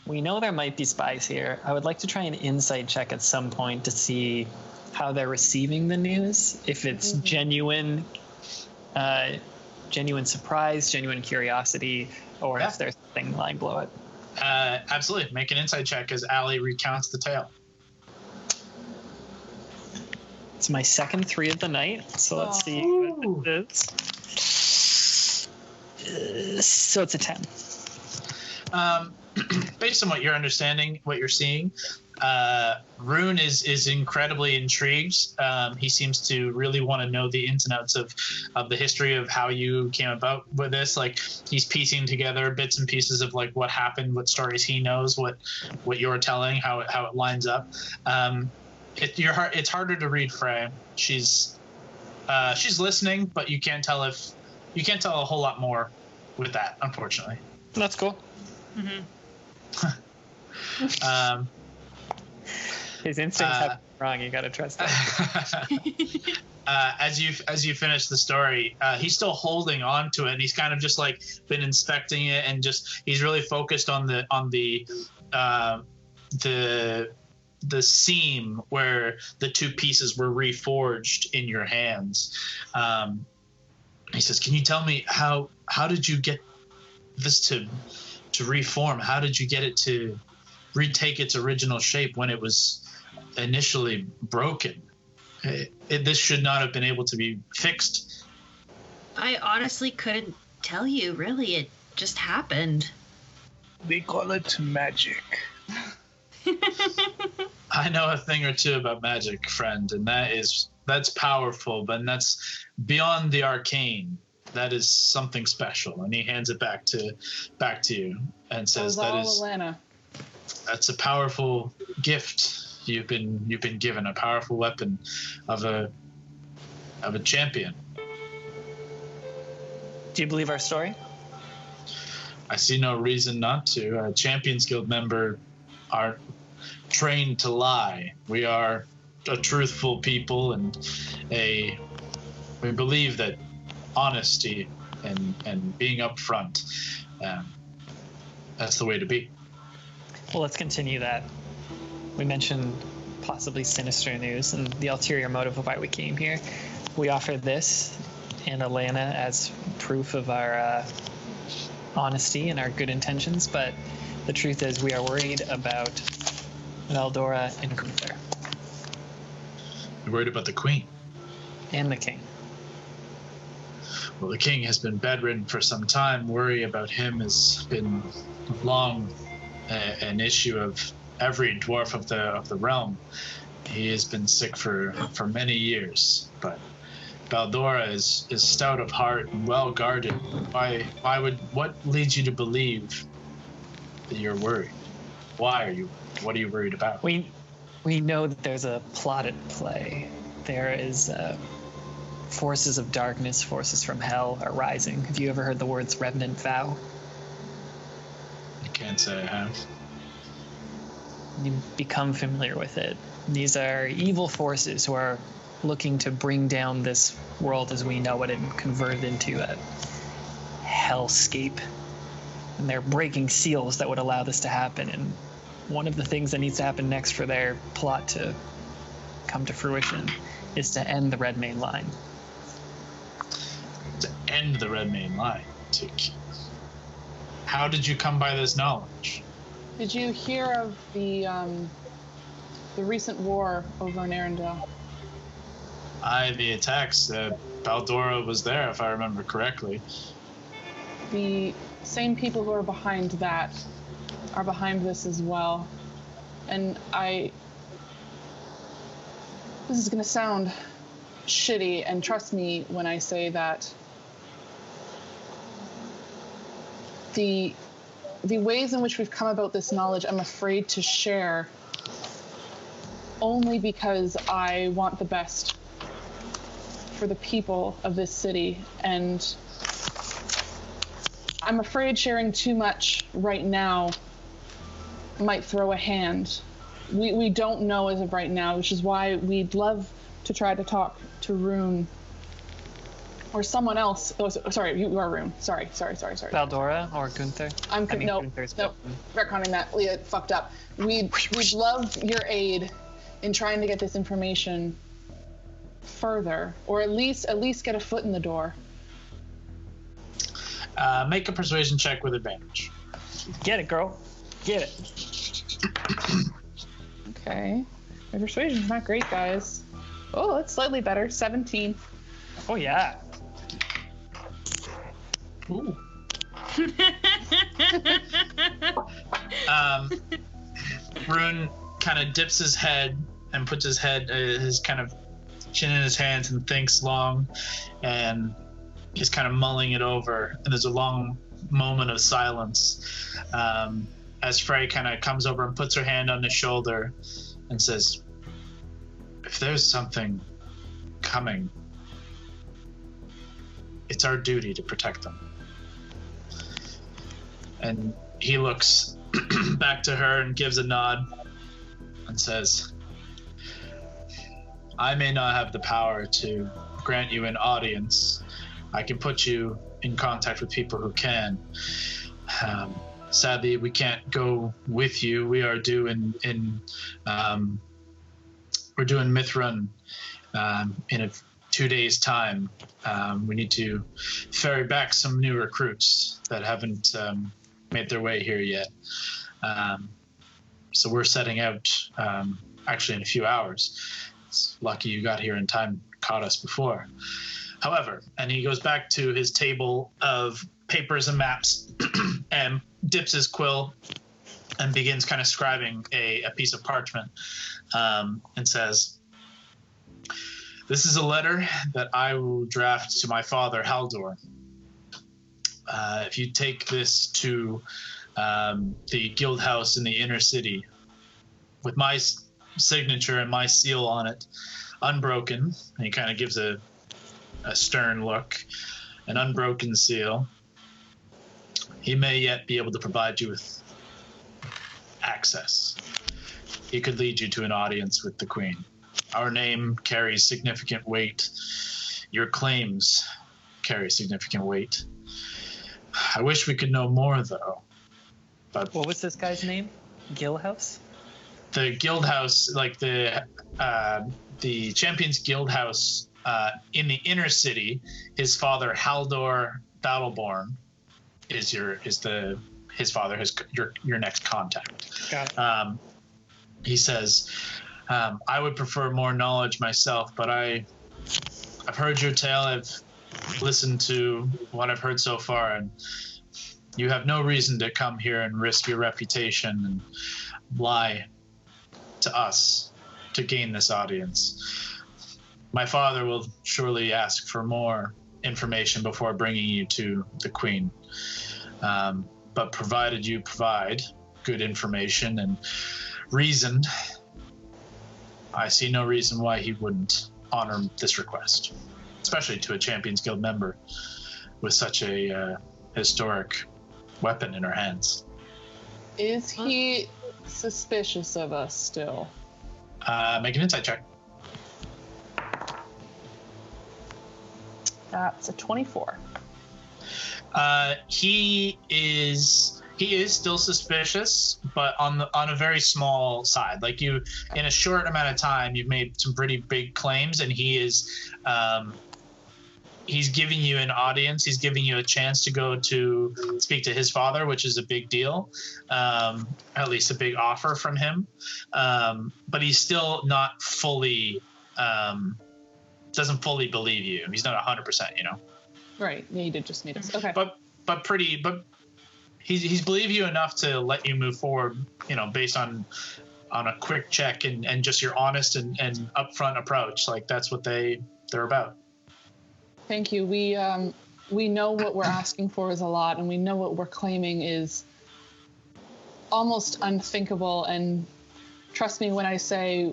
we know there might be spies here. I would like to try an insight check at some point to see how they're receiving the news. If it's genuine surprise, genuine curiosity, or Yeah. if there's something lying below it. Absolutely. Make an insight check as Allie recounts the tale. It's my second 3 of the night, so let's see what it is. So it's a 10. Based on what you're understanding, what you're seeing, Rune is incredibly intrigued. He seems to really want to know the ins and outs of the history of how you came about with this. Like, he's piecing together bits and pieces of like what happened, what stories he knows, what you're telling, how it lines up. It's harder to read Frey. She's listening, but you can't tell a whole lot more with that, unfortunately. That's cool. Mhm. His instincts have been wrong. You gotta trust him. As you finish the story, he's still holding on to it, and he's kind of just like been inspecting it, and just he's really focused on the seam where the two pieces were reforged in your hands. He says, "Can you tell me how did you get this to reform? How did you get it to retake its original shape when it was initially broken? This should not have been able to be fixed." I honestly couldn't tell you, really. It just happened. They call it magic. I know a thing or two about magic, friend, and that's powerful, but that's beyond the arcane. that is something special. And he hands it back to you and says, Alana. That's a powerful gift you've been given, a powerful weapon of a champion. Do you believe our story? I see no reason not to. Champions Guild member aren't trained to lie. We are a truthful people, and we believe that honesty and being upfront, that's the way to be. Well, let's continue that. We mentioned possibly sinister news and the ulterior motive of why we came here. We offer this and Alana as proof of our honesty and our good intentions, but the truth is we are worried about Valdora and Gunther. You're worried about the queen? And the king. Well, the king has been bedridden for some time. Worry about him has been long an issue of every dwarf of the realm. He has been sick for many years, but Valdora is stout of heart and well guarded. What leads you to believe that you're worried? Why are you? What are you worried about? We know that there's a plot at play. There is forces of darkness, forces from hell are rising. Have you ever heard the words Revenant Vow? I can't say I have. You become familiar with it. These are evil forces who are looking to bring down this world as we know it and convert it into a hellscape. And they're breaking seals that would allow this to happen. And one of the things that needs to happen next for their plot to come to fruition is to end the Red Main Line. To end the Red Main Line? How did you come by this knowledge? Did you hear of the recent war over in Arendelle? The attacks. Valdora was there, if I remember correctly. The same people who are behind that are behind this as well. And this is going to sound shitty, and trust me when I say that the ways in which we've come about this knowledge, I'm afraid to share, only because I want the best for the people of this city, and I'm afraid sharing too much right now might throw a hand. We don't know as of right now, which is why we'd love to try to talk to Rune or someone else. Oh, sorry, you are Rune. Sorry. Valdora or Gunther? Gunther's retconning that. Leah fucked up. We'd love your aid in trying to get this information further, or at least get a foot in the door. Make a persuasion check with advantage. Get it, girl. Get it. Okay. My persuasion's not great, guys. Oh, it's slightly better. 17. Oh, yeah. Ooh. Rune kind of dips his head and puts his kind of chin in his hands and thinks long, and is kind of mulling it over. And there's a long moment of silence as Frey kind of comes over and puts her hand on his shoulder and says, "If there's something coming, it's our duty to protect them." And he looks back to her and gives a nod and says, "I may not have the power to grant you an audience. I can put you in contact with people who can. Sadly, we can't go with you. We are due we're doing Mithrun in 2 days' time. We need to ferry back some new recruits that haven't made their way here yet. So we're setting out actually in a few hours. It's lucky you got here in time, caught us before. However," and he goes back to his table of papers and maps and dips his quill and begins kind of scribing a piece of parchment and says, "This is a letter that I will draft to my father, Haldor. if you take this to the guild house in the inner city with my signature and my seal on it, unbroken, and he kind of gives a stern look, an unbroken seal, he may yet be able to provide you with access. He could lead you to an audience with the Queen. Our name carries significant weight. Your claims carry significant weight. I wish we could know more, though. But What was this guy's name? Gill House? the guild house, like the Champions Guild House in the inner city, his father Haldor Battleborn is your next contact. Got it. He says, I would prefer more knowledge myself, but I've heard your tale. I've listened to what I've heard so far, and you have no reason to come here and risk your reputation and lie to us to gain this audience. My father will surely ask for more information before bringing you to the Queen. But provided you provide good information and reason, I see no reason why he wouldn't honor this request, especially to a Champions Guild member with such a historic weapon in her hands. Is he suspicious of us still? Make an insight check. That's a 24. He is still suspicious, but on a very small side. Like, you, in a short amount of time, you've made some pretty big claims, and he is he's giving you an audience. He's giving you a chance to go to speak to his father, which is a big deal, at least a big offer from him. But he's still not fully doesn't fully believe you. He's not 100%, you know. Right. Yeah, you did just meet us. Okay. But he's believed you enough to let you move forward, you know, based on a quick check and just your honest and upfront approach. Like, that's what they're about. Thank you. We know what we're asking for is a lot, and we know what we're claiming is almost unthinkable. And trust me when I say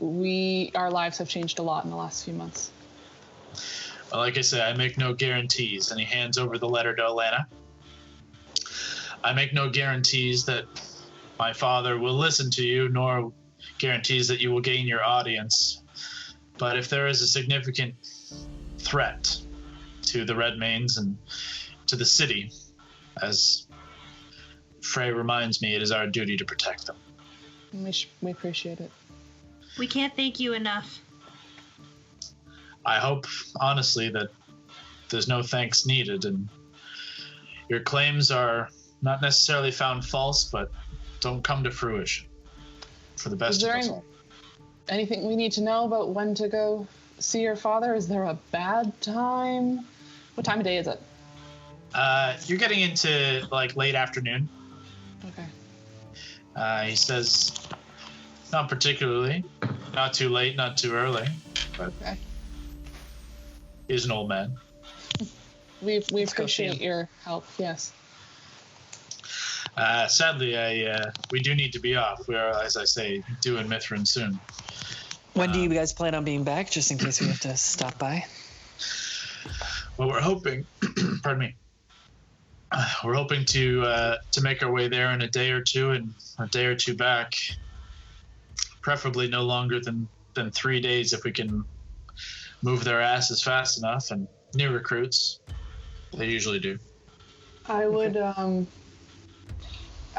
our lives have changed a lot in the last few months. Well, like I said, I make no guarantees. And he hands over the letter to Alana. I make no guarantees that my father will listen to you, nor guarantees that you will gain your audience. But if there is a significant threat to the Redmanes and to the city, as Frey reminds me, it is our duty to protect them. We appreciate it. We can't thank you enough. I hope, honestly, that there's no thanks needed, and your claims are not necessarily found false, but don't come to fruition. For the best of us all. Anything we need to know about when to go see your father? Is there a bad time? What time of day is it? You're getting into, like, late afternoon. Okay. He says, not particularly. Not too late, not too early. But Okay. he's an old man. We Let's go see appreciate him. your help, yes. Sadly, we do need to be off. We are, as I say, due in Mithrin soon. When do you guys plan on being back, just in case we have to stop by? Well, we're hoping, pardon me, we're hoping to make our way there in a day or two, and a day or two back, preferably no longer than 3 days if we can move their asses fast enough, and new recruits, they usually do. I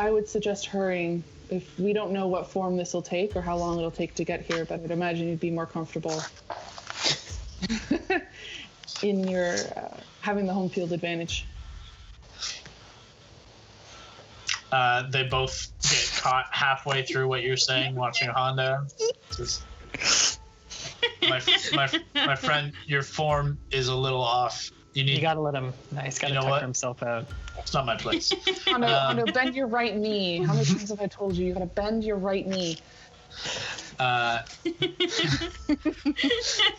would suggest hurrying. If we don't know what form this will take or how long it'll take to get here, but I'd imagine you'd be more comfortable in your having the home field advantage. They both get caught halfway through what you're saying, watching Hando. My friend, your form is a little off. You gotta let him. He's gotta tucker himself out. It's not my place. Hando, bend your right knee. How many times have I told you? You gotta bend your right knee.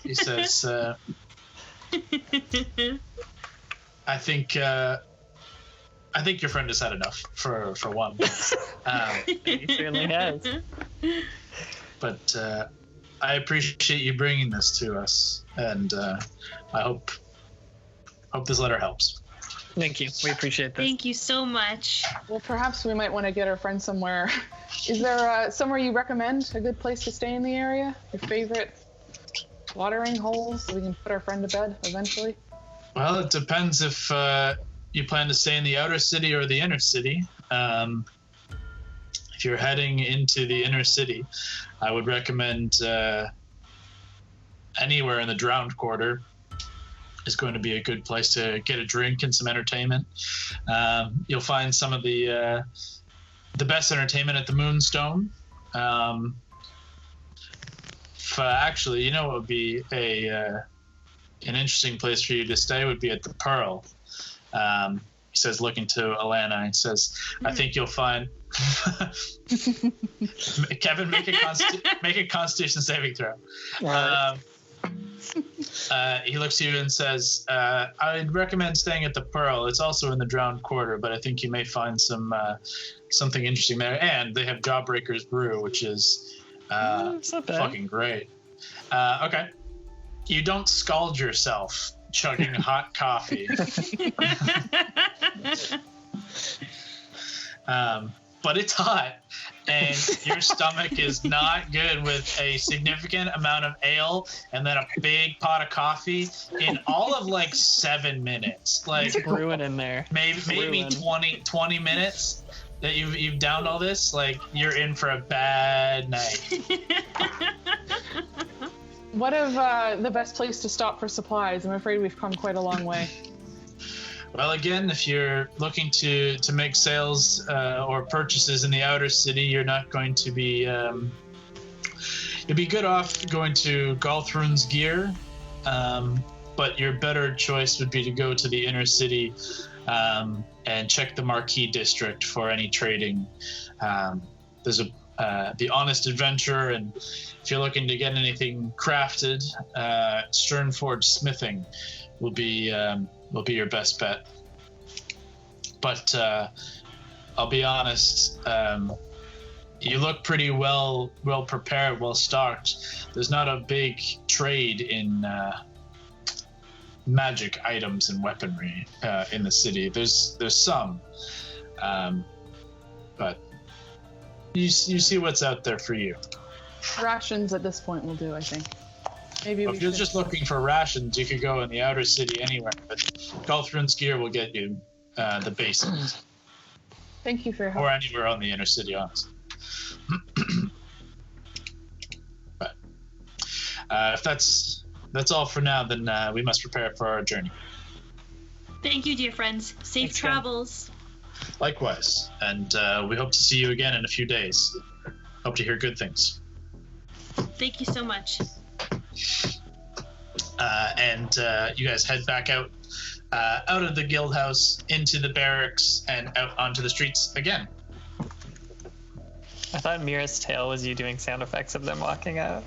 He says, I think I think your friend has had enough for one. He certainly has. But I appreciate you bringing this to us, and I hope this letter helps. Thank you. We appreciate this. Thank you so much. Well, perhaps we might want to get our friend somewhere. Is there somewhere you recommend, a good place to stay in the area? Your favorite watering holes, so we can put our friend to bed eventually? Well, it depends if you plan to stay in the outer city or the inner city. If you're heading into the inner city, I would recommend anywhere in the Drowned Quarter is going to be a good place to get a drink and some entertainment. You'll find some of the best entertainment at the Moonstone. Actually, you know what would be an interesting place for you to stay would be at the Pearl. He says, looking to Alana, he says, I think you'll find... Kevin, make a Constitution saving throw. He looks at you and says, I'd recommend staying at the Pearl. It's also in the Drowned Quarter, but I think you may find something interesting there. And they have Jawbreaker's Brew, which is fucking great. Okay. You don't scald yourself chugging hot coffee. But it's hot, and your stomach is not good with a significant amount of ale and then a big pot of coffee in all of like 7 minutes. Like brewing in there. Maybe 20 minutes that you've downed all this. Like, you're in for a bad night. What of the best place to stop for supplies? I'm afraid we've come quite a long way. Well, again, if you're looking to make sales or purchases in the outer city, you're not going to be... you'd be good off going to Galthrune's Gear, but your better choice would be to go to the inner city and check the Marquee District for any trading. There's the Honest Adventurer, and if you're looking to get anything crafted, Sternforge Smithing will be your best bet. But I'll be honest, you look pretty well prepared, well stocked. There's not a big trade in magic items and weaponry in the city. There's some, but you see what's out there for you. Rations at this point will do, I think. Maybe if you're just looking for rations, you could go in the outer city anywhere, but Galthrune's Gear will get you the basics. Thank you for your help. Or anywhere on the inner city, honestly. But if that's all for now, then we must prepare for our journey. Thank you, dear friends. Safe travels. Likewise, and we hope to see you again in a few days. Hope to hear good things. Thank you so much. And you guys head back out of the guild house, into the barracks, and out onto the streets again. I thought Mira's tail was you doing sound effects of them walking out.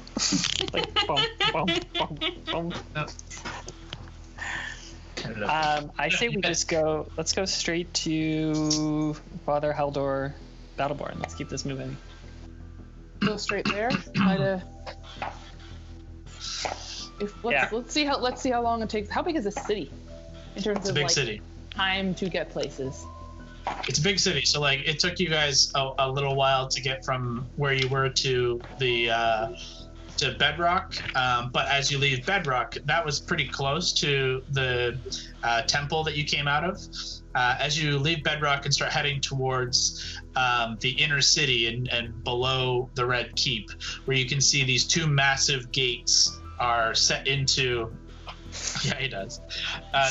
Like, boom, boom, boom, boom. No. I say we just go. Let's go straight to Father Haldor Battleborn. Let's keep this moving. Go straight there. Let's see how long it takes. How big is this city in terms it's of a big city. Time to get places? It's a big city, so like it took you guys a little while to get from where you were to the to Bedrock, but as you leave Bedrock, that was pretty close to the temple that you came out of. As you leave Bedrock and start heading towards the inner city and below the Red Keep, where you can see these two massive gates are set into... Yeah, he does.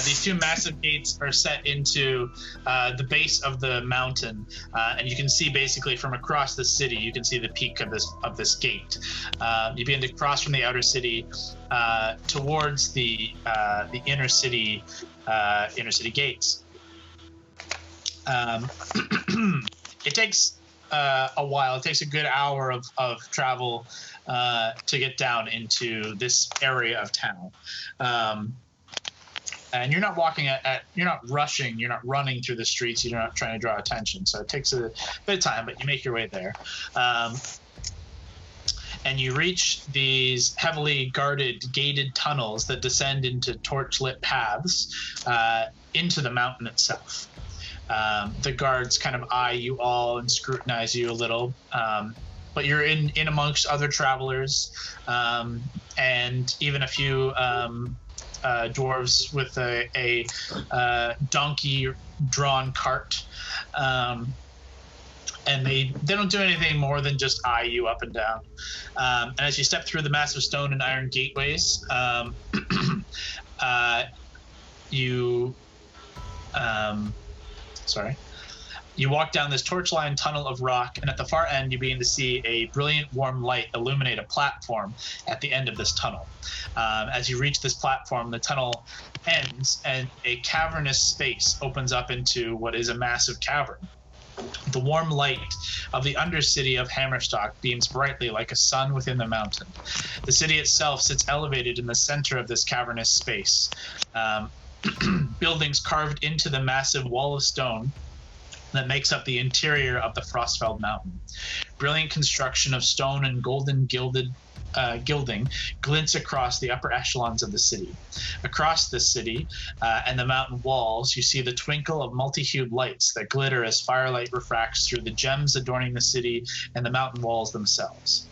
These two massive gates are set into the base of the mountain, and you can see basically from across the city. You can see the peak of this gate. You begin to cross from the outer city towards the inner city gates. It takes a while. It takes a good hour of travel to get down into this area of town. And you're not walking you're not rushing, you're not running through the streets, you're not trying to draw attention. So it takes a bit of time, but you make your way there. And you reach these heavily guarded, gated tunnels that descend into torch-lit paths into the mountain itself. The guards kind of eye you all and scrutinize you a little, but you're in amongst other travelers, and even a few dwarves with a donkey-drawn cart. And they don't do anything more than just eye you up and down. And as you step through the massive stone and iron gateways, you walk down this torch-lined tunnel of rock, and at the far end you begin to see a brilliant warm light illuminate a platform at the end of this tunnel. As you reach this platform, the tunnel ends and a cavernous space opens up into what is a massive cavern. The warm light of the undercity of Hammerstock beams brightly like a sun within the mountain. The city itself sits elevated in the center of this cavernous space. Buildings carved into the massive wall of stone that makes up the interior of the Frostfell Mountain. Brilliant construction of stone and golden gilding glints across the upper echelons of the city. Across the city and the mountain walls, you see the twinkle of multi-hued lights that glitter as firelight refracts through the gems adorning the city and the mountain walls themselves.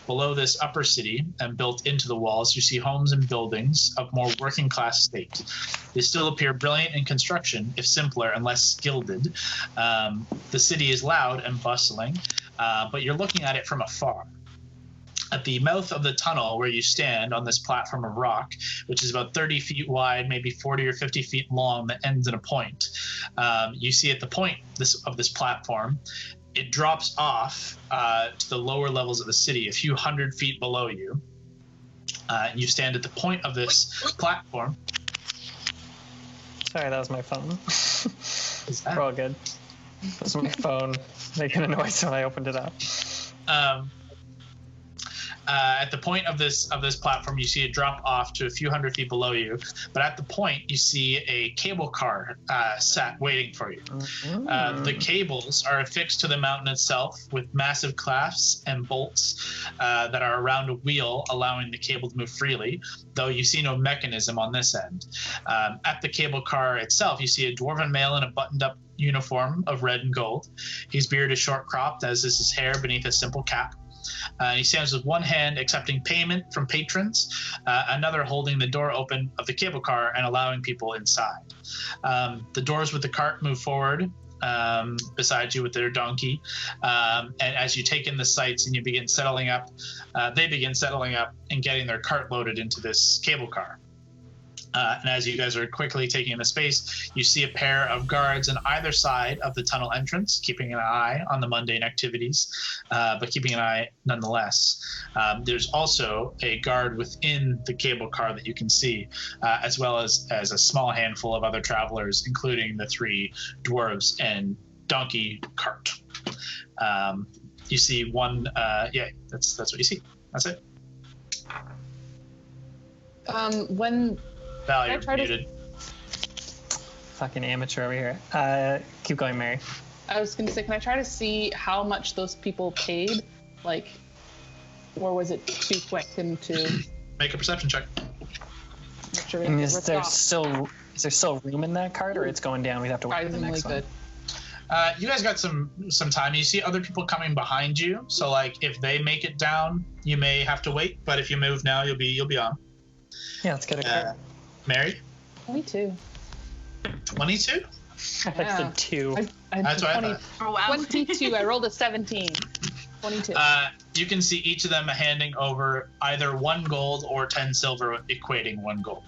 Below this upper city and built into the walls, you see homes and buildings of more working class state. They still appear brilliant in construction, if simpler and less gilded. The city is loud and bustling, but you're looking at it from afar. At the mouth of the tunnel where you stand on this platform of rock, which is about 30 feet wide, maybe 40 or 50 feet long, that ends in a point, you see at the point of this platform, it drops off to the lower levels of the city, a few hundred feet below you. You stand at the point of this platform. Sorry, that was my phone. We're all good. That was my phone making a noise when I opened it up. At the point of this platform, you see it drop off to a few hundred feet below you. But at the point, you see a cable car sat waiting for you. The cables are affixed to the mountain itself with massive clasps and bolts that are around a wheel, allowing the cable to move freely, though you see no mechanism on this end. At the cable car itself, you see a dwarven male in a buttoned-up uniform of red and gold. His beard is short-cropped, as is his hair beneath a simple cap. He stands with one hand accepting payment from patrons, another holding the door open of the cable car and allowing people inside. The doors with the cart move forward beside you with their donkey, and as you take in the sights and you begin settling up, they begin settling up and getting their cart loaded into this cable car. And as you guys are quickly taking in the space, you see a pair of guards on either side of the tunnel entrance, keeping an eye on the mundane activities, but keeping an eye nonetheless. There's also a guard within the cable car that you can see, as well as a small handful of other travelers, including the three dwarves and donkey cart. You see one, that's what you see. That's it. Val, you're muted. Fucking amateur over here. Keep going, Mary. I was going to say, can I try to see how much those people paid? Like, or was it too quick and to... Make a perception check. Make sure Is there still room in that cart, or it's going down? We'd have to wait for the next one. You guys got some time. You see other people coming behind you, so like if they make it down, you may have to wait. But if you move now, you'll be on. Yeah, let's get a cart. Mary? 22. 22? I said 2. That's what 20, I thought. Oh, wow. 22. I rolled a 17. 22. You can see each of them handing over either 1 gold or 10 silver, equating 1 gold.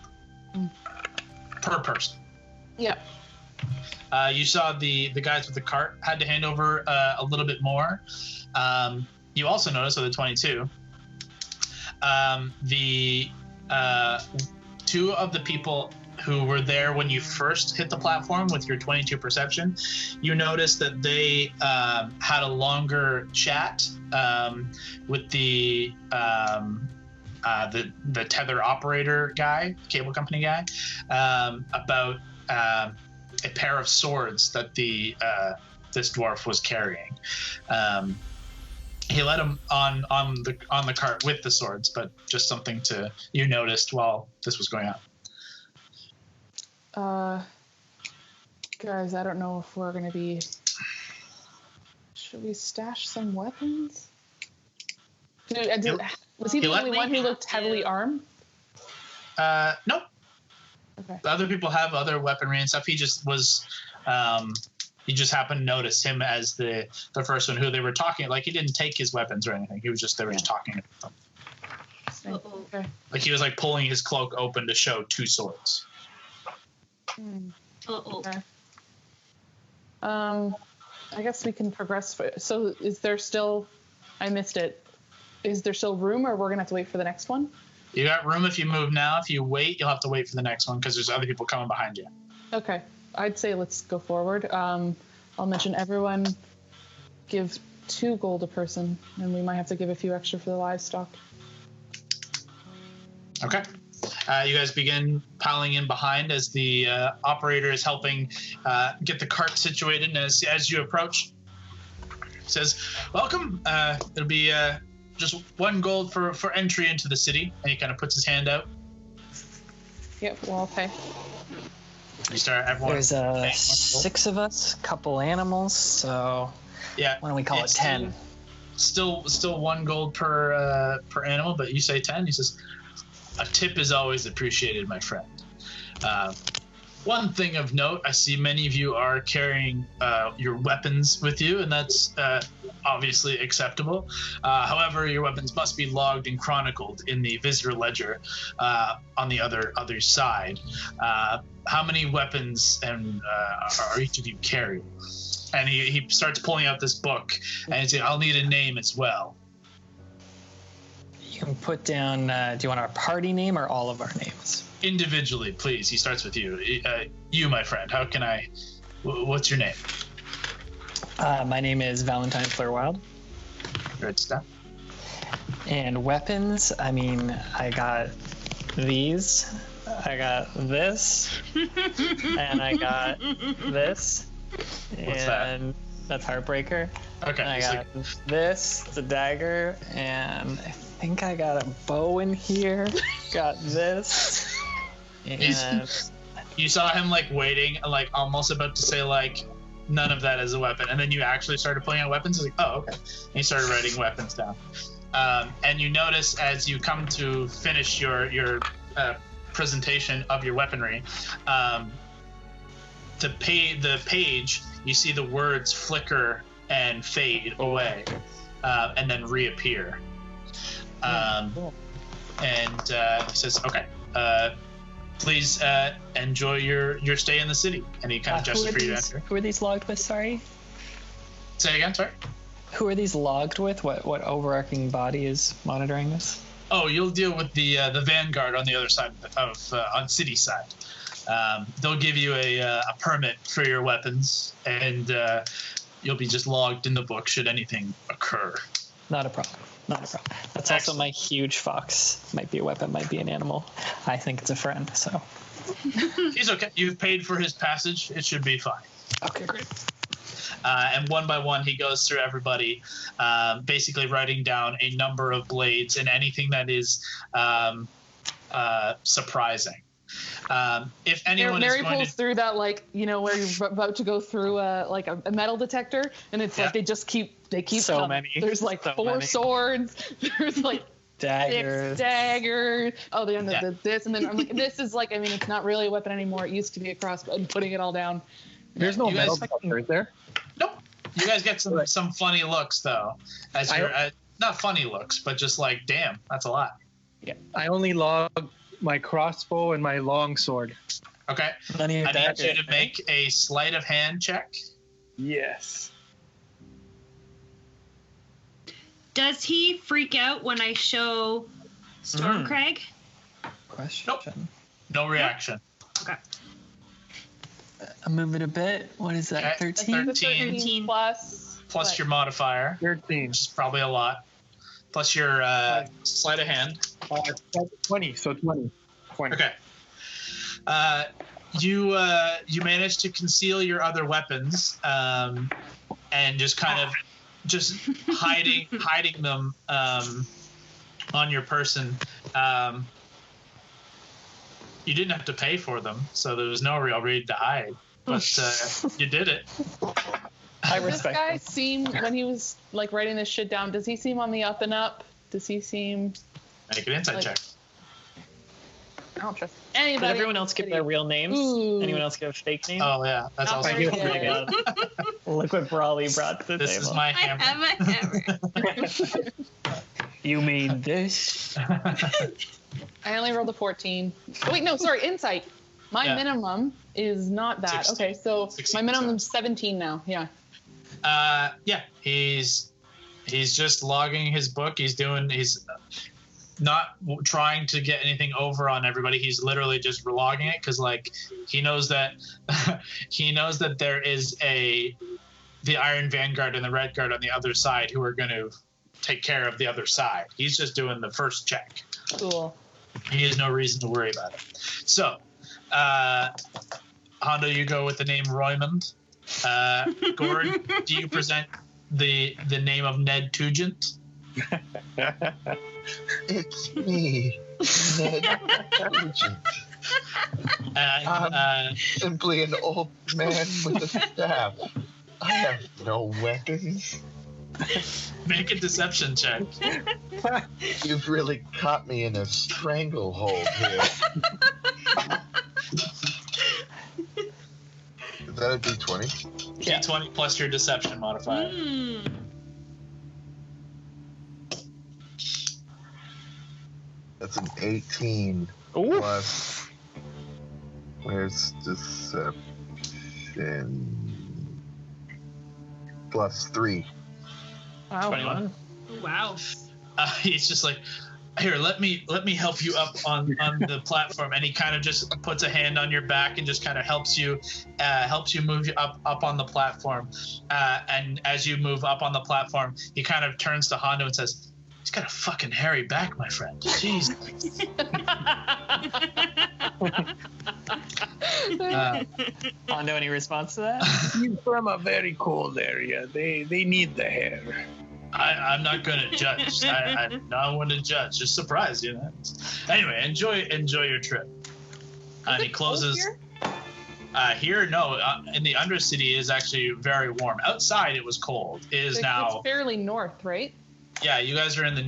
Per person. Yep. You saw the guys with the cart had to hand over a little bit more. You also noticed with the 22, the 2 of the people who were there when you first hit the platform with your 22 perception, you noticed that they had a longer chat with the the tether operator guy, cable company guy, about a pair of swords that this dwarf was carrying. He led him on the cart with the swords, but just something you noticed while this was going on. Guys, I don't know if we're gonna be. Should we stash some weapons? Was he the only one who looked heavily armed? No. Okay. The other people have other weaponry and stuff. He just was. He just happened to notice him as the first one who they were talking. Like, he didn't take his weapons or anything. He was just, they were just talking about them. Okay. Like, he was like pulling his cloak open to show 2 swords. Okay. I guess we can progress. So is there still, I missed it. Is there still room, or we're going to have to wait for the next one? You got room if you move now. If you wait, you'll have to wait for the next one because there's other people coming behind you. Okay. I'd say let's go forward. I'll mention everyone give 2 gold a person, and we might have to give a few extra for the livestock. Okay. You guys begin piling in behind as the operator is helping get the cart situated. And as you approach, says, "Welcome. It'll be just 1 gold for entry into the city." And he kind of puts his hand out. Yep, well, I'll pay. You start everyone. There's 6 of us, couple animals, so yeah. Why don't we call it 10? Still 1 gold per animal, but you say 10. He says, "A tip is always appreciated, my friend. One thing of note, I see many of you are carrying your weapons with you, and that's obviously acceptable. However, your weapons must be logged and chronicled in the visitor ledger on the other side. How many weapons are each of you carrying?" And he starts pulling out this book, and he's saying, "I'll need a name as well." You can put down, do you want our party name or all of our names? Individually, please. He starts with you. You, my friend, how can I... What's your name? My name is Valentine Fleurwild. Good stuff. And weapons, I mean, I got these. I got this. And I got this. What's and that's Heartbreaker. Okay. And I got this, the dagger, and I think I got a bow in here. Got this. And you saw him like waiting, like almost about to say like none of that is a weapon, and then you actually started pulling out weapons. Like, oh, okay. And you started writing weapons down, and you notice as you come to finish your presentation of your weaponry, the page, you see the words flicker and fade away, and then reappear. And he says, "Okay, please enjoy your stay in the city." And he kind of gestures for you to enter. Who are these logged with? Sorry. Say again. Sorry. Who are these logged with? What overarching body is monitoring this? Oh, you'll deal with the vanguard on the other side on city side. They'll give you a permit for your weapons, and you'll be just logged in the book should anything occur. Not a problem. That's also my huge fox. Might be a weapon, might be an animal. I think it's a friend, so. He's okay. You've paid for his passage. It should be fine. Okay, great. And one by one, he goes through everybody, basically writing down a number of blades and anything that is surprising. If anyone Mary is going pulls through that, like, you know, where you're about to go through like a metal detector, and it's like they keep so coming. many. There's like so 4 many. swords. There's like Daggers. 6 daggers. Oh, then this, and then I'm like, this is like, I mean, it's not really a weapon anymore. It used to be a crossbow. And putting it all down. There's no metal detector, is there? Nope. You guys get some funny looks though, as you're not funny looks, but just like, damn, that's a lot. Yeah. I only log my crossbow and my longsword. Okay. None of your I need daggers, you to make a sleight of hand check. Yes. Does he freak out when I show Stormcrag? Question. Nope. No reaction. Okay. I'll move it a bit. What is that? Okay. 13? 13 plus plus your modifier, 13. which is probably a lot. plus your sleight of hand. 20. So 20. Okay. You manage to conceal your other weapons, and just kind of hiding them on your person. You didn't have to pay for them, so there was no real need to hide. But you did it. I Does this respect guy him. seem, when he was like writing this shit down, does he seem on the up and up? Does he seem... Make an insight Like- check. I don't trust Did anybody. everyone else give their real names? Ooh. Anyone else give a fake name? Oh yeah, that's Not also very Oh good. my god. Look what Brawley brought to the This table. is my I hammer. have a hammer. You mean this? I only rolled a 14. Oh, wait, no, sorry, insight. My Yeah. minimum is not that. 16. Okay, so 16, my minimum's 17 now. Yeah. Yeah, he's just logging his book. He's not trying to get anything over on everybody. He's literally just logging it because, like, he knows that there is the Iron Vanguard and the Red Guard on the other side who are going to take care of the other side. He's just doing the first check. Cool. He has no reason to worry about it. So, Hondo, you go with the name Roymond. Gord, do you present the name of Ned Tugent? It's me, Ned Nugent. And Simply an old man with a staff. I have no weapons. make a deception check. You've really caught me in a stranglehold here. Is that a D20? Yeah. D20 plus your deception modifier. That's an 18 Ooh. plus. Where's deception? Plus 3. Wow. 21. Wow. He's just like, here, let me help you up on the platform, and he kind of just puts a hand on your back and just kind of helps you move you up on the platform. And as you move up on the platform, he kind of turns to Hando and says, "He's got a fucking hairy back, my friend. Jeez." Hondo, any response to that? He's from a very cold area. They need the hair. I'm not going to judge. I'm not one to judge. Just surprised, you know. Anyway, enjoy your trip. And he closes. Here, no. In the Undercity, it is actually very warm. Outside, it was cold. It is now. It's fairly north, right? Yeah, you guys are in the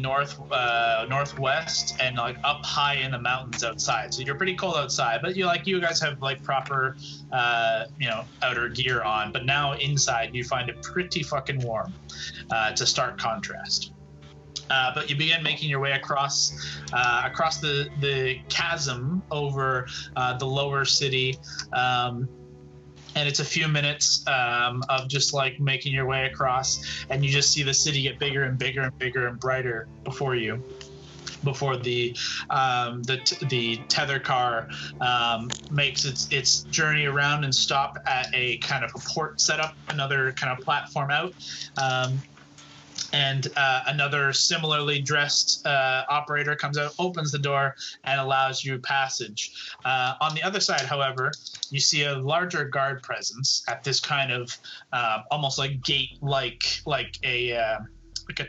northwest and like up high in the mountains outside. So you're pretty cold outside, but you guys have like proper outer gear on. But now inside you find it pretty fucking warm. To stark contrast. But you begin making your way across the chasm over the lower city. And it's a few minutes of just like making your way across, and you just see the city get bigger and bigger and bigger and brighter before you. Before the tether car makes its journey around and stop at a kind of a port setup, another kind of platform out. And another similarly dressed operator comes out, opens the door, and allows you passage. On the other side, however, you see a larger guard presence at this kind of almost like gate, like a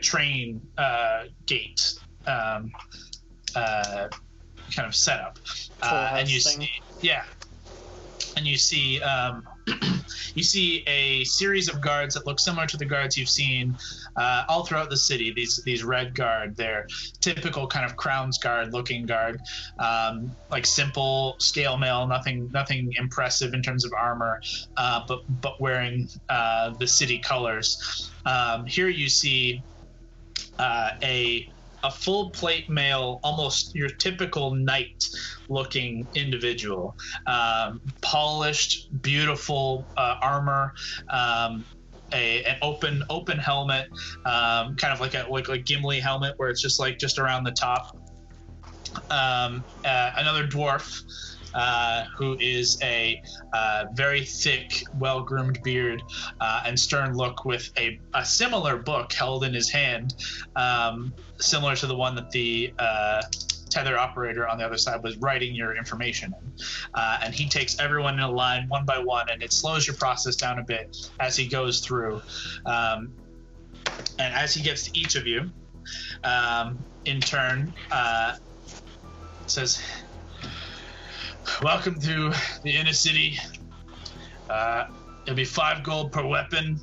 train gate kind of setup. And you see, and you see. You see a series of guards that look similar to the guards you've seen all throughout the city. These red guard, they're typical kind of Crown's Guard looking guard, like simple scale mail, nothing impressive in terms of armor, but wearing the city colors. Here you see a full plate mail, almost your typical knight looking individual, polished, beautiful armor, an open helmet, kind of like a Gimli helmet where it's just around the top. Another dwarf who is a very thick, well-groomed beard and stern look with a similar book held in his hand, similar to the one that the tether operator on the other side was writing your information in. And he takes everyone in a line one by one, and it slows your process down a bit as he goes through. And as he gets to each of you, in turn, says, "Welcome to the inner city. It'll be 5 gold per weapon.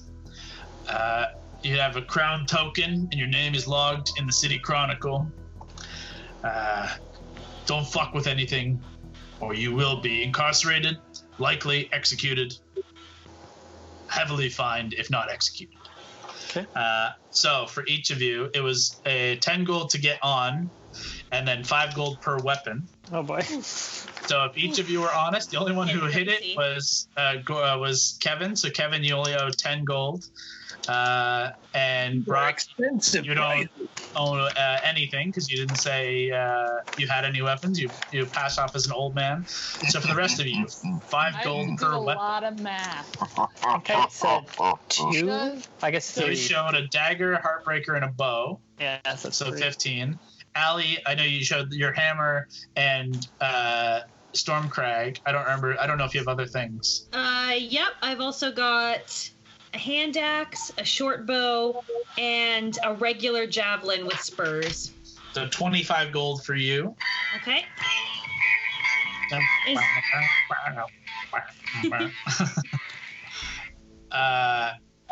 You have a crown token, and your name is logged in the city chronicle. Don't fuck with anything, or you will be incarcerated, likely executed, heavily fined if not executed." Okay. So for each of you, it was a 10 gold to get on, and then 5 gold per weapon. Oh boy. So if each of you were honest, the only one who hit it was Kevin. So Kevin, you only owe 10 gold. And Brock, Expensive. you don't own anything because you didn't say you had any weapons. You passed off as an old man. So for the rest of you, 5 I gold do per a weapon. lot of math. Okay, so 2. I guess So 3. you showed a dagger, a heartbreaker, and a bow. Yeah, that's So 3. 15. Allie, I know you showed your hammer and Stormcrag. I don't know if you have other things. Yep, I've also got a hand axe, a short bow, and a regular javelin with spurs. So 25 gold for you. Okay.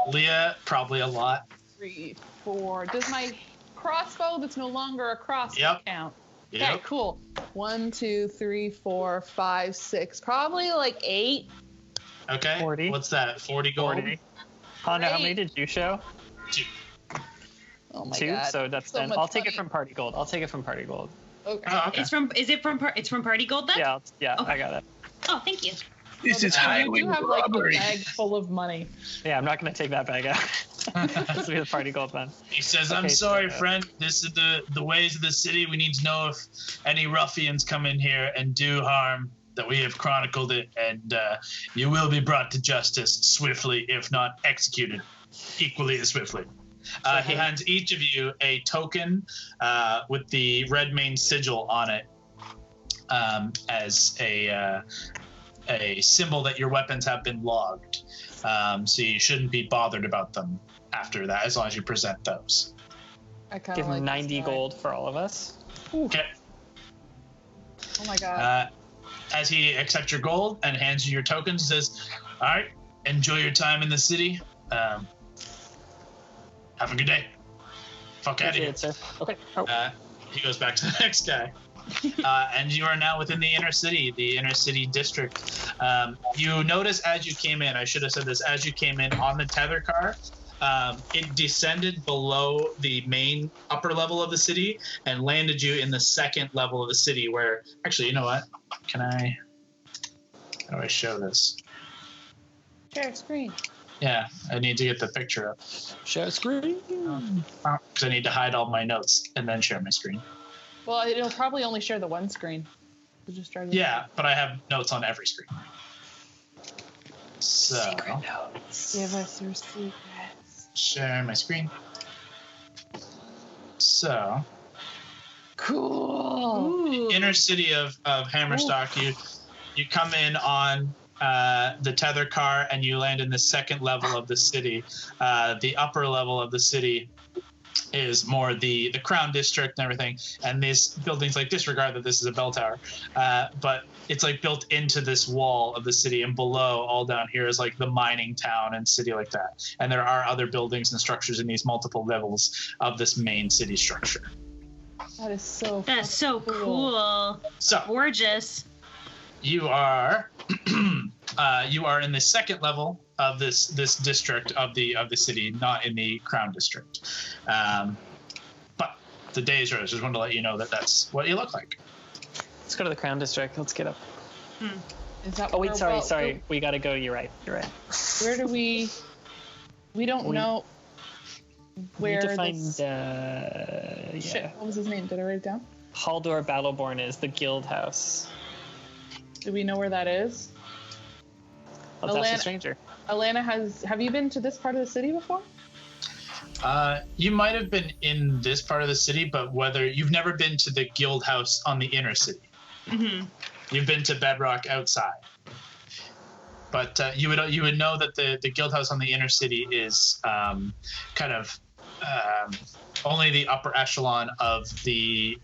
Leah, probably a lot. 3, 4. Does my crossbow that's no longer a crossbow Yep. count? Okay, Yep. cool. 1, 2, 3, 4, 5, 6. Probably like 8. Okay. 40. What's that? 40 gold? 40. Hando, how many Great. did you show? 2. Oh my 2, god. so that's So 10. much I'll take it money. from party gold. Okay. Oh, okay. It's from Party Gold then? Yeah, Okay. I got it. Oh, thank you. This is You highway do have like a robbery. bag full of money. Yeah, I'm not going to take that bag out. This will be the party gold then. He says, "I'm Okay, sorry, so- friend. This is the ways of the city. We need to know if any ruffians come in here and do harm, that we have chronicled it, and you will be brought to justice swiftly, if not executed equally as swiftly." He hands each of you a token with the red mane sigil on it as a symbol that your weapons have been logged. So you shouldn't be bothered about them after that, as long as you present those. I kind Give of like him this 90 guy. gold for all of us. Okay. Oh my god. As he accepts your gold and hands you your tokens, he says, "All right, enjoy your time in the city. Have a good day. Fuck out of here." Appreciate it, sir. Okay. Oh. He goes back to the next guy. And you are now within the inner city district. You notice as you came in, I should have said this, as you came in on the tether car, it descended below the main upper level of the city and landed you in the second level of the city where, actually, you know what? How do I show this? Share screen. Yeah, I need to get the picture up. Share screen. Because I need to hide all my notes and then share my screen. Well, it'll probably only share the one screen. So just try to- Yeah, but I have notes on every screen. So, Secret notes. Give us your secrets. share my screen. So, Cool. Ooh. inner city of Hammerstock, you come in on the tether car and you land in the second level of the city. The upper level of the city is more the crown district and everything, and these buildings, like, disregard that this is a bell tower, but it's like built into this wall of the city, and below, all down here, is like the mining town and city like that. And there are other buildings and structures in these multiple levels of this main city structure. That is so That's so fucking cool. So Gorgeous. you are in the second level of this district of the city, not in the crown district. But the day is yours. Just wanted to let you know that that's what you look like. Let's go to the crown district. Let's get up. Is that Oh wait, where- sorry, well, sorry. We gotta go. You're right. Where do we don't know We need where to find. this... Yeah. Shit, what was his name? Did I write it down? Haldor Battleborn is the guild house. Do we know where that is? Let's ask the stranger. Alana, have you been to this part of the city before? You might have been in this part of the city, but whether you've never been to the guild house on the inner city. Mm-hmm. You've been to Bedrock outside. But you would know that the guild house on the inner city is kind of only the upper echelon of the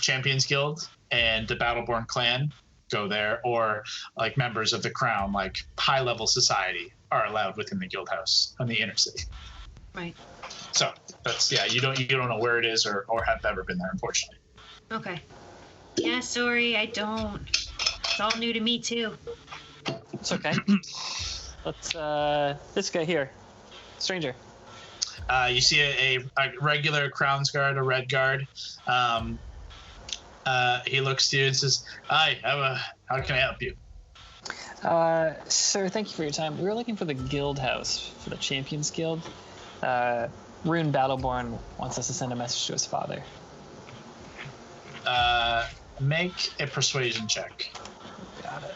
Champions Guild and the Battleborn clan go there, or like members of the crown, like high level society, are allowed within the guild house on the inner city. Right. So that's you don't know where it is or have ever been there, unfortunately. Okay. Yeah, sorry, I don't. It's all new to me too. It's okay. Let's this guy here, stranger. You see a regular Crown's Guard, a Red Guard. He looks to you and says, "Hi, how can I help you?" Sir, thank you for your time. We were looking for the guild house for the Champions Guild. Rune Battleborn wants us to send a message to his father. Make a persuasion check. Got it.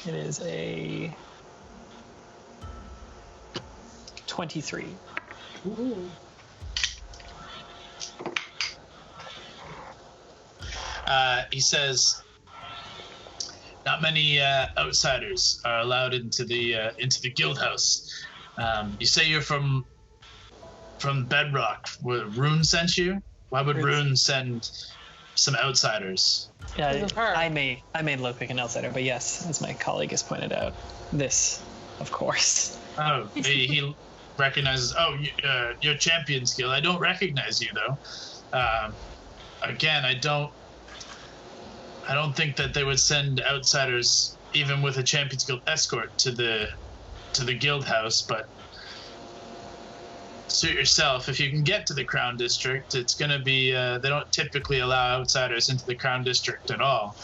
It is a 23. Ooh. He says, "Not many outsiders are allowed into the guild house. You say you're from Bedrock. Rune sent you? Why would Rune send some outsiders?" Yeah, I may look like an outsider, but yes, as my colleague has pointed out, this, of course. Oh, he recognizes. Oh, your Champions Guild. I don't recognize you though. Again, I don't think that they would send outsiders, even with a Champions Guild escort, to the guild house. But suit yourself. If you can get to the Crown District, it's going to be. They don't typically allow outsiders into the Crown District at all.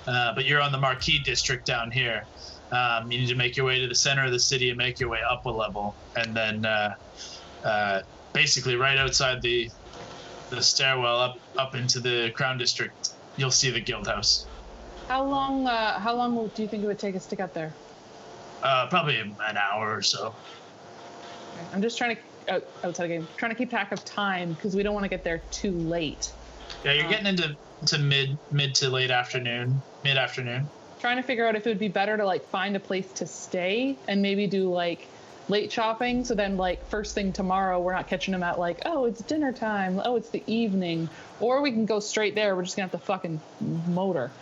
But you're on the Marquis District down here. You need to make your way to the center of the city and make your way up a level, and then basically right outside the stairwell up into the Crown District, you'll see the guild house. How long do you think it would take us to get there? Probably an hour or so. Okay. I'm just trying to outside the game, trying to keep track of time because we don't want to get there too late. Yeah, you're getting into mid to late afternoon, mid-afternoon. Trying to figure out if it would be better to like find a place to stay and maybe do like late shopping, so then like first thing tomorrow we're not catching them at like, oh, it's dinner time, oh, it's the evening, or we can go straight there. We're just gonna have to fucking motor.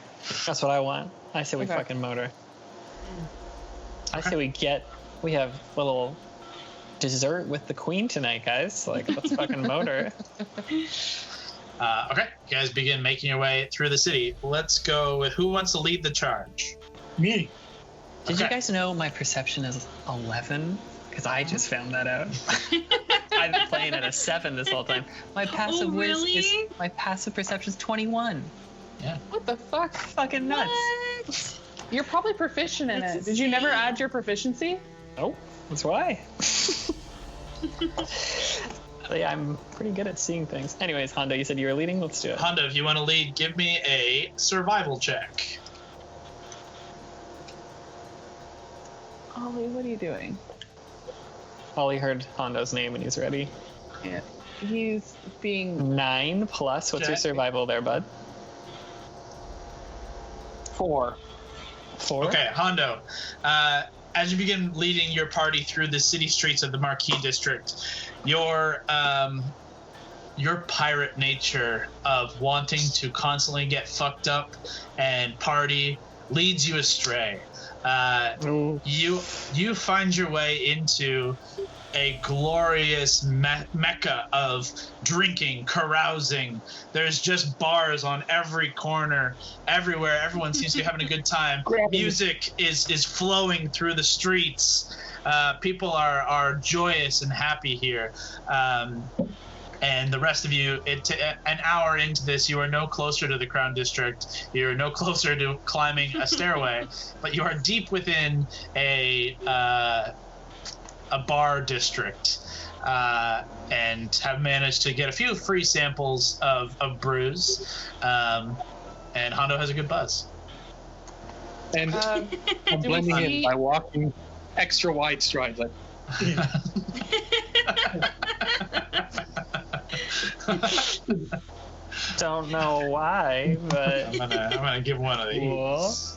That's what I want. I say we fucking motor. I say we have a little dessert with the queen tonight, guys. Like, let's fucking motor. Okay, you guys begin making your way through the city. Let's go with who wants to lead the charge. Me. Did you guys know my perception is 11? Because I just found that out. I've been playing at a 7 this whole time. My passive my passive perception is 21. Yeah. What the fuck? Fucking nuts. What? You're probably proficient in it. Did you never add your proficiency? Nope. That's why. Yeah, I'm pretty good at seeing things. Anyways, Hando, you said you were leading? Let's do it. Hando, if you want to lead, give me a survival check. Ollie, what are you doing? Ollie heard Hondo's name and he's ready. Yeah. He's being 9 plus. What's your survival there, bud? 4. 4? Okay, Hando. As you begin leading your party through the city streets of the Marquis District, your pirate nature of wanting to constantly get fucked up and party leads you astray. You find your way into a glorious mecca of drinking, carousing. There's just bars on every corner, everywhere. Everyone seems to be having a good time. Music is flowing through the streets. People are joyous and happy here. And the rest of you, an hour into this, you are no closer to the Crown District. You're no closer to climbing a stairway, but you are deep within a bar district, and have managed to get a few free samples of brews. And Hando has a good buzz. And I'm do we blending see- in by walking extra wide strides. Like, Don't know why, but I'm gonna give one of these.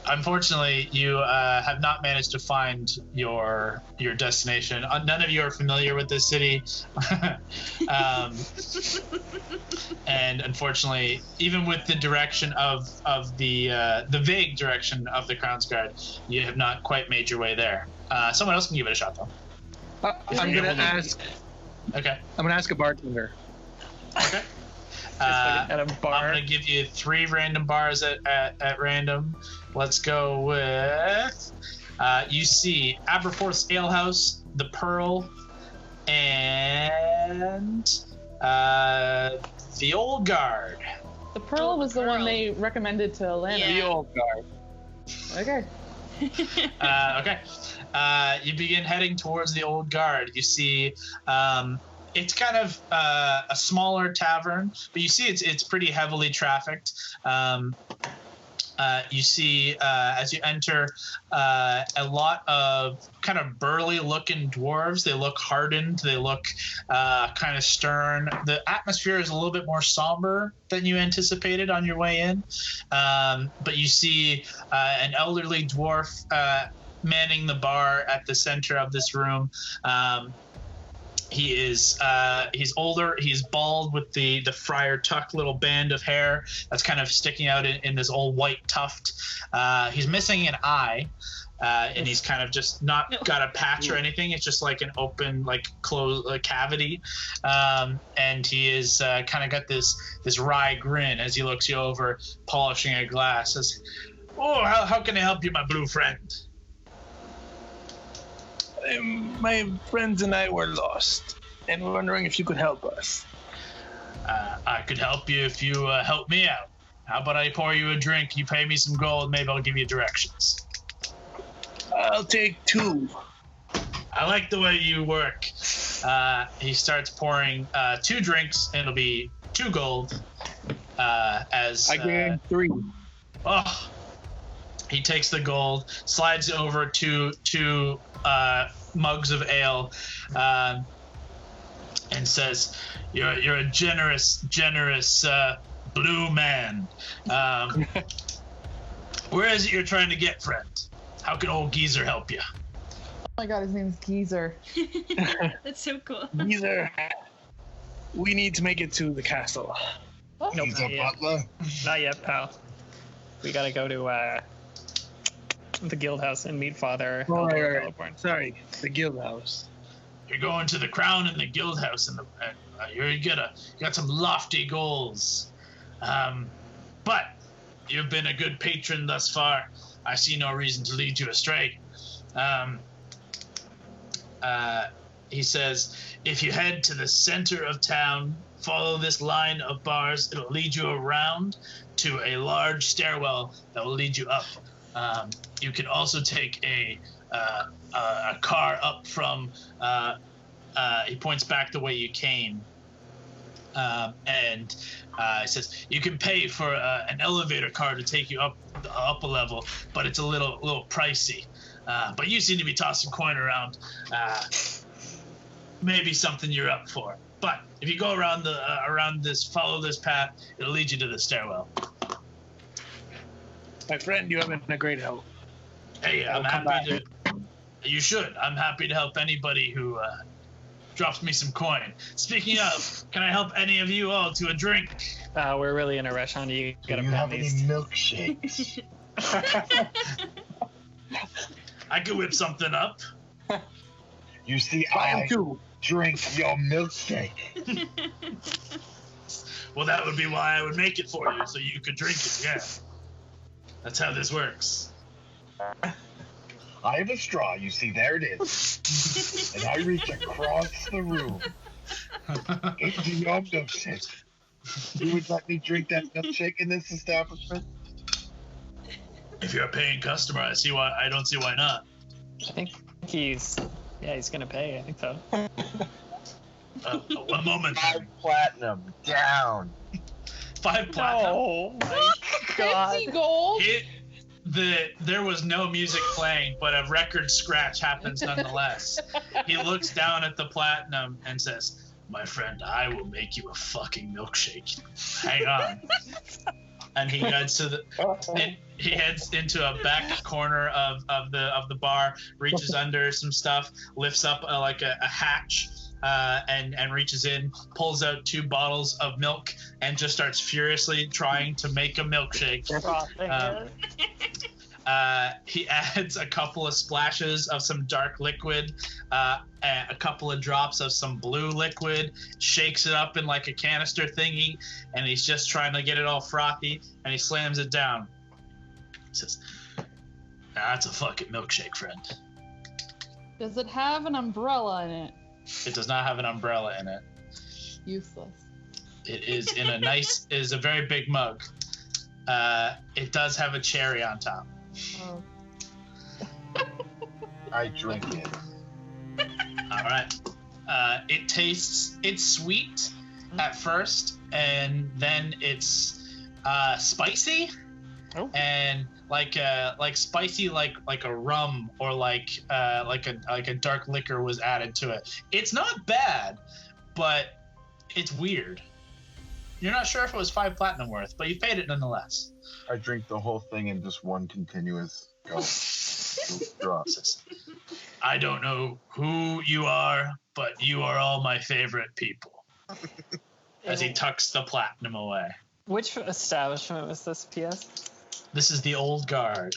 Unfortunately, you have not managed to find your destination. None of you are familiar with this city, and unfortunately, even with the direction of the vague direction of the Crown's Guard, you have not quite made your way there. Someone else can give it a shot, though. I'm gonna ask. Okay. I'm gonna ask a bartender. Okay. at a bar. I'm gonna give you 3 random bars at random. Let's go with you see Aberforth's Alehouse, the Pearl, and the Old Guard. The Pearl was the one they recommended to Lana. Yeah. The old guard. Okay. Okay. You begin heading towards the Old Guard. You see it's kind of a smaller tavern, but you see it's pretty heavily trafficked. You see as you enter a lot of kind of burly looking dwarves. They look hardened. They look kind of stern. The atmosphere is a little bit more somber than you anticipated on your way in. But you see an elderly dwarf manning the bar at the center of this room. He is he's older. He's bald with the friar tuck little band of hair that's kind of sticking out in this old white tuft. He's missing an eye, and he's kind of just not got a patch or anything. It's just like an open, like closed cavity, and he is kind of got this wry grin as he looks you over, polishing a glass. Says, "Oh, how can I help you, my blue friend?" My friends and I were lost, and we're wondering if you could help us. I could help you if you help me out. How about I pour you a drink, you pay me some gold, maybe I'll give you directions. I'll take 2. I like the way you work. He starts pouring 2 drinks, and it'll be 2 gold. As I gave 3. Oh, he takes the gold, slides it over to 2 mugs of ale, and says, "You're a generous blue man. Where is it you're trying to get, friend? How can old Geezer help you?" Oh my god, his name's Geezer. That's so cool. Neither. We need to make it to the castle. Nope, He's not a yet. butler. Not yet, pal. We gotta go to the guild house and meet Father Oh, Hando right. Celeborn. Sorry, the guild house. You're going to the Crown and the Guild House, and you got some lofty goals. But you've been a good patron thus far. I see no reason to lead you astray. He says, if you head to the center of town, follow this line of bars, it'll lead you around to a large stairwell that will lead you up. You can also take a car up from, he points back the way you came. And he says, you can pay for an elevator car to take you up a level, but it's a little pricey. But you seem to be tossing coin around. Maybe something you're up for. But if you go around follow this path, it'll lead you to the stairwell. My friend, you have been a great help. Hey, I'm I'll come happy to. You should. I'm happy to help anybody who drops me some coin. Speaking of, can I help any of you all to a drink? We're really in a rush, Hando. You Do gotta you plan have any these. milkshakes? I could whip something up. You see, Buy I 'em 2. drink your milkshake. Well, that would be why I would make it for you, so you could drink it. Yeah. That's how this works. I have a straw. You see, there it is. And I reach across the room into your milkshake. You would let me drink that milkshake in this establishment? If you're a paying customer, I don't see why not. I think he's gonna pay. I think so. A moment. 5 platinum down. 5 platinum. Oh my god. 50 gold. There was no music playing, but a record scratch happens nonetheless. He looks down at the platinum and says, "My friend, I will make you a fucking milkshake. Hang on." And he heads into a back corner of the bar, reaches under some stuff, lifts up like a hatch, and reaches in, pulls out 2 bottles of milk, and just starts furiously trying to make a milkshake. He adds a couple of splashes of some dark liquid, a couple of drops of some blue liquid, shakes it up in like a canister thingy, and he's just trying to get it all frothy, and he slams it down. He says, "That's a fucking milkshake, friend." Does it have an umbrella in it? It does not have an umbrella in it. Useless. It is in it is a very big mug. It does have a cherry on top. Oh. I drink it. All right. It's sweet at first, and then it's spicy, and like spicy like a rum or like a dark liquor was added to it. It's not bad, but it's weird. You're not sure if it was 5 platinum worth, but you paid it nonetheless. I drink the whole thing in just one continuous go. Drops. I don't know who you are, but you are all my favorite people. As he tucks the platinum away. Which establishment was this, PS? This is the Old Guard.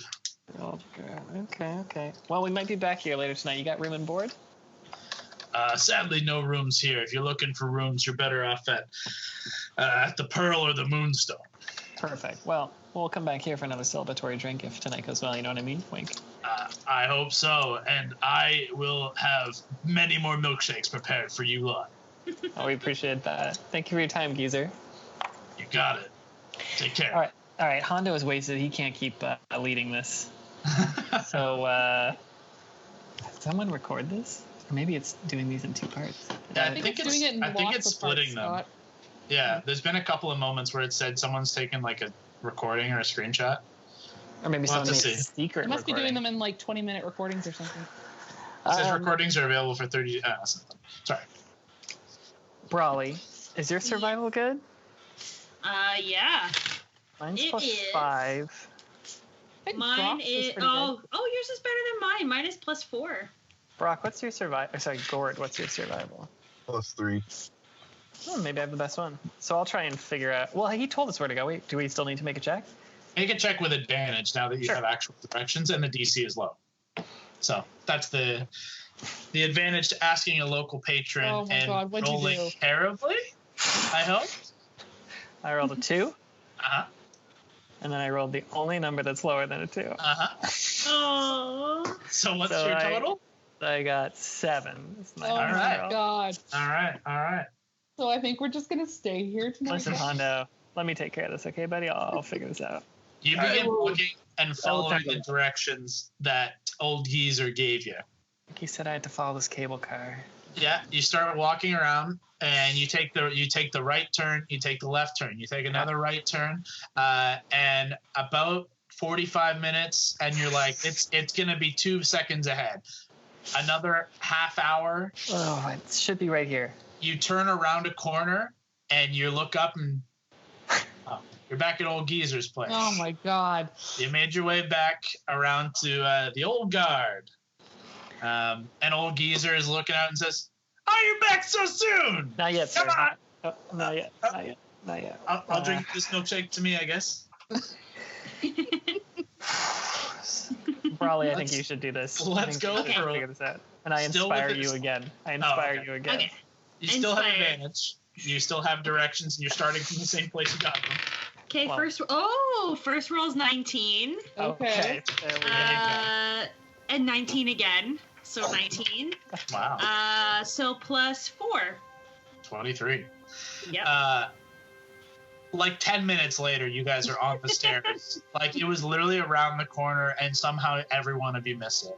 Old Guard. Okay. Well, we might be back here later tonight. You got room and board? Sadly, no rooms here. If you're looking for rooms, you're better off at the Pearl or the Moonstone. Perfect. Well, we'll come back here for another celebratory drink if tonight goes well. You know what I mean? Wink. I hope so, and I will have many more milkshakes prepared for you lot. Oh, we appreciate that. Thank you for your time, geezer. You got it. Take care. All right. Hando is wasted. He can't keep leading this. So, someone record this? Or maybe it's doing these in 2 parts. I think it's splitting them. Scott. Yeah, there's been a couple of moments where it said someone's taken like a recording or a screenshot. Or maybe We'll have someone to made see. a secret They must recording. be doing them in like 20-minute recordings or something. It says recordings are available for 30. Sorry. Brawley, is your survival good? Yeah. Mine's It plus is. 5. I think Mine Brock's is. pretty Oh, yours is better than mine. Mine is plus 4. Brock, what's your survival? Sorry, Gord, what's your survival? +3. Oh, maybe I have the best one. So I'll try and figure out. Well, he told us where to go. Wait, do we still need to make a check? Make a check with advantage now that you have actual directions and the DC is low. So that's the advantage to asking a local patron Oh my and God, what'd you rolling do? terribly, I hope. I rolled a 2, Uh-huh. and then I rolled the only number that's lower than a 2. Uh-huh. Oh. So what's So your total? I got 7. That's my Oh number. my god. All right. So I think we're just gonna stay here tonight. Listen, Hondo, let me take care of this, okay, buddy? I'll figure this out. You begin walking and following tackle the it. directions that old geezer gave you. He said I had to follow this cable car. Yeah, you start walking around and you take the right turn, you take the left turn, you take another right turn, and about 45 minutes, and you're like, it's gonna be 2 seconds ahead. Another half hour. Oh, it should be right here. You turn around a corner and you look up and you're back at old geezer's place. Oh my god. You made your way back around to the Old Guard. And old geezer is looking out and says, "Oh, you're back so soon! Not yet, sir. Come on! Not yet. I'll drink this milkshake to me, I guess." Probably, I think you should do this. Let's go I think you should for it. figure this out. And I Still inspire with you this- again. okay. You again. Okay. You still have Inspired. advantage. You still have directions, and you're starting from the same place you got them. Okay, Wow. first roll's 19. Okay. There we go. And 19 again. So 19. Wow. So plus 4. 23. Yep. Like 10 minutes later, you guys are on the stairs. Like, it was literally around the corner, and somehow every one of you miss it.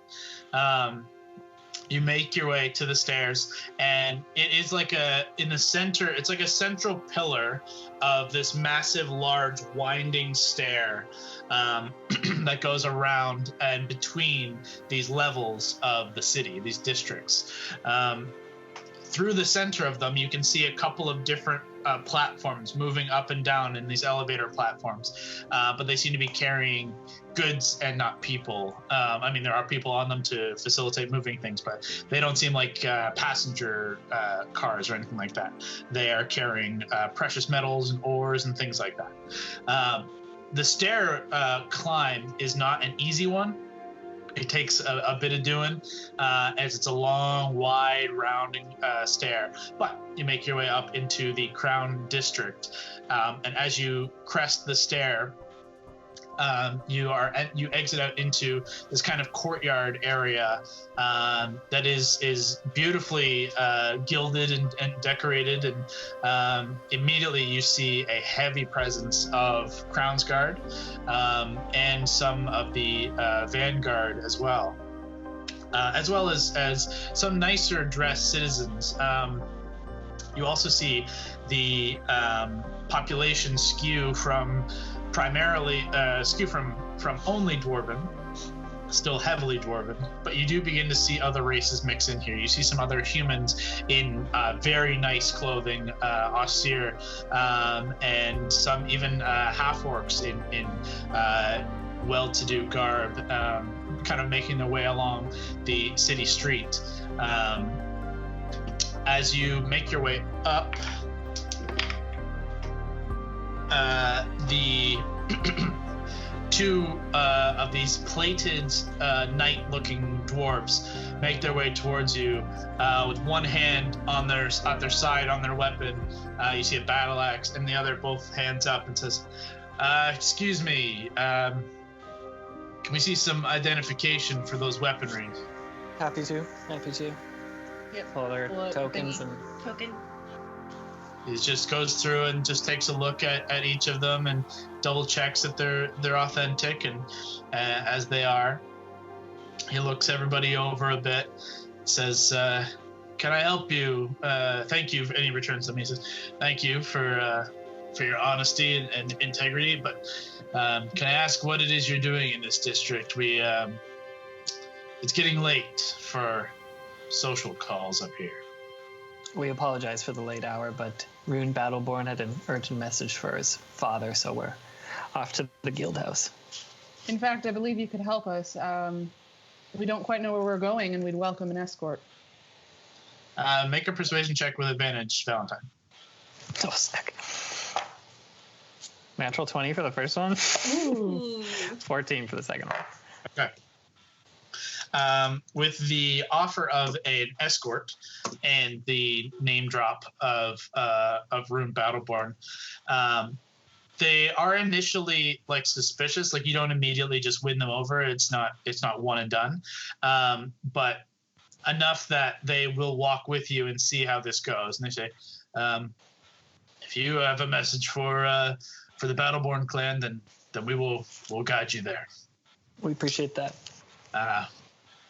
You make your way to the stairs, and it is like in the center, it's like a central pillar of this massive, large, winding stair that goes around and between these levels of the city, these districts. Through the center of them, you can see a couple of different platforms moving up and down in these elevator platforms, but they seem to be carrying goods and not people. I mean, there are people on them to facilitate moving things, but they don't seem like passenger cars or anything like that. They are carrying precious metals and ores and things like that. The stair climb is not an easy one. It takes a bit of doing, as it's a long, wide, rounding stair. But you make your way up into the Crown District, and as you crest the stair, you exit out into this kind of courtyard area that is beautifully gilded and decorated, and immediately you see a heavy presence of Crown's Guard and some of the Vanguard as well as some nicer dressed citizens. You also see the population skew from only Dwarven, still heavily Dwarven, but you do begin to see other races mix in here. You see some other humans in very nice clothing, austere, and some even half-orcs in well-to-do garb, kind of making their way along the city street. As you make your way up, the two of these plated knight-looking dwarves make their way towards you with one hand on their side on their weapon. You see a battle axe, and the other both hands up and says, "Excuse me, can we see some identification for those weaponry?" Happy to. Yep. Pull their tokens and Token. He just goes through and just takes a look at each of them and double checks that they're authentic, and as they are, he looks everybody over a bit, says, "Can I help you? Thank you." And he returns them. He says, "Thank you for your honesty and integrity, but can I ask what it is you're doing in this district? It's getting late for social calls up here." we apologize for the late hour, but Rune Battleborn had an urgent message for his father, so we're off to the guild house. In fact, I believe you could help us. We don't quite know where we're going, and we'd welcome an escort. Make a persuasion check with advantage, Valentine. Oh, sick. Natural 20 for the first one. Ooh. 14 for the second one. Okay. With the offer of an escort and the name drop of Rune Battleborn, they are initially like suspicious. Like you don't immediately just win them over. It's not one and done, but enough that they will walk with you and see how this goes. And they say, if you have a message for the Battleborn clan, then we'll guide you there. We appreciate that.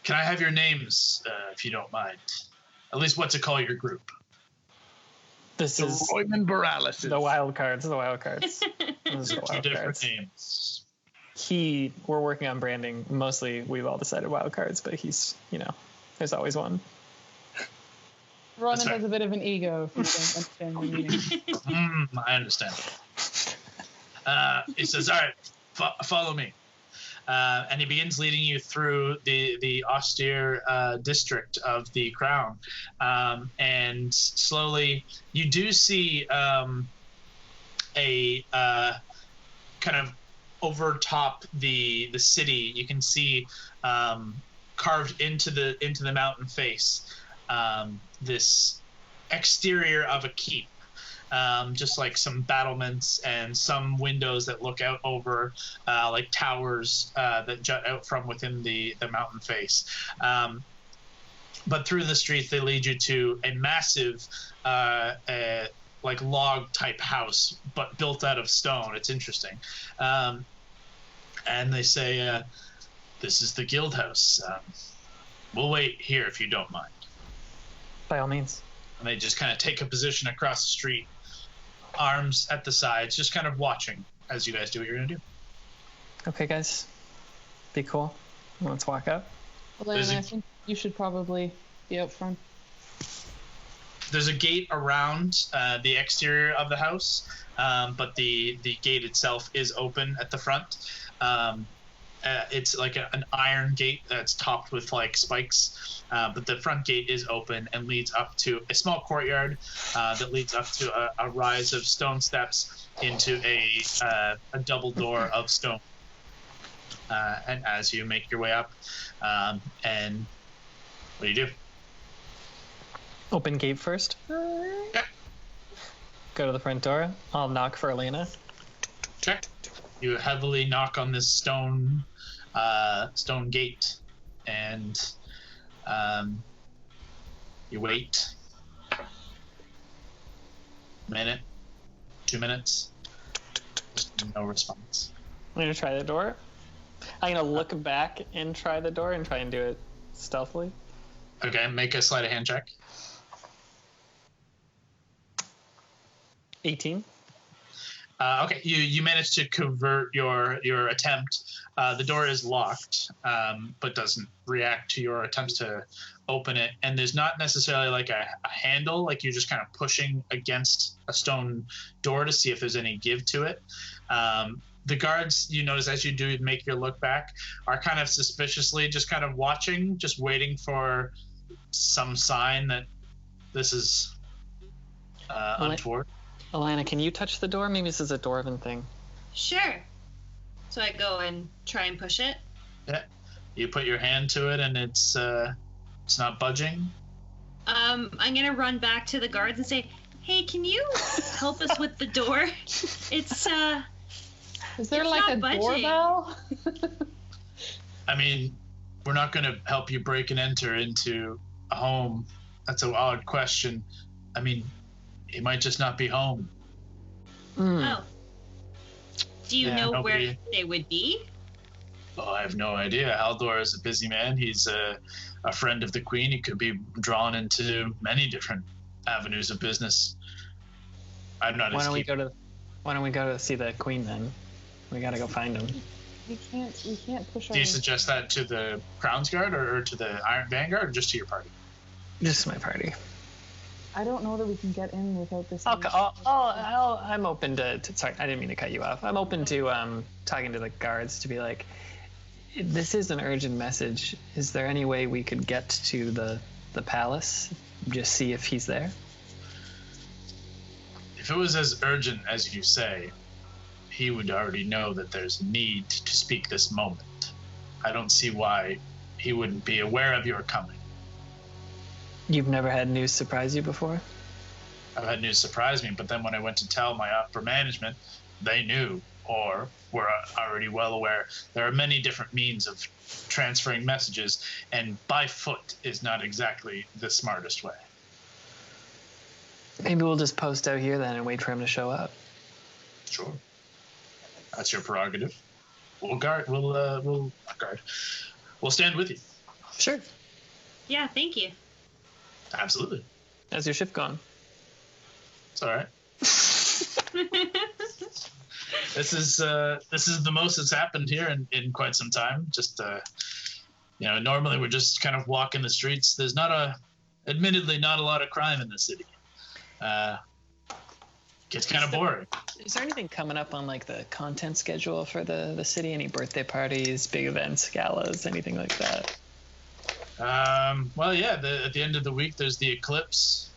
Can I have your names, if you don't mind? At least what to call your group. This is Royman Borales. the Wildcards. The Wildcards. This is the Two different Wildcards. names. We're working on branding. Mostly, we've all decided Wildcards, but he's, there's always one. Ronan That's right. has a bit of an ego, if you don't understand the meaning. I understand. He says, all right, follow me. And he begins leading you through the austere district of the Crown. And slowly, you do see a kind of over top the city. You can see carved into the mountain face this exterior of a keep. Just like some battlements and some windows that look out over like towers that jut out from within the mountain face. But through the streets, they lead you to a massive like log type house, but built out of stone. It's interesting. And they say, this is the guild house. We'll wait here if you don't mind. By all means. And they just kind of take a position across the street, arms at the sides, just kind of watching as you guys do what you're going to do. Okay, guys. Be cool. Let's walk up. Elena, I think you should probably be out front. There's a gate around the exterior of the house, but the gate itself is open at the front. It's like an iron gate that's topped with like spikes, but the front gate is open and leads up to a small courtyard that leads up to a rise of stone steps into a double door of stone. And as you make your way up, and what do? Open gate first. Okay. Go to the front door. I'll knock for Elena. Okay. You heavily knock on this stone gate, and you wait. Minute, 2 minutes. No response. I'm gonna try the door. I'm gonna look back and try the door and try and do it stealthily. Okay, make a sleight of hand check. 18. Okay, you managed to convert your attempt. The door is locked, but doesn't react to your attempts to open it. And there's not necessarily like a handle, like you're just kind of pushing against a stone door to see if there's any give to it. The guards, you notice as you do make your look back, are kind of suspiciously just kind of watching, just waiting for some sign that this is untoward. Alana, can you touch the door? Maybe this is a Dwarven thing. Sure. So I go and try and push it. Yeah. You put your hand to it and it's not budging. I'm gonna run back to the guards and say, "Hey, can you help us with the door? It's Is there it's like not a budging." doorbell? I mean, we're not going to help you break and enter into a home. That's an odd question. I mean, he might just not be home. Oh. Do you Yeah, know nobody- where they would be? Oh, I have no idea. Haldor is a busy man. He's a friend of the Queen. He could be drawn into many different avenues of business. I'm not Why his don't we keeper. go to see the Queen then? We gotta go find him. We can't push Do you our... suggest that to the Crown's Guard or to the Iron Vanguard or just to your party? Just my party. I don't know that we can get in without this. I'm open to. Sorry, I didn't mean to cut you off. I'm open to talking to the guards to be like, this is an urgent message. Is there any way we could get to the palace? Just see if he's there. If it was as urgent as you say, he would already know that there's a need to speak this moment. I don't see why he wouldn't be aware of your coming. You've never had news surprise you before? I've had news surprise me, but then when I went to tell my upper management, they knew or were already well aware. There are many different means of transferring messages, and by foot is not exactly the smartest way. Maybe we'll just post out here then and wait for him to show up. Sure. That's your prerogative. We'll guard. We'll guard. We'll stand with you. Sure. Yeah, thank you. Absolutely. How's your shift gone? It's all right. This is the most that's happened here in quite some time. Just normally we're just kind of walking the streets. There's admittedly not a lot of crime in the city. Gets kind of boring. Is there anything coming up on like the content schedule for the city? Any birthday parties, big events, galas, anything like that? Well, yeah. At the end of the week, there's the eclipse.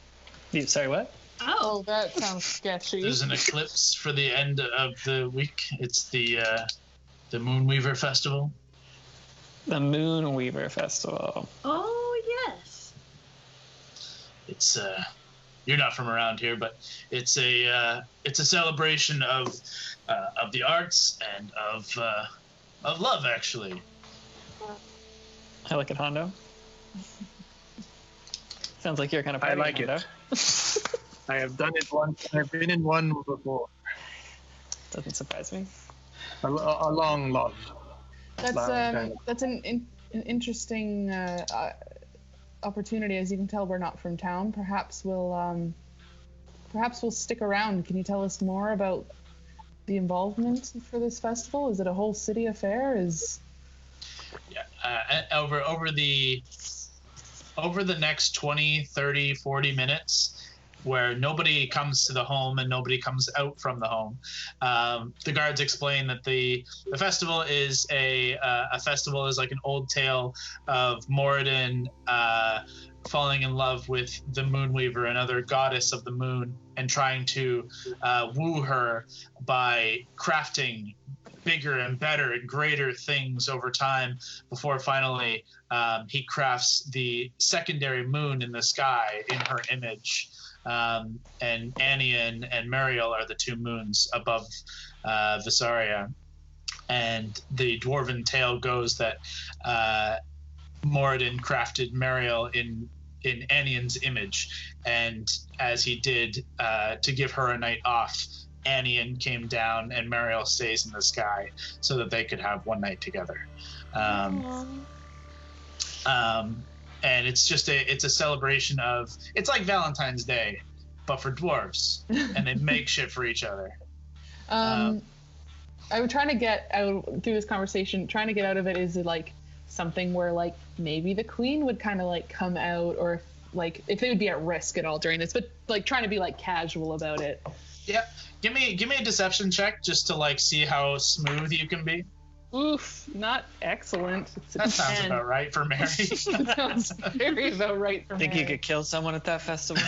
Sorry, what? Oh, that sounds sketchy. There's an eclipse for the end of the week. It's the Moonweaver Festival. The Moonweaver Festival. Oh, yes. It's you're not from around here, but it's a celebration of the arts and of love, actually. I like it, Hando. Sounds like you're kind of party, I like Hando. it. I have done it once. I've been in one before. Doesn't surprise me. A long love. That's an an interesting opportunity. As you can tell, we're not from town. Perhaps we'll stick around. Can you tell us more about the involvement for this festival? Is it a whole city affair? Over the next 20, 30, 40 minutes, where nobody comes to the home and nobody comes out from the home, the guards explain that the festival is a festival is like an old tale of Moradin falling in love with the Moonweaver, another goddess of the moon, and trying to woo her by crafting bigger and better and greater things over time before finally he crafts the secondary moon in the sky in her image. And Anian and Mariel are the two moons above Visaria. And the dwarven tale goes that Moradin crafted Mariel in Anian's image, and as he did to give her a night off, Anian came down and Mariel stays in the sky so that they could have one night together. And it's just a celebration of, it's like Valentine's Day, but for dwarves, and they make shit for each other. I would trying to get out through this conversation, trying to get out of it, is it like something where like maybe the queen would kind of like come out, or like if they would be at risk at all during this, but like trying to be like casual about it. Yeah, give me a deception check just to like see how smooth you can be. Oof, not excellent. That sounds about right for Mary. That sounds very about right for Think Mary. you could kill someone at that festival?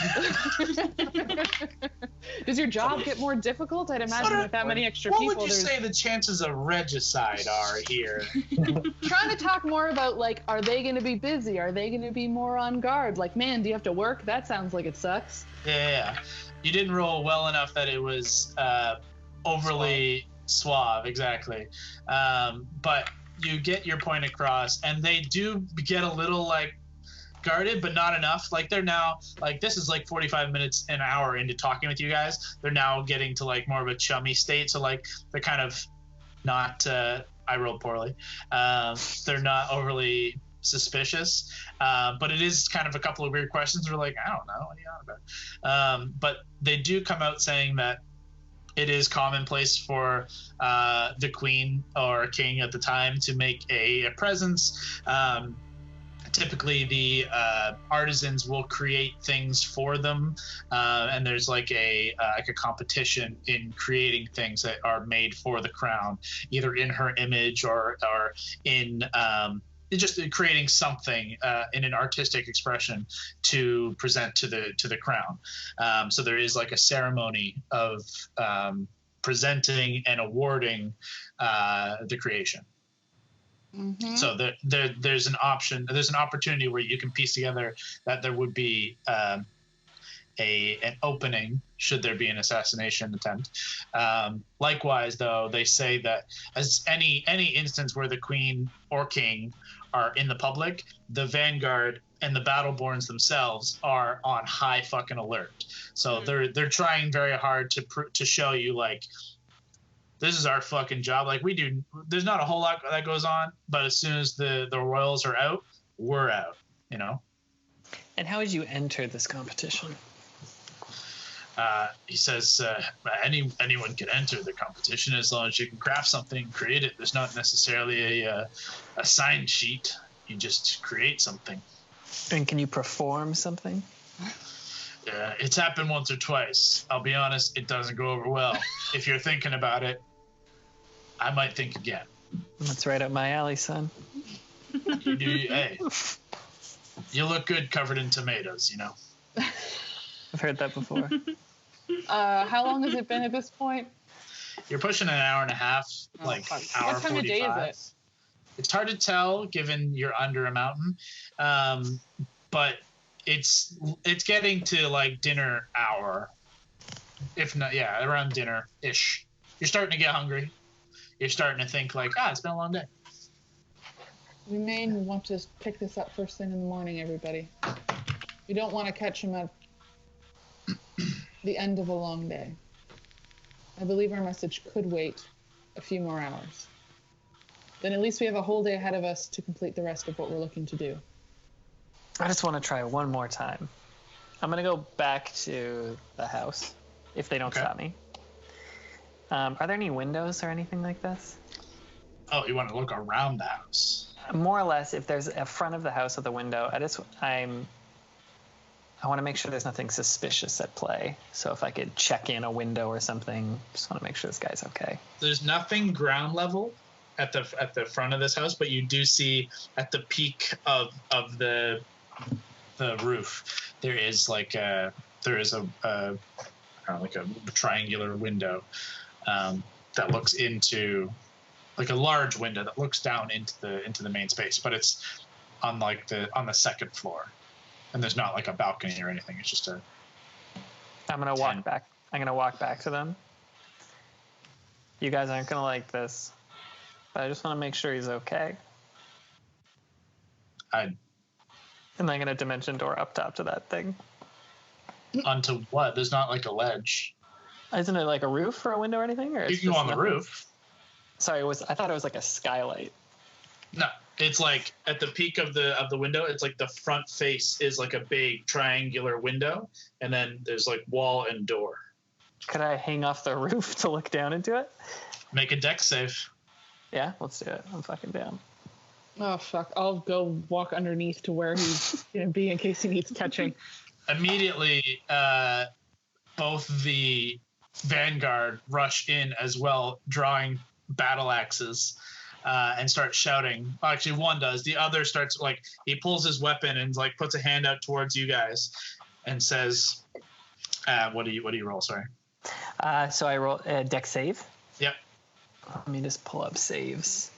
Does your job get more difficult? I'd imagine with that many extra people. What would you say the chances of regicide are here? Trying to talk more about like, are they going to be busy? Are they going to be more on guard? Like, man, do you have to work? That sounds like it sucks. Yeah. You didn't roll well enough that it was overly suave, exactly. But you get your point across, and they do get a little like guarded, but not enough. Like they're now like, this is like 45 minutes, an hour into talking with you guys. They're now getting to like more of a chummy state. So like they're kind of not. I rolled poorly. They're not overly suspicious, but it is kind of a couple of weird questions. We're like, I don't know, what are you on about? But they do come out saying that it is commonplace for the queen or king at the time to make a presence. Typically, the artisans will create things for them, and there's like a competition in creating things that are made for the crown, either in her image or in just creating something in an artistic expression to present to the crown. So there is like a ceremony of presenting and awarding the creation. Mm-hmm. So there's an opportunity where you can piece together that there would be an opening should there be an assassination attempt. Likewise, though, they say that as any instance where the queen or king are in the public, the vanguard and the battleborns themselves are on high fucking alert. So they're trying very hard to show you like, this is our fucking job. Like we do, there's not a whole lot that goes on, but as soon as the royals are out, we're out, you know? And how would you enter this competition? He says anyone can enter the competition as long as you can craft something, create it. There's not necessarily a sign sheet. You just create something. And can you perform something? It's happened once or twice. I'll be honest, it doesn't go over well. If you're thinking about it, I might think again. That's right up my alley, son. Hey, you look good covered in tomatoes, you know. I've heard that before. How long has it been at this point? You're pushing an hour and a half, like hour 45. What time of day is it? It's hard to tell given you're under a mountain, but it's getting to like dinner hour, if not, yeah, around dinner-ish. You're starting to get hungry. You're starting to think like, it's been a long day. We may want to pick this up first thing in the morning, everybody. We don't want to catch him at the end of a long day. I believe our message could wait a few more hours. Then at least we have a whole day ahead of us to complete the rest of what we're looking to do. I just want to try one more time. I'm going to go back to the house, if they don't stop me. Are there any windows or anything like this? Oh, you want to look around the house? More or less, if there's a front of the house with a window, I want to make sure there's nothing suspicious at play. So if I could check in a window or something, just want to make sure this guy's okay. There's nothing ground level at the front of this house, but you do see at the peak of the roof there is like a triangular window that looks into like a large window that looks down into the main space, but it's on the second floor, and there's not like a balcony or anything. It's just I'm gonna walk back. I'm gonna walk back to them. You guys aren't gonna like this, but I just want to make sure he's okay. And I'm gonna dimension door up top to that thing. Onto what? There's not like a ledge. Isn't it like a roof or a window or anything? Or you can go on the roof. Sorry, I thought it was like a skylight. No, it's like at the peak of the window. It's like the front face is like a big triangular window, and then there's like wall and door. Could I hang off the roof to look down into it? Make a dex save. Yeah, let's do it. I'm fucking down. Oh fuck! I'll go walk underneath to where he's gonna be in case he needs catching. Immediately, both the vanguard rush in as well, drawing battle axes, and start shouting. Well, actually, one does. The other starts he pulls his weapon and puts a hand out towards you guys, and says, "What do you roll?" Sorry. So I roll a dex save. Yep. Let me just pull up saves.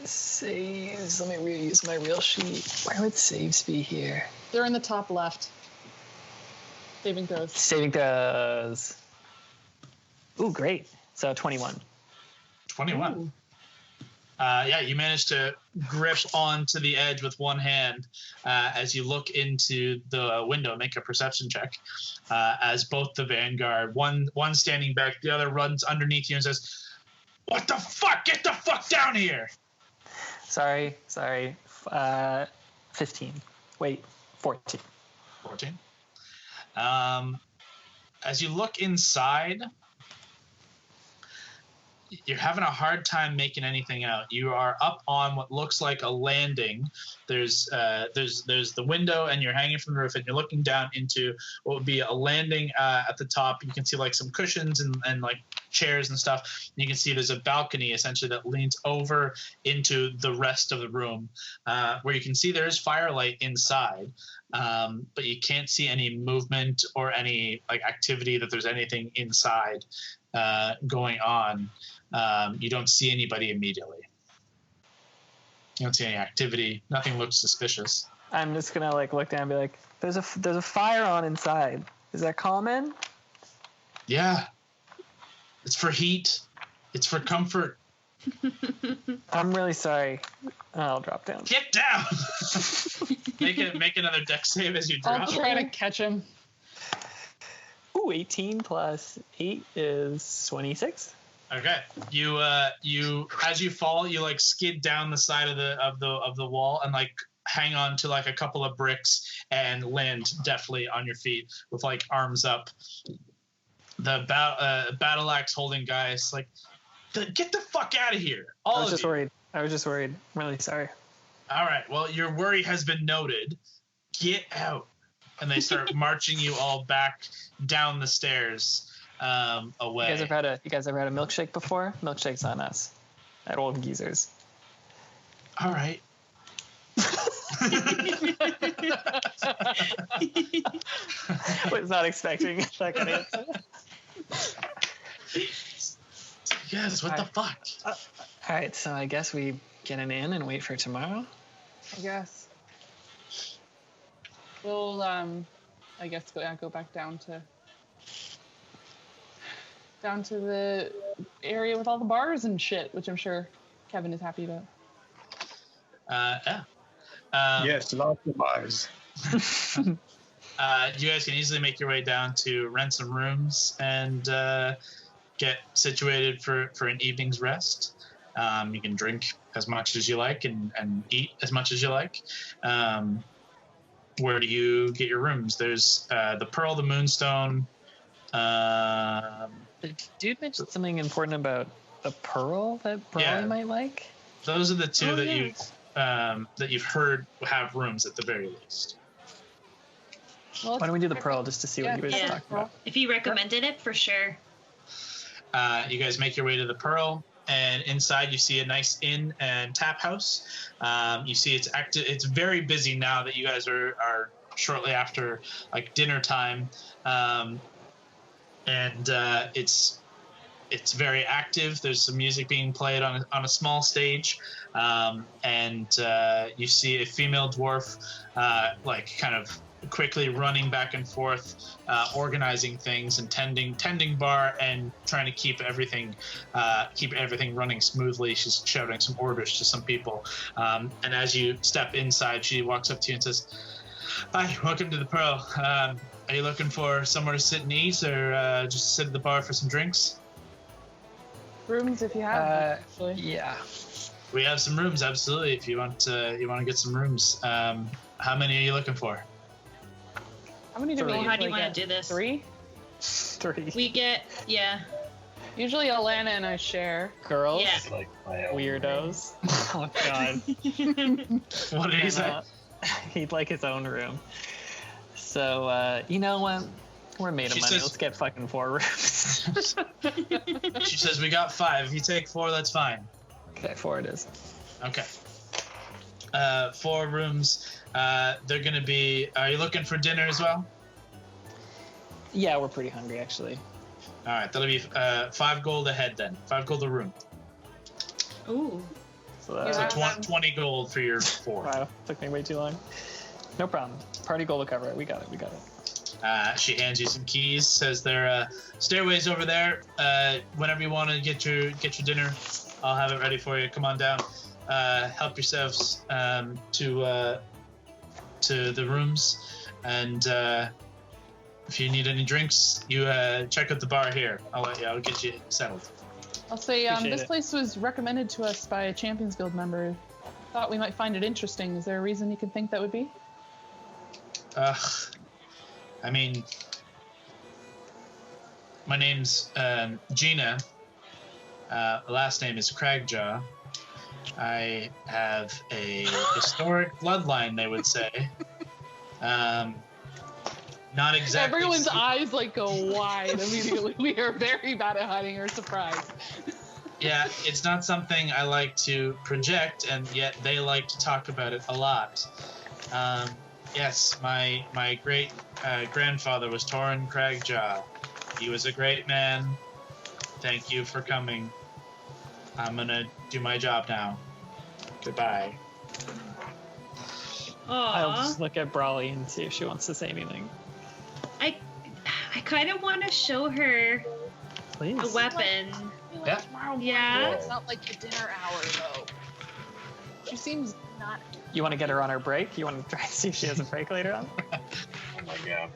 Saves. Let me reuse my real sheet. Where would saves be here? They're in the top left. Saving throws. Saving throws. Ooh, great. So 21. 21. Ooh. Yeah, you managed to grip onto the edge with one hand as you look into the window. Make a perception check. As both the vanguard, one standing back, the other runs underneath you and says, "What the fuck? Get the fuck down here!" Sorry. 15. Wait, 14. 14. As you look inside, you're having a hard time making anything out. You are up on what looks like a landing. There's the window, and you're hanging from the roof, and you're looking down into what would be a landing at the top. You can see some cushions and chairs and stuff. And you can see there's a balcony essentially that leans over into the rest of the room, where you can see there is firelight inside, but you can't see any movement or any activity that there's anything inside going on. You don't see anybody immediately. You don't see any activity. Nothing looks suspicious. I'm just gonna look down and be like, "There's a fire on inside. Is that common?" Yeah. It's for heat. It's for comfort. I'm really sorry. I'll drop down. Get down. Make another dex save as you drop. I'll try to catch him. Ooh, 18 plus 8 is 26. Okay. You as you fall, you skid down the side of the wall and hang on to a couple of bricks and land deftly on your feet with arms up. The battle axe holding guy is get the fuck out of here. I was just worried. I'm really sorry. All right. Well, your worry has been noted. Get out. And they start marching you all back down the stairs away. You guys ever had a milkshake before? Milkshake's on us at Old Geezers. All right. Was not expecting that kind of answer. Yes, what the fuck? All right, so I guess we get an inn and wait for tomorrow? I guess. We'll, I guess go back down to the area with all the bars and shit, which I'm sure Kevin is happy about. Yeah. Yes, lots of bars. You guys can easily make your way down to rent some rooms and get situated for an evening's rest. You can drink as much as you like and eat as much as you like. Where do you get your rooms? There's the Pearl, the Moonstone. The dude mentioned something important about the Pearl that Brawley might like. Those are the two that you've heard have rooms at the very least. Well, Why don't we do the Pearl just to see what he was talking about? If he recommended it, for sure. You guys make your way to the Pearl, and inside you see a nice inn and tap house. You see it's active. It's very busy now that you guys are shortly after like dinner time, and it's very active. There's some music being played on a small stage, and you see a female dwarf like kind of quickly running back and forth, organizing things and tending bar and trying to keep everything running smoothly. She's shouting some orders to some people, and as you step inside, she walks up to you and says, "Hi, welcome to the Pearl. Are you looking for somewhere to sit and eat, or just sit at the bar for some drinks?" Rooms if you have. Actually. Yeah. We have some rooms, absolutely. If you want to get some rooms, how many are you looking for? How many do we Well, how do you usually want to get? do this? 3? 3 We get, Usually Alana and I share. girls. Yeah. It's like my own Weirdos. Oh god. What did he say? He'd like his own room. So you know what? We're made of She money. says- Let's get fucking 4 rooms. She says, "We got 5. If you take 4, that's fine." Okay, 4 it is. Okay. 4 rooms. They're gonna be. Are you looking for dinner as well? Yeah, we're pretty hungry actually. All right, that'll be 5 gold a head then. 5 gold a room. Ooh. So So that's Yeah. 20 gold for your 4. wow, took me way too long. No problem. Party goal will cover it. We got it. We got it. She hands you some keys. Says there are stairways over there. Whenever you want to get your dinner, I'll have it ready for you. Come on down. Help yourselves to the rooms, and if you need any drinks, you check out the bar here. I'll get you settled. I'll say Appreciate this it. place was recommended to us by a Champions Guild member. Thought we might find it interesting. Is there a reason you could think that would be? I mean, my name's Gina. Last name is Cragjaw. I have a historic bloodline, they would say. Not exactly. Everyone's eyes like go wide immediately. We are very bad at hiding our surprise. Yeah, it's not something I like to project, and yet they like to talk about it a lot. Yes, my great grandfather was Torrin Cragjaw. He was a great man. Thank you for coming. I'm gonna do my job now. Goodbye. I'll Aw. just look at Brawley and see if she wants to say anything. I kind of want to show her Please. a weapon. Yeah. Tomorrow Yeah. morning. It's not like the dinner hour though. She seems not. You want to get her on her break? You want to try and see if she has a break later on? Oh my god.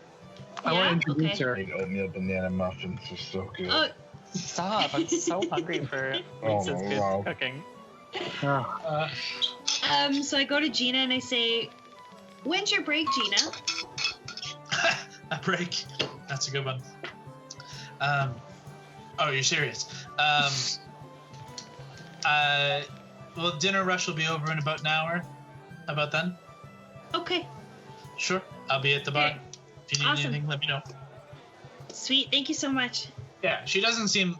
I want to introduce Okay. her. Like oatmeal banana muffins are so good. Oh, Stop! I'm so hungry for Lisa's good wow. cooking. Oh, so I go to Gina and I say, "When's your break, Gina?" A break. That's a good one. Oh, you're serious? Well, dinner rush will be over in about an hour. How about then? Okay, Sure. I'll be at the bar. Okay. If you need Awesome. anything, let me know. sweet. Thank you so much. Yeah, she doesn't seem.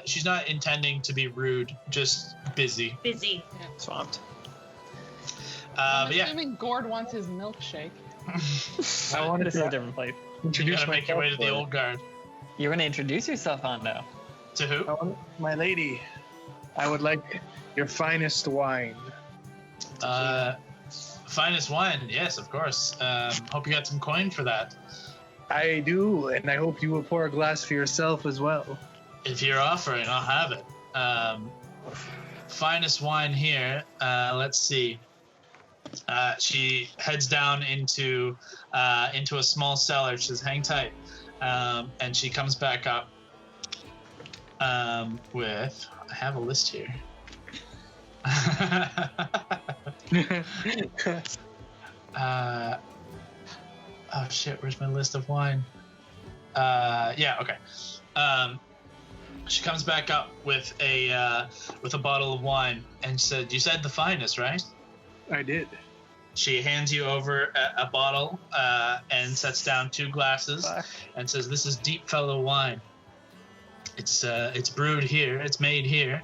She's not intending to be rude. Just busy. Busy. Swamped. I'm But yeah, assuming Gord wants his milkshake. I wanted This is a to different place. you introduce gotta make your way to the myself. old guard. You're gonna introduce yourself, Hando. To who? I want- My lady, I would like your finest wine. Finest wine. Yes, of course. Hope you got some coin for that. I do, and I hope you will pour a glass for yourself as well. If you're offering, I'll have it. Finest wine here. Let's see. She heads down into a small cellar. She says, "Hang tight," and she comes back up. With I have a list here. Oh shit! Where's my list of wine? Yeah. Okay. She comes back up with a bottle of wine and said, "You said the finest, right?" I did. She hands you over a bottle and sets down 2 glasses and says, "This is deep fellow wine. It's brewed here. It's made here.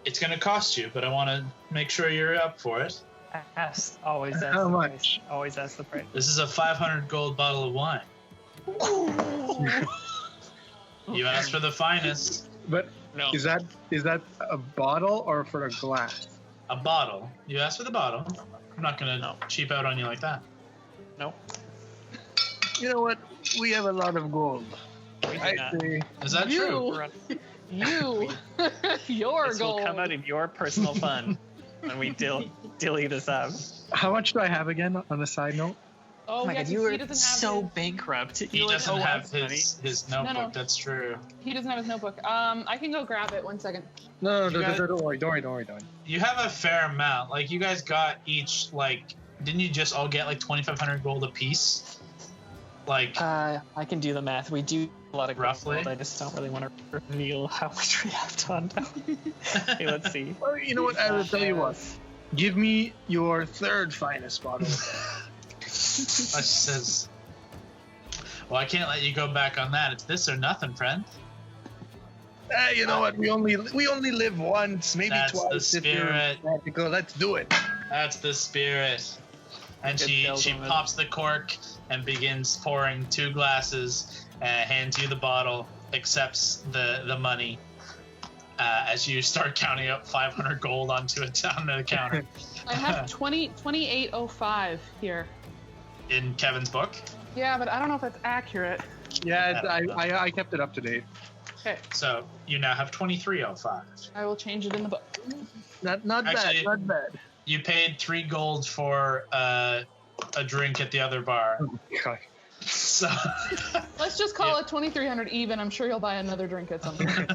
It's going to cost you, but I want to make sure you're up for it." Always ask How the much? price. Always ask the price. This is a 500 gold bottle of wine. You asked for the finest. But No. is that a bottle or for a glass? A bottle. You asked for the bottle. I'm not going to cheap out on you like that. Nope. You know what? We have a lot of gold. We do I not. say Is that true? We're on- You, your This goal. will come out of your personal fund when we dilly this up. how much do I have again on a side note? Oh, my yeah, God, you 'cause he were doesn't have so his, bankrupt. He You're like, doesn't "Oh, have that's funny." his notebook. No. That's true. he doesn't have his notebook. I can go grab it. 1 second. No, You got- don't worry. You have a fair amount. Like, you guys got each, like, didn't you just all get, like, 2,500 gold apiece? Like, I can do the math. We do a lot of Roughly? gold. I just don't really want to reveal how much we have to Hando. Okay, let's see. Oh, you know what? I will tell you what. Give me your 3rd finest bottle. she says, well, I can't let you go back on that. It's this or nothing, friend. You know what? We only live once, maybe That's twice. the if you're spirit. practical. Let's do it. That's the spirit. And Good she saleswoman. pops the cork and begins pouring 2 glasses, hands you the bottle, accepts the money as you start counting up 500 gold onto the counter. I have 2805 here. In Kevin's book. Yeah, but I don't know if that's accurate. Yeah, I kept it up to date. Okay, So you now have 2305. I will change it in the book. Not Actually- bad. Not bad. You paid 3 gold for a drink at the other bar. God. So Let's just call it 2300 even. I'm sure you'll buy another drink at some point.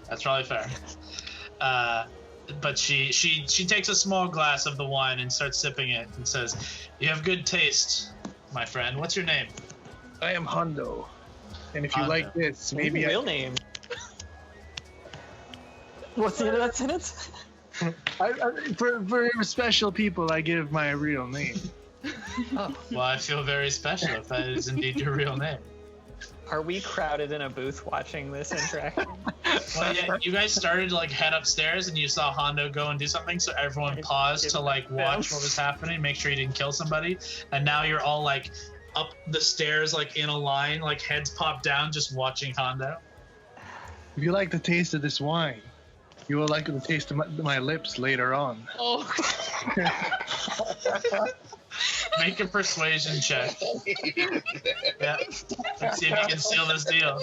that's probably fair. But she takes a small glass of the wine and starts sipping it and says, "You have good taste, my friend. What's your name?" I am Hando. And if you Hando. like this, maybe real name. What's the end of that sentence? for special people, I give my real name. Well, I feel very special if that is indeed your real name. Are we crowded in a booth watching this interaction? Well, yeah, you guys started to like head upstairs and you saw Hondo go and do something, so everyone paused to like watch what was happening, make sure he didn't kill somebody, and now you're all like up the stairs like in a line, like heads popped down, just watching Hondo. If you like the taste of this wine, you will like the taste of my lips later on. Oh, Make a persuasion check. Yeah. Let's see if you can seal this deal.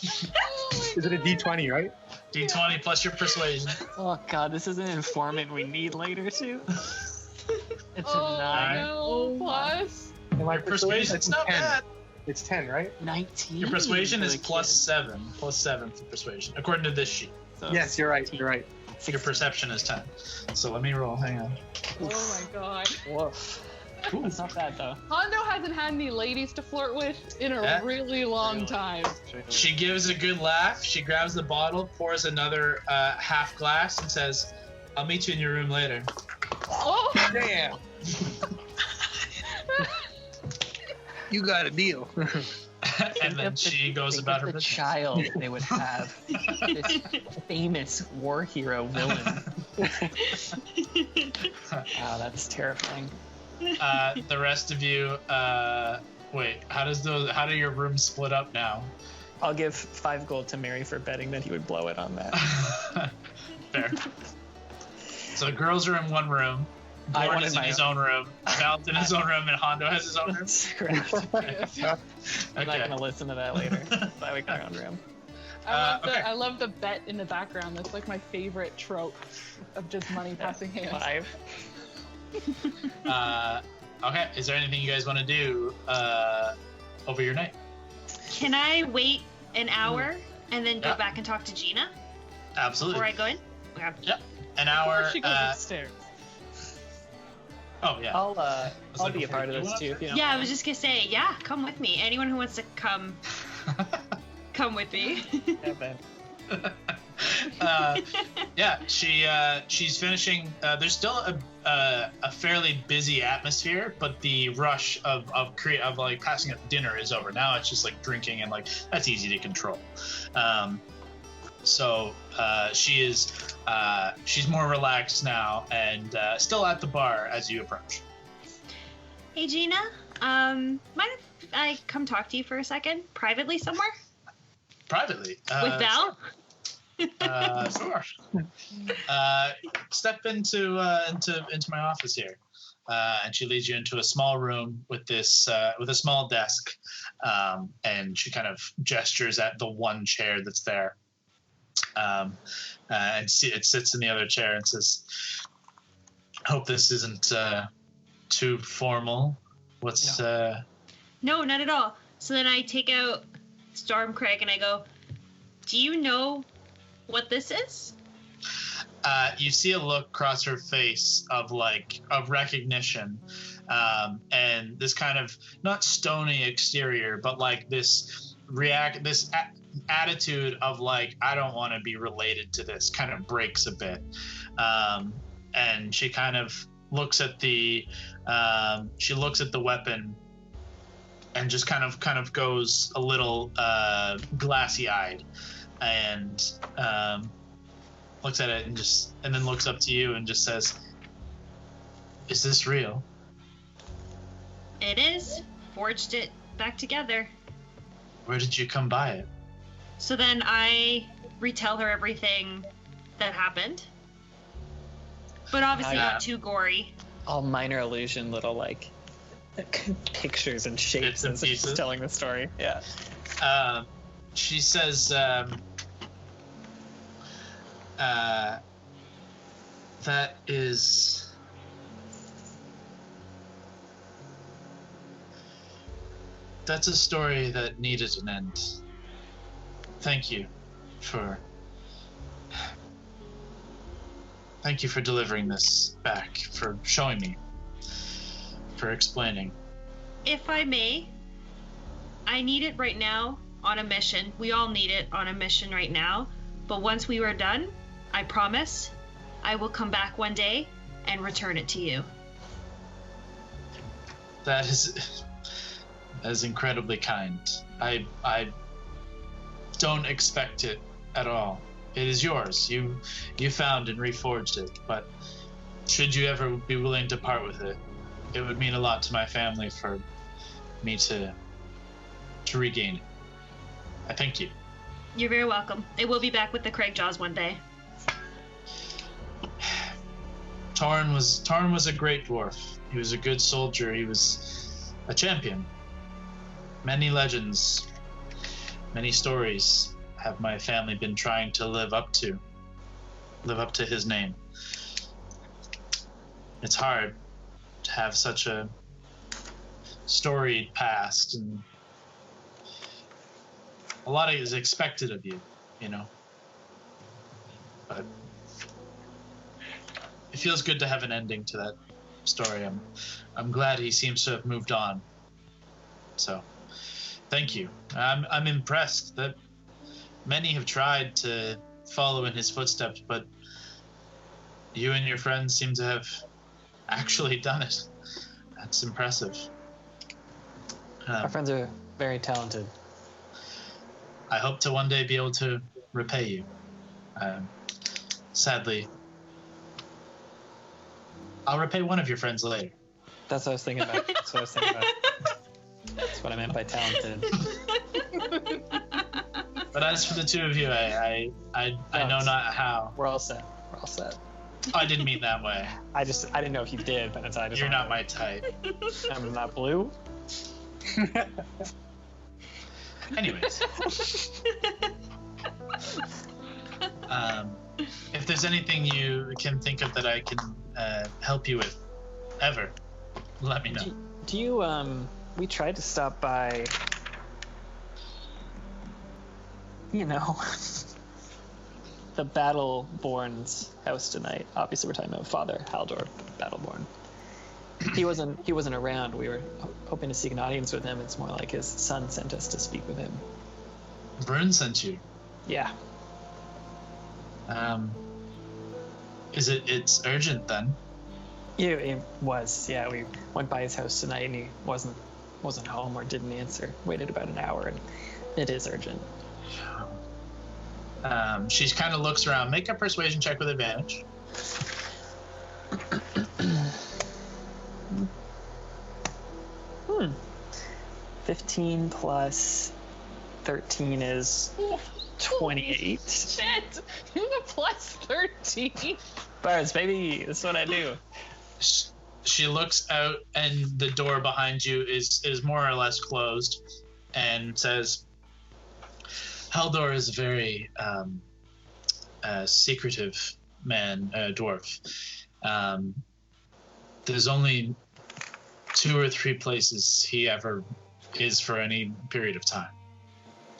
Is it a D20, right? D20 plus your persuasion. Oh God, this is an informant we need later too. It's oh a 9. no, plus. And my Your persuasion's not 10. bad. It's 10, right? 19. Your persuasion for is the plus kid. 7. Plus 7 for persuasion, according to this sheet. So Yes, you're right. You're right. Your perception is 10. So let me roll. Hang on. Oh my god. Woof. That's not bad though. Hondo hasn't had any ladies to flirt with in a Yeah. really long time. She gives a good laugh. She grabs the bottle, pours another half glass, and says, "I'll meet you in your room later." Oh! Damn. You got a deal. And then she goes Think about of her the business. child they would have. This famous war hero villain. Wow, that's terrifying. The rest of you, wait. How do your rooms split up now? I'll give 5 gold to Mary for betting that he would blow it on that. Fair. So the girls are in one room. I Gord wanted is in my his own room. Val's in his own room, and Hondo has his own room. That's correct. I'm not Okay. gonna listen to that later. I like our own room. Okay. I love the bet in the background. That's like my favorite trope of just money passing hands. 5. Okay. Is there anything you guys want to do over your night? Can I wait an hour and then go Yeah. back and talk to Gina Absolutely. before I go in? Okay. Yep. An hour. Before she goes upstairs. Oh yeah. I'll like, be a before part of you this go too. If you don't Yeah, I mind. was just gonna say, yeah, come with me. Anyone who wants to come with me. Yeah, man. Yeah, she's finishing. There's still a fairly busy atmosphere, but the rush of like passing up dinner is over. Now it's just like drinking, and like that's easy to control. So she's more relaxed now, and still at the bar as you approach. Hey Gina, mind if I come talk to you for a second, privately somewhere? Privately. With Val? Sure. Step into my office here, and she leads you into a small room with a small desk, and she kind of gestures at the one chair that's there, and it sits in the other chair and says, "Hope this isn't too formal. What's No, not at all. So then I take out Stormcraig and I go, do you know what this is? You see a look across her face of recognition, and this kind of not stony exterior, but like this attitude of like, I don't want to be related to this, kind of breaks a bit, and she kind of looks at the weapon and just kind of goes a little glassy-eyed, and looks at it and then looks up to you and just says, "Is this real?" It is. Forged it back together. Where did you come by it? So then I retell her everything that happened. But obviously not too gory. All minor illusion, little like pictures and shapes Bits and as she's pieces. telling the story. Yeah. She says, that's a story that needed an end. Thank you for delivering this back, for showing me, for explaining. If I may, I need it right now on a mission. We all need it on a mission right now. But once we are done, I promise, I will come back one day and return it to you. That is incredibly kind. I don't expect it at all. It is yours. You found and reforged it, but should you ever be willing to part with it, it would mean a lot to my family for me to regain it. I thank you. You're very welcome. It will be back with the Craig Jaws one day. Torrin was a great dwarf. He was a good soldier. He was a champion. Many legends, many stories have my family been trying to live up to his name. It's hard to have such a storied past, and a lot is expected of you, but it feels good to have an ending to that story. I'm glad he seems to have moved on. So, thank you. I'm impressed that many have tried to follow in his footsteps, but you and your friends seem to have actually done it. That's impressive. Our friends are very talented. I hope to one day be able to repay you. Sadly, I'll repay one of your friends later. That's what I was thinking about. That's what I meant by talented. But as for the two of you, I know not how. We're all set. I didn't mean that way. I didn't know if you did, but I just You're not my type. I'm not blue. Anyways. If there's anything you can think of that I can help you with, ever, let me know. Do you we tried to stop by you know, the Battleborn's house tonight. Obviously, we're talking about Father Haldor Battleborn. He wasn't around. We were hoping to seek an audience with him. It's more like his son sent us to speak with him. Bryn sent you. Yeah. It's urgent then? Yeah, it was. Yeah, we went by his house tonight and he wasn't home or didn't answer. Waited about an hour, and it is urgent. She kind of looks around. Make a persuasion check with advantage. 15 plus 13 is 28. Shit! You have a plus 13. Bars, baby, that's what I do. She looks out, and the door behind you is more or less closed, and says, Haldor is a very secretive man, dwarf. There's only 2 or 3 places he ever is for any period of time.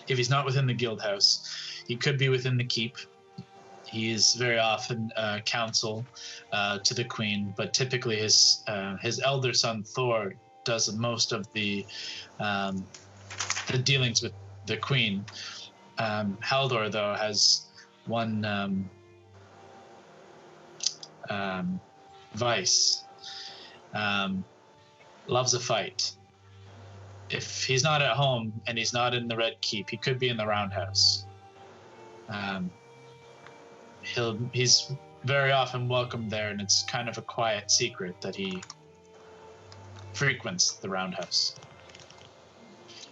If he's not within the guild house, he could be within the keep. He is very often counsel to the queen, but typically his elder son Thor does most of the dealings with the queen. Haldor, though, has one vice. Loves a fight. If he's not at home and he's not in the Red Keep, he could be in the Roundhouse. He's very often welcome there, and it's kind of a quiet secret that he frequents the Roundhouse.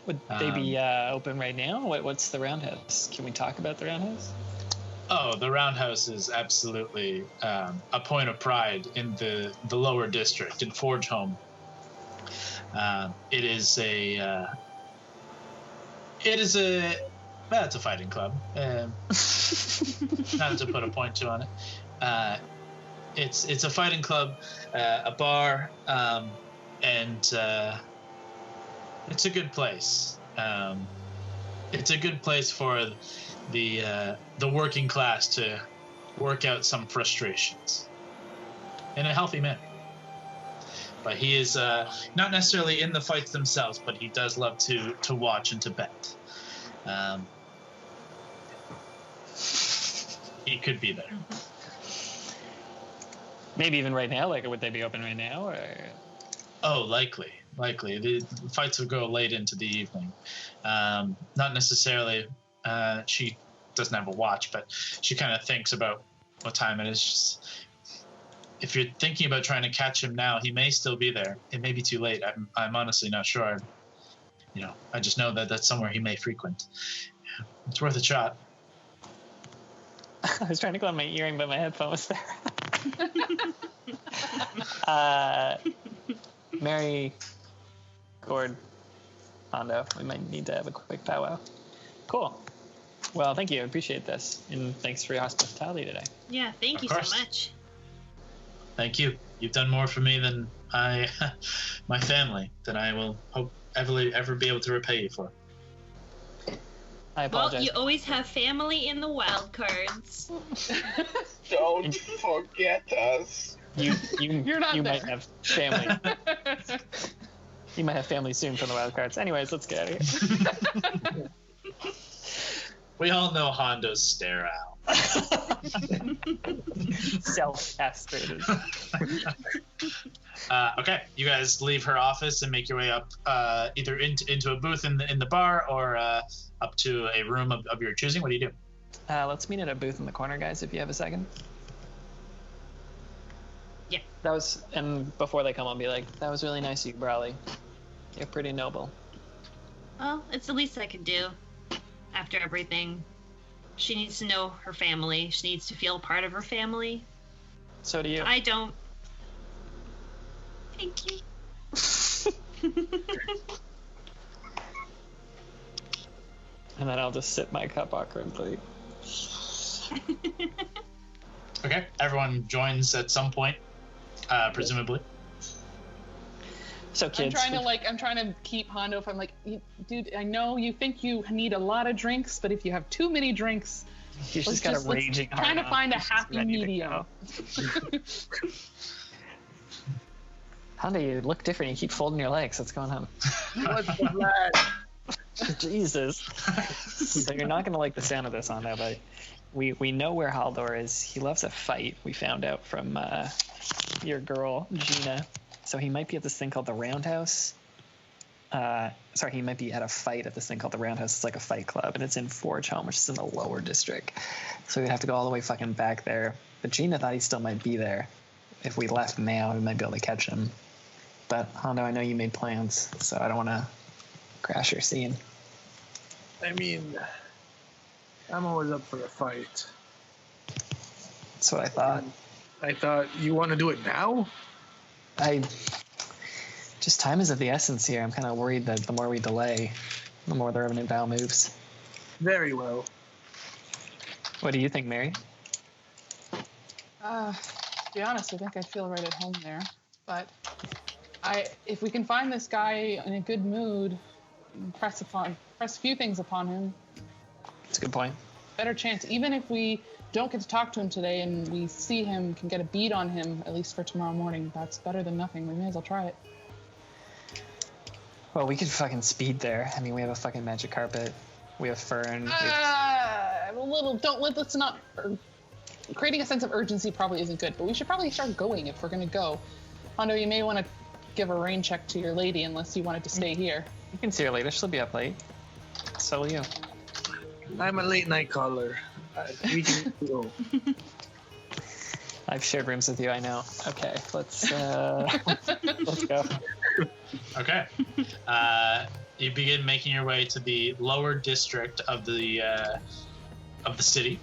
Would they be open right now? What's the Roundhouse? Can we talk about the Roundhouse? Oh, the Roundhouse is absolutely a point of pride in the lower district, in Forgeholm. It's a fighting club. Not to put a point to on it. It's a fighting club, a bar, and it's a good place. It's a good place for the working class to work out some frustrations in a healthy manner. But he is not necessarily in the fights themselves, but he does love to watch and to bet. He could be there. Maybe even right now. Like, would they be open right now? Or? Oh, likely. The fights would go late into the evening. Not necessarily. She doesn't have a watch, but she kind of thinks about what time it is. Just, if you're thinking about trying to catch him now, he may still be there. It may be too late. I'm honestly not sure. I just know that that's somewhere he may frequent. It's worth a shot. I was trying to go on my earring, but my headphone was there. Mary, Gord, Hando, we might need to have a quick powwow. Cool. Well, thank you. I appreciate this. And thanks for your hospitality today. Yeah, thank you so much. Thank you. You've done more for me than my family, than I will hope ever be able to repay you for. I apologize. Well, you always have family in the Wildcards. Don't forget us. You're not you there. might have family. You might have family soon from the Wildcards. Anyways, let's get out of here. We all know Hondo's sterile. Self-castrated. Okay, you guys leave her office and make your way up either into a booth in the bar or up to a room of your choosing. What do you do? Let's meet at a booth in the corner, guys, if you have a second. Yeah. And before they come, I'll be like, that was really nice of you, Brawley. You're pretty noble. Well, it's the least I could do. After everything, she needs to know her family. She needs to feel part of her family. So do you. I don't. Thank you. And then I'll just sip my cup awkwardly. Okay, everyone joins at some point, presumably. So I'm kids. trying to keep Hando from like, dude, I know you think you need a lot of drinks, but if you have too many drinks, He's just got a raging heart. trying to find a He's happy ready to medium. go. Hando, you look different. You keep folding your legs. What's going on? What's the plan? Jesus. So you're not going to like the sound of this, Hando, but we know where Haldor is. He loves a fight. We found out from your girl, Gina. So he might be at this thing called the Roundhouse. Sorry, he might be at a fight at this thing called the Roundhouse. It's like a fight club, and it's in Forge Home, which is in the lower district. So we'd have to go all the way fucking back there. But Gina thought he still might be there. If we left now, we might be able to catch him. But Hondo, I know you made plans, so I don't want to crash your scene. I mean, I'm always up for a fight. That's what I thought. I thought, you want to do it now? Just time is of the essence here. I'm kind of worried that the more we delay, the more the Revenant Vow moves. Very well. What do you think, Mary? To be honest, I think I feel right at home there. But if we can find this guy in a good mood, and press a few things upon him. That's a good point. Better chance, even if we don't get to talk to him today and we see him, can get a beat on him at least for tomorrow morning. That's better than nothing. We may as well try it. Well, we could fucking speed there. I mean, we have a fucking magic carpet. We have Fern. Let's not. Creating a sense of urgency probably isn't good, but we should probably start going if we're going to go. Hondo, you may want to give a rain check to your lady unless you wanted to stay here. You can see her later. She'll be up late. So will you. I'm a late night caller. We can go. I've shared rooms with you, I know. Okay, let's go. Okay. You begin making your way to the lower district of the city.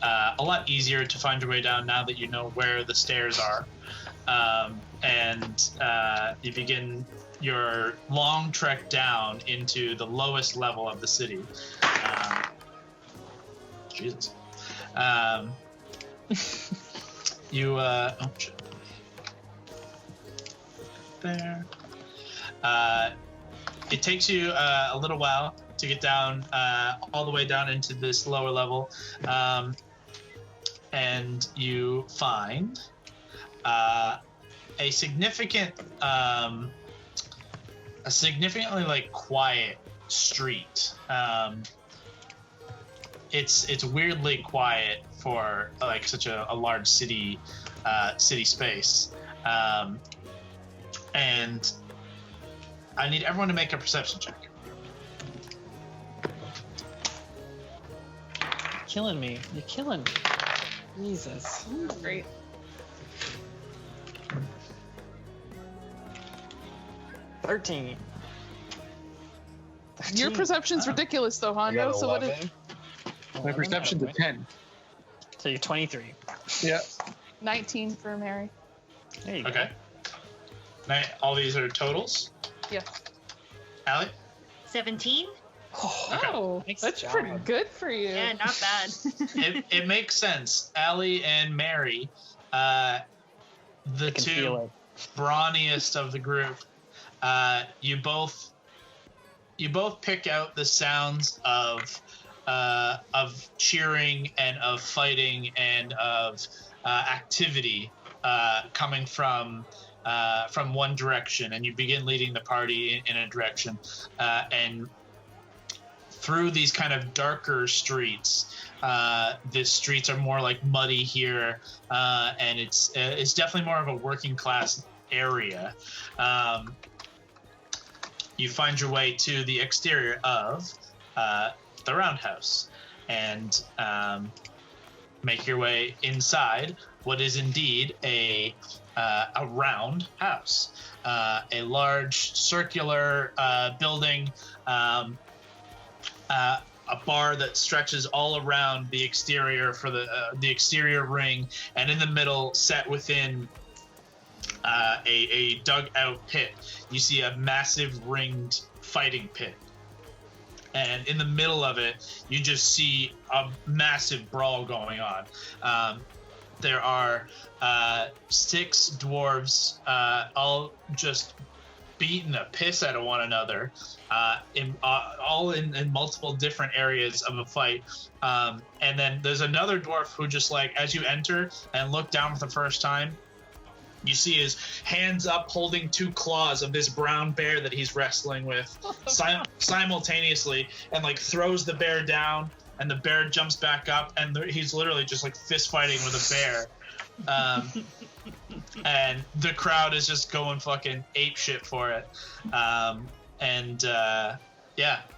A lot easier to find your way down now that you know where the stairs are. And you begin your long trek down into the lowest level of the city. Jesus. There. It takes you a little while to get down, all the way down into this lower level, and you find a significantly like quiet street. It's weirdly quiet for like such a large city space, and I need everyone to make a perception check. You're killing me. You're killing me. Jesus. Great. $13. Your perception's ridiculous, though, Hondo. So what is 11. My perception's a 10. So you're 23. Yeah. 19 for Mary? There you go. Okay. All these are totals. Yes. Allie? 17? Oh, Nice that's job. pretty good for you. Yeah, not bad. It makes sense. Allie and Mary, the I can feel two it. brawniest of the group, you both pick out the sounds of cheering and of fighting and of activity coming from one direction, and you begin leading the party in a direction, and through these kind of darker streets. The streets are more like muddy here, and it's definitely more of a working class area. You find your way to the exterior of the Roundhouse, and make your way inside what is indeed a round house, a large circular building. A bar that stretches all around the exterior for the exterior ring, and in the middle, set within a dug-out pit, you see a massive ringed fighting pit. And in the middle of it, you just see a massive brawl going on. There are 6 dwarves, all just beating the piss out of one another, all in multiple different areas of a fight. And then there's another dwarf who just like, as you enter and look down for the first time, you see his hands up holding 2 claws of this brown bear that he's wrestling with simultaneously, and like throws the bear down, and the bear jumps back up, and he's literally just like fist fighting with a bear. And the crowd is just going fucking ape shit for it. Yeah,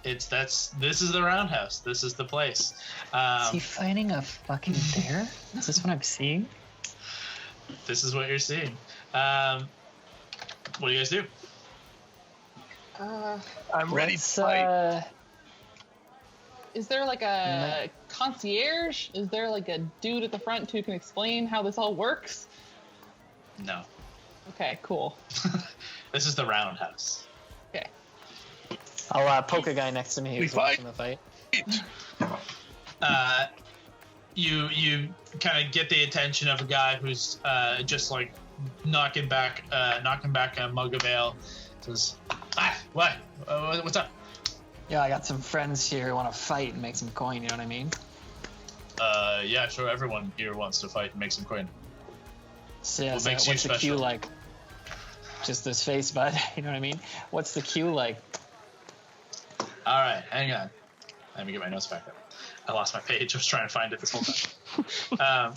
this is the roundhouse. This is the place. Is he fighting a fucking bear? Is this what I'm seeing? This is what you're seeing. What do you guys do? I'm ready to fight. Is there like a concierge? Is there like a dude at the front who can explain how this all works? No. Okay, cool. This is the roundhouse. Okay. I'll poke a guy next to me who's watching the fight. You kind of get the attention of a guy who's just like knocking back a mug of ale. Says, what? What's up? Yeah, I got some friends here who want to fight and make some coin. You know what I mean? Yeah, sure. Everyone here wants to fight and make some coin. So, yeah, What so makes you what's the special? queue like? Just this face, bud. You know what I mean? What's the queue like? All right, hang on. Let me get my notes back up. I lost my page. I was trying to find it this whole time.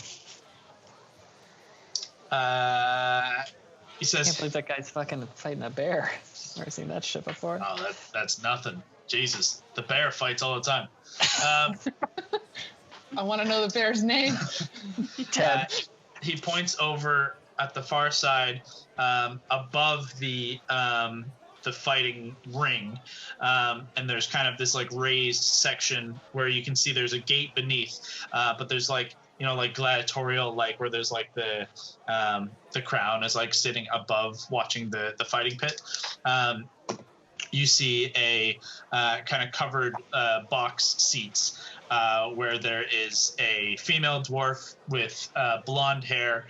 He I says, can't believe that guy's fucking fighting a bear. Never seen that shit before. "Oh, that's nothing. Jesus, the bear fights all the time." I want to know the bear's name. Ted. He points over at the far side, above the fighting ring, and there's kind of this like raised section where you can see there's a gate beneath, but there's like, you know, like gladiatorial, like where there's like the crown is like sitting above watching the fighting pit. You see a kind of covered box seats where there is a female dwarf with blonde hair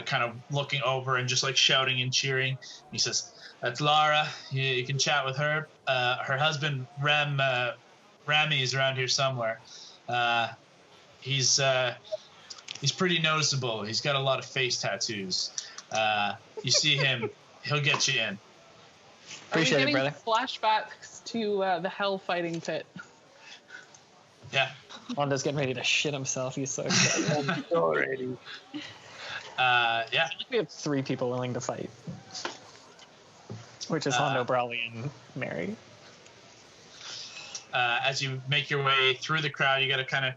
kind of looking over and just like shouting and cheering. He says, "That's Lara. You can chat with her. Her husband Rami is around here somewhere. He's pretty noticeable. He's got a lot of face tattoos. You see him, he'll get you in." Appreciate it, brother. Flashbacks to the hell fighting pit. Yeah. Hondo's getting ready to shit himself. He's so excited. Already. Yeah. We have 3 people willing to fight, which is Hondo, Brawley, and Mary. As you make your way through the crowd, you got to kind of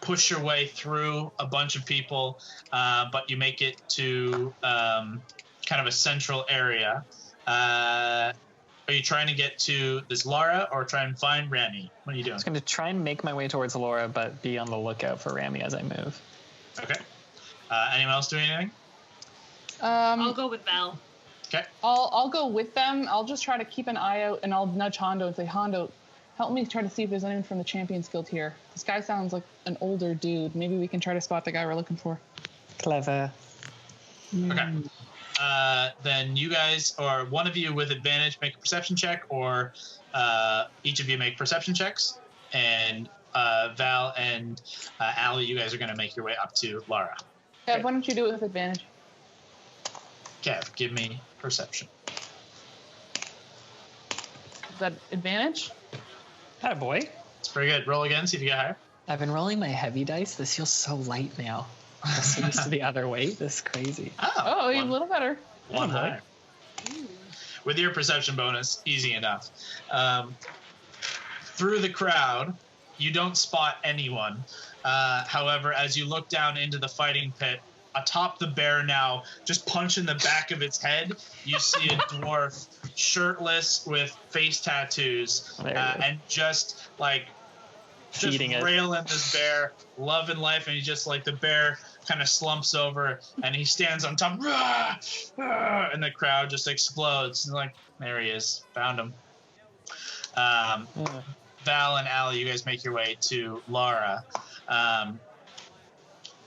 push your way through a bunch of people, but you make it to kind of a central area. Are you trying to get to this Lara or try and find Rami? What are you doing? I was going to try and make my way towards Laura, but be on the lookout for Rami as I move. Okay. Anyone else doing anything? I'll go with Val. Okay. I'll go with them. I'll just try to keep an eye out, and I'll nudge Hando and say, "Hondo, help me try to see if there's anyone from the Champions Guild here. This guy sounds like an older dude. Maybe we can try to spot the guy we're looking for." Clever. Okay. Then you guys, or one of you with advantage, make a perception check, or each of you make perception checks. And Val and Allie, you guys are going to make your way up to Lara. Kev, why don't you do it with advantage? Kev, give me perception. Is that advantage? Hi, boy. It's pretty good. Roll again, see if you get higher. I've been rolling my heavy dice. This feels so light now. This used to the other way. This is crazy. Oh, even a little better. One higher. With your perception bonus, easy enough. Through the crowd, you don't spot anyone. However, as you look down into the fighting pit, atop the bear now, just punching the back of its head, you see a dwarf, shirtless with face tattoos, and just feeding it, railing this bear, loving life, and he just like the bear kind of slumps over and he stands on top, rah, rah, and the crowd just explodes. And like, there he is, found him. Val and Allie, you guys make your way to Lara,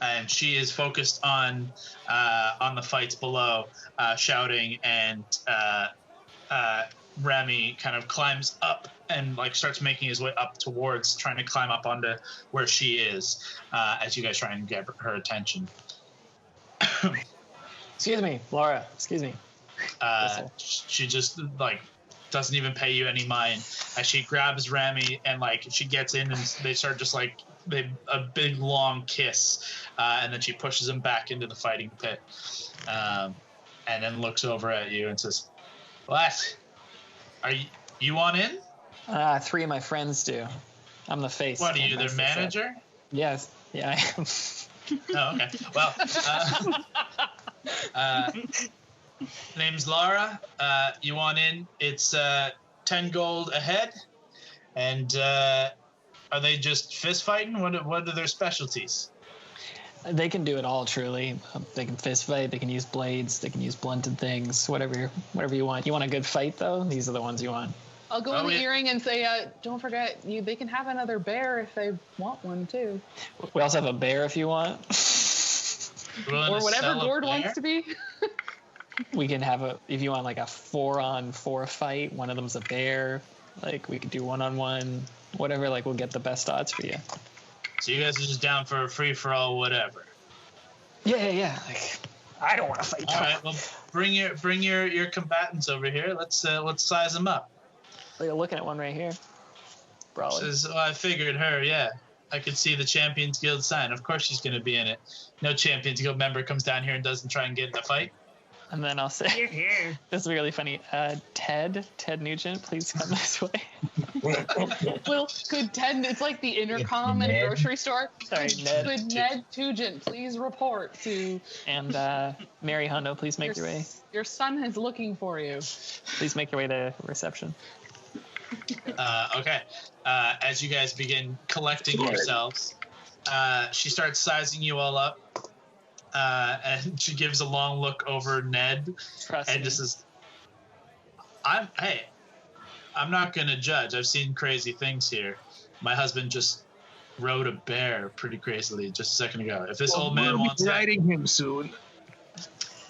and she is focused on the fights below, shouting and Remy kind of climbs up and like starts making his way up towards trying to climb up onto where she is as you guys try and get her attention. Excuse me, Laura. Excuse me. She just like doesn't even pay you any mind as she grabs Remy and like she gets in and they start just like a big long kiss and then she pushes him back into the fighting pit and then looks over at you and says, "What? Are you want in?" 3 of my friends do. I'm the face. What are you, their manager? Yes. Yeah, I am. Oh, okay. Well, name's Laura. You want in? It's 10 gold a head. And are they just fist fighting? What are their specialties? They can do it all, truly. They can fist fight. They can use blades. They can use blunted things. Whatever you want. You want a good fight, though? These are the ones you want. I'll go in the earring and say, don't forget, they can have another bear if they want one, too. We also have a bear if you want. Or whatever Gord wants to be. We can have if you want like a 4-on-4 fight, one of them's a bear. Like we could do 1-on-1, whatever, like we'll get the best odds for you. So you guys are just down for a free-for-all whatever? Yeah. Like, I don't want to fight. All right, well, bring your combatants over here. Let's size them up. Are you looking at one right here? Probably. I figured her, yeah. I could see the Champions Guild sign. Of course she's going to be in it. No Champions Guild member comes down here and doesn't try and get in the fight. And then I'll say, here. This is really funny. Ted Nugent, please come this way. Well, could Ted, it's like the intercom at a grocery store. Sorry, Ned. Could Ned Nugent please report to... And Mary Hando, please make your way. Your son is looking for you. Please make your way to reception. Okay. As you guys begin collecting yourselves, she starts sizing you all up. And she gives a long look over Ned. Trust and me. just says, I'm not going to judge. I've seen crazy things here. My husband just rode a bear pretty crazily just a second ago. If this old man wants riding him soon.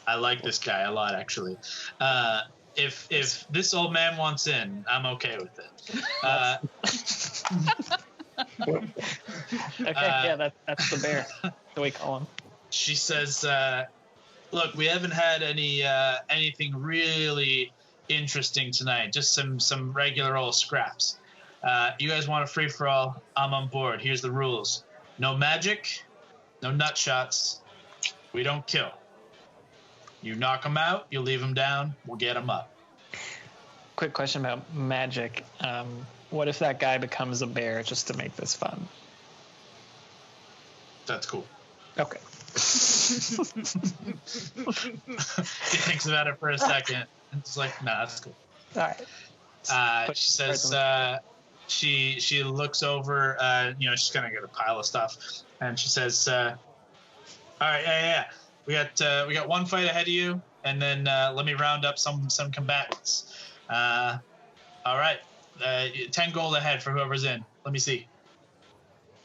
I like this guy a lot, actually. If this old man wants in, I'm okay with it. Okay, yeah, that's the bear. The way we call him. She says, "Look, we haven't had anything really interesting tonight. Just some regular old scraps. You guys want a free for all? I'm on board. Here's the rules: no magic, no nut shots. We don't kill. You knock them out, you leave them down. We'll get them up." Quick question about magic. What if that guy becomes a bear just to make this fun? That's cool. Okay. He thinks about it for a second. And it's like, nah, that's cool. All right. She says, she looks over, she's kind of got a pile of stuff, and she says, all right, yeah. We got one fight ahead of you, and then let me round up some combatants. All right, 10 gold ahead for whoever's in. Let me see.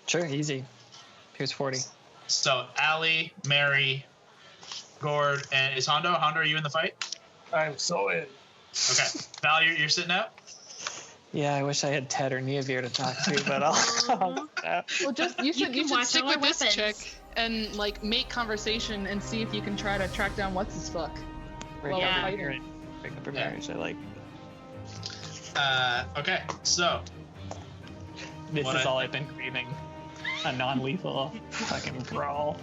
Sure, easy. Here's 40. So, Allie, Mary, Gord, and is Hando? Hando, are you in the fight? I'm so in. Okay. Val, you're sitting out? Yeah, I wish I had Ted or Niavere to talk to, but I'll Well, just you should watch stick our with this weapons. chick and like make conversation and see if you can try to track down what's his fuck. break Well, up yeah. a marriage. Break up a marriage. I like. Okay. So, This What is I- all I've been craving. A non-lethal fucking brawl.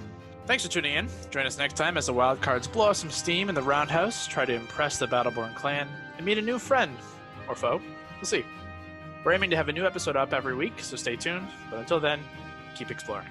Thanks for tuning in. Join us next time as the Wildcards blow off some steam in the Roundhouse, try to impress the Battleborn clan, and meet a new friend or foe. We'll see. We're aiming to have a new episode up every week, so stay tuned. But until then, keep exploring.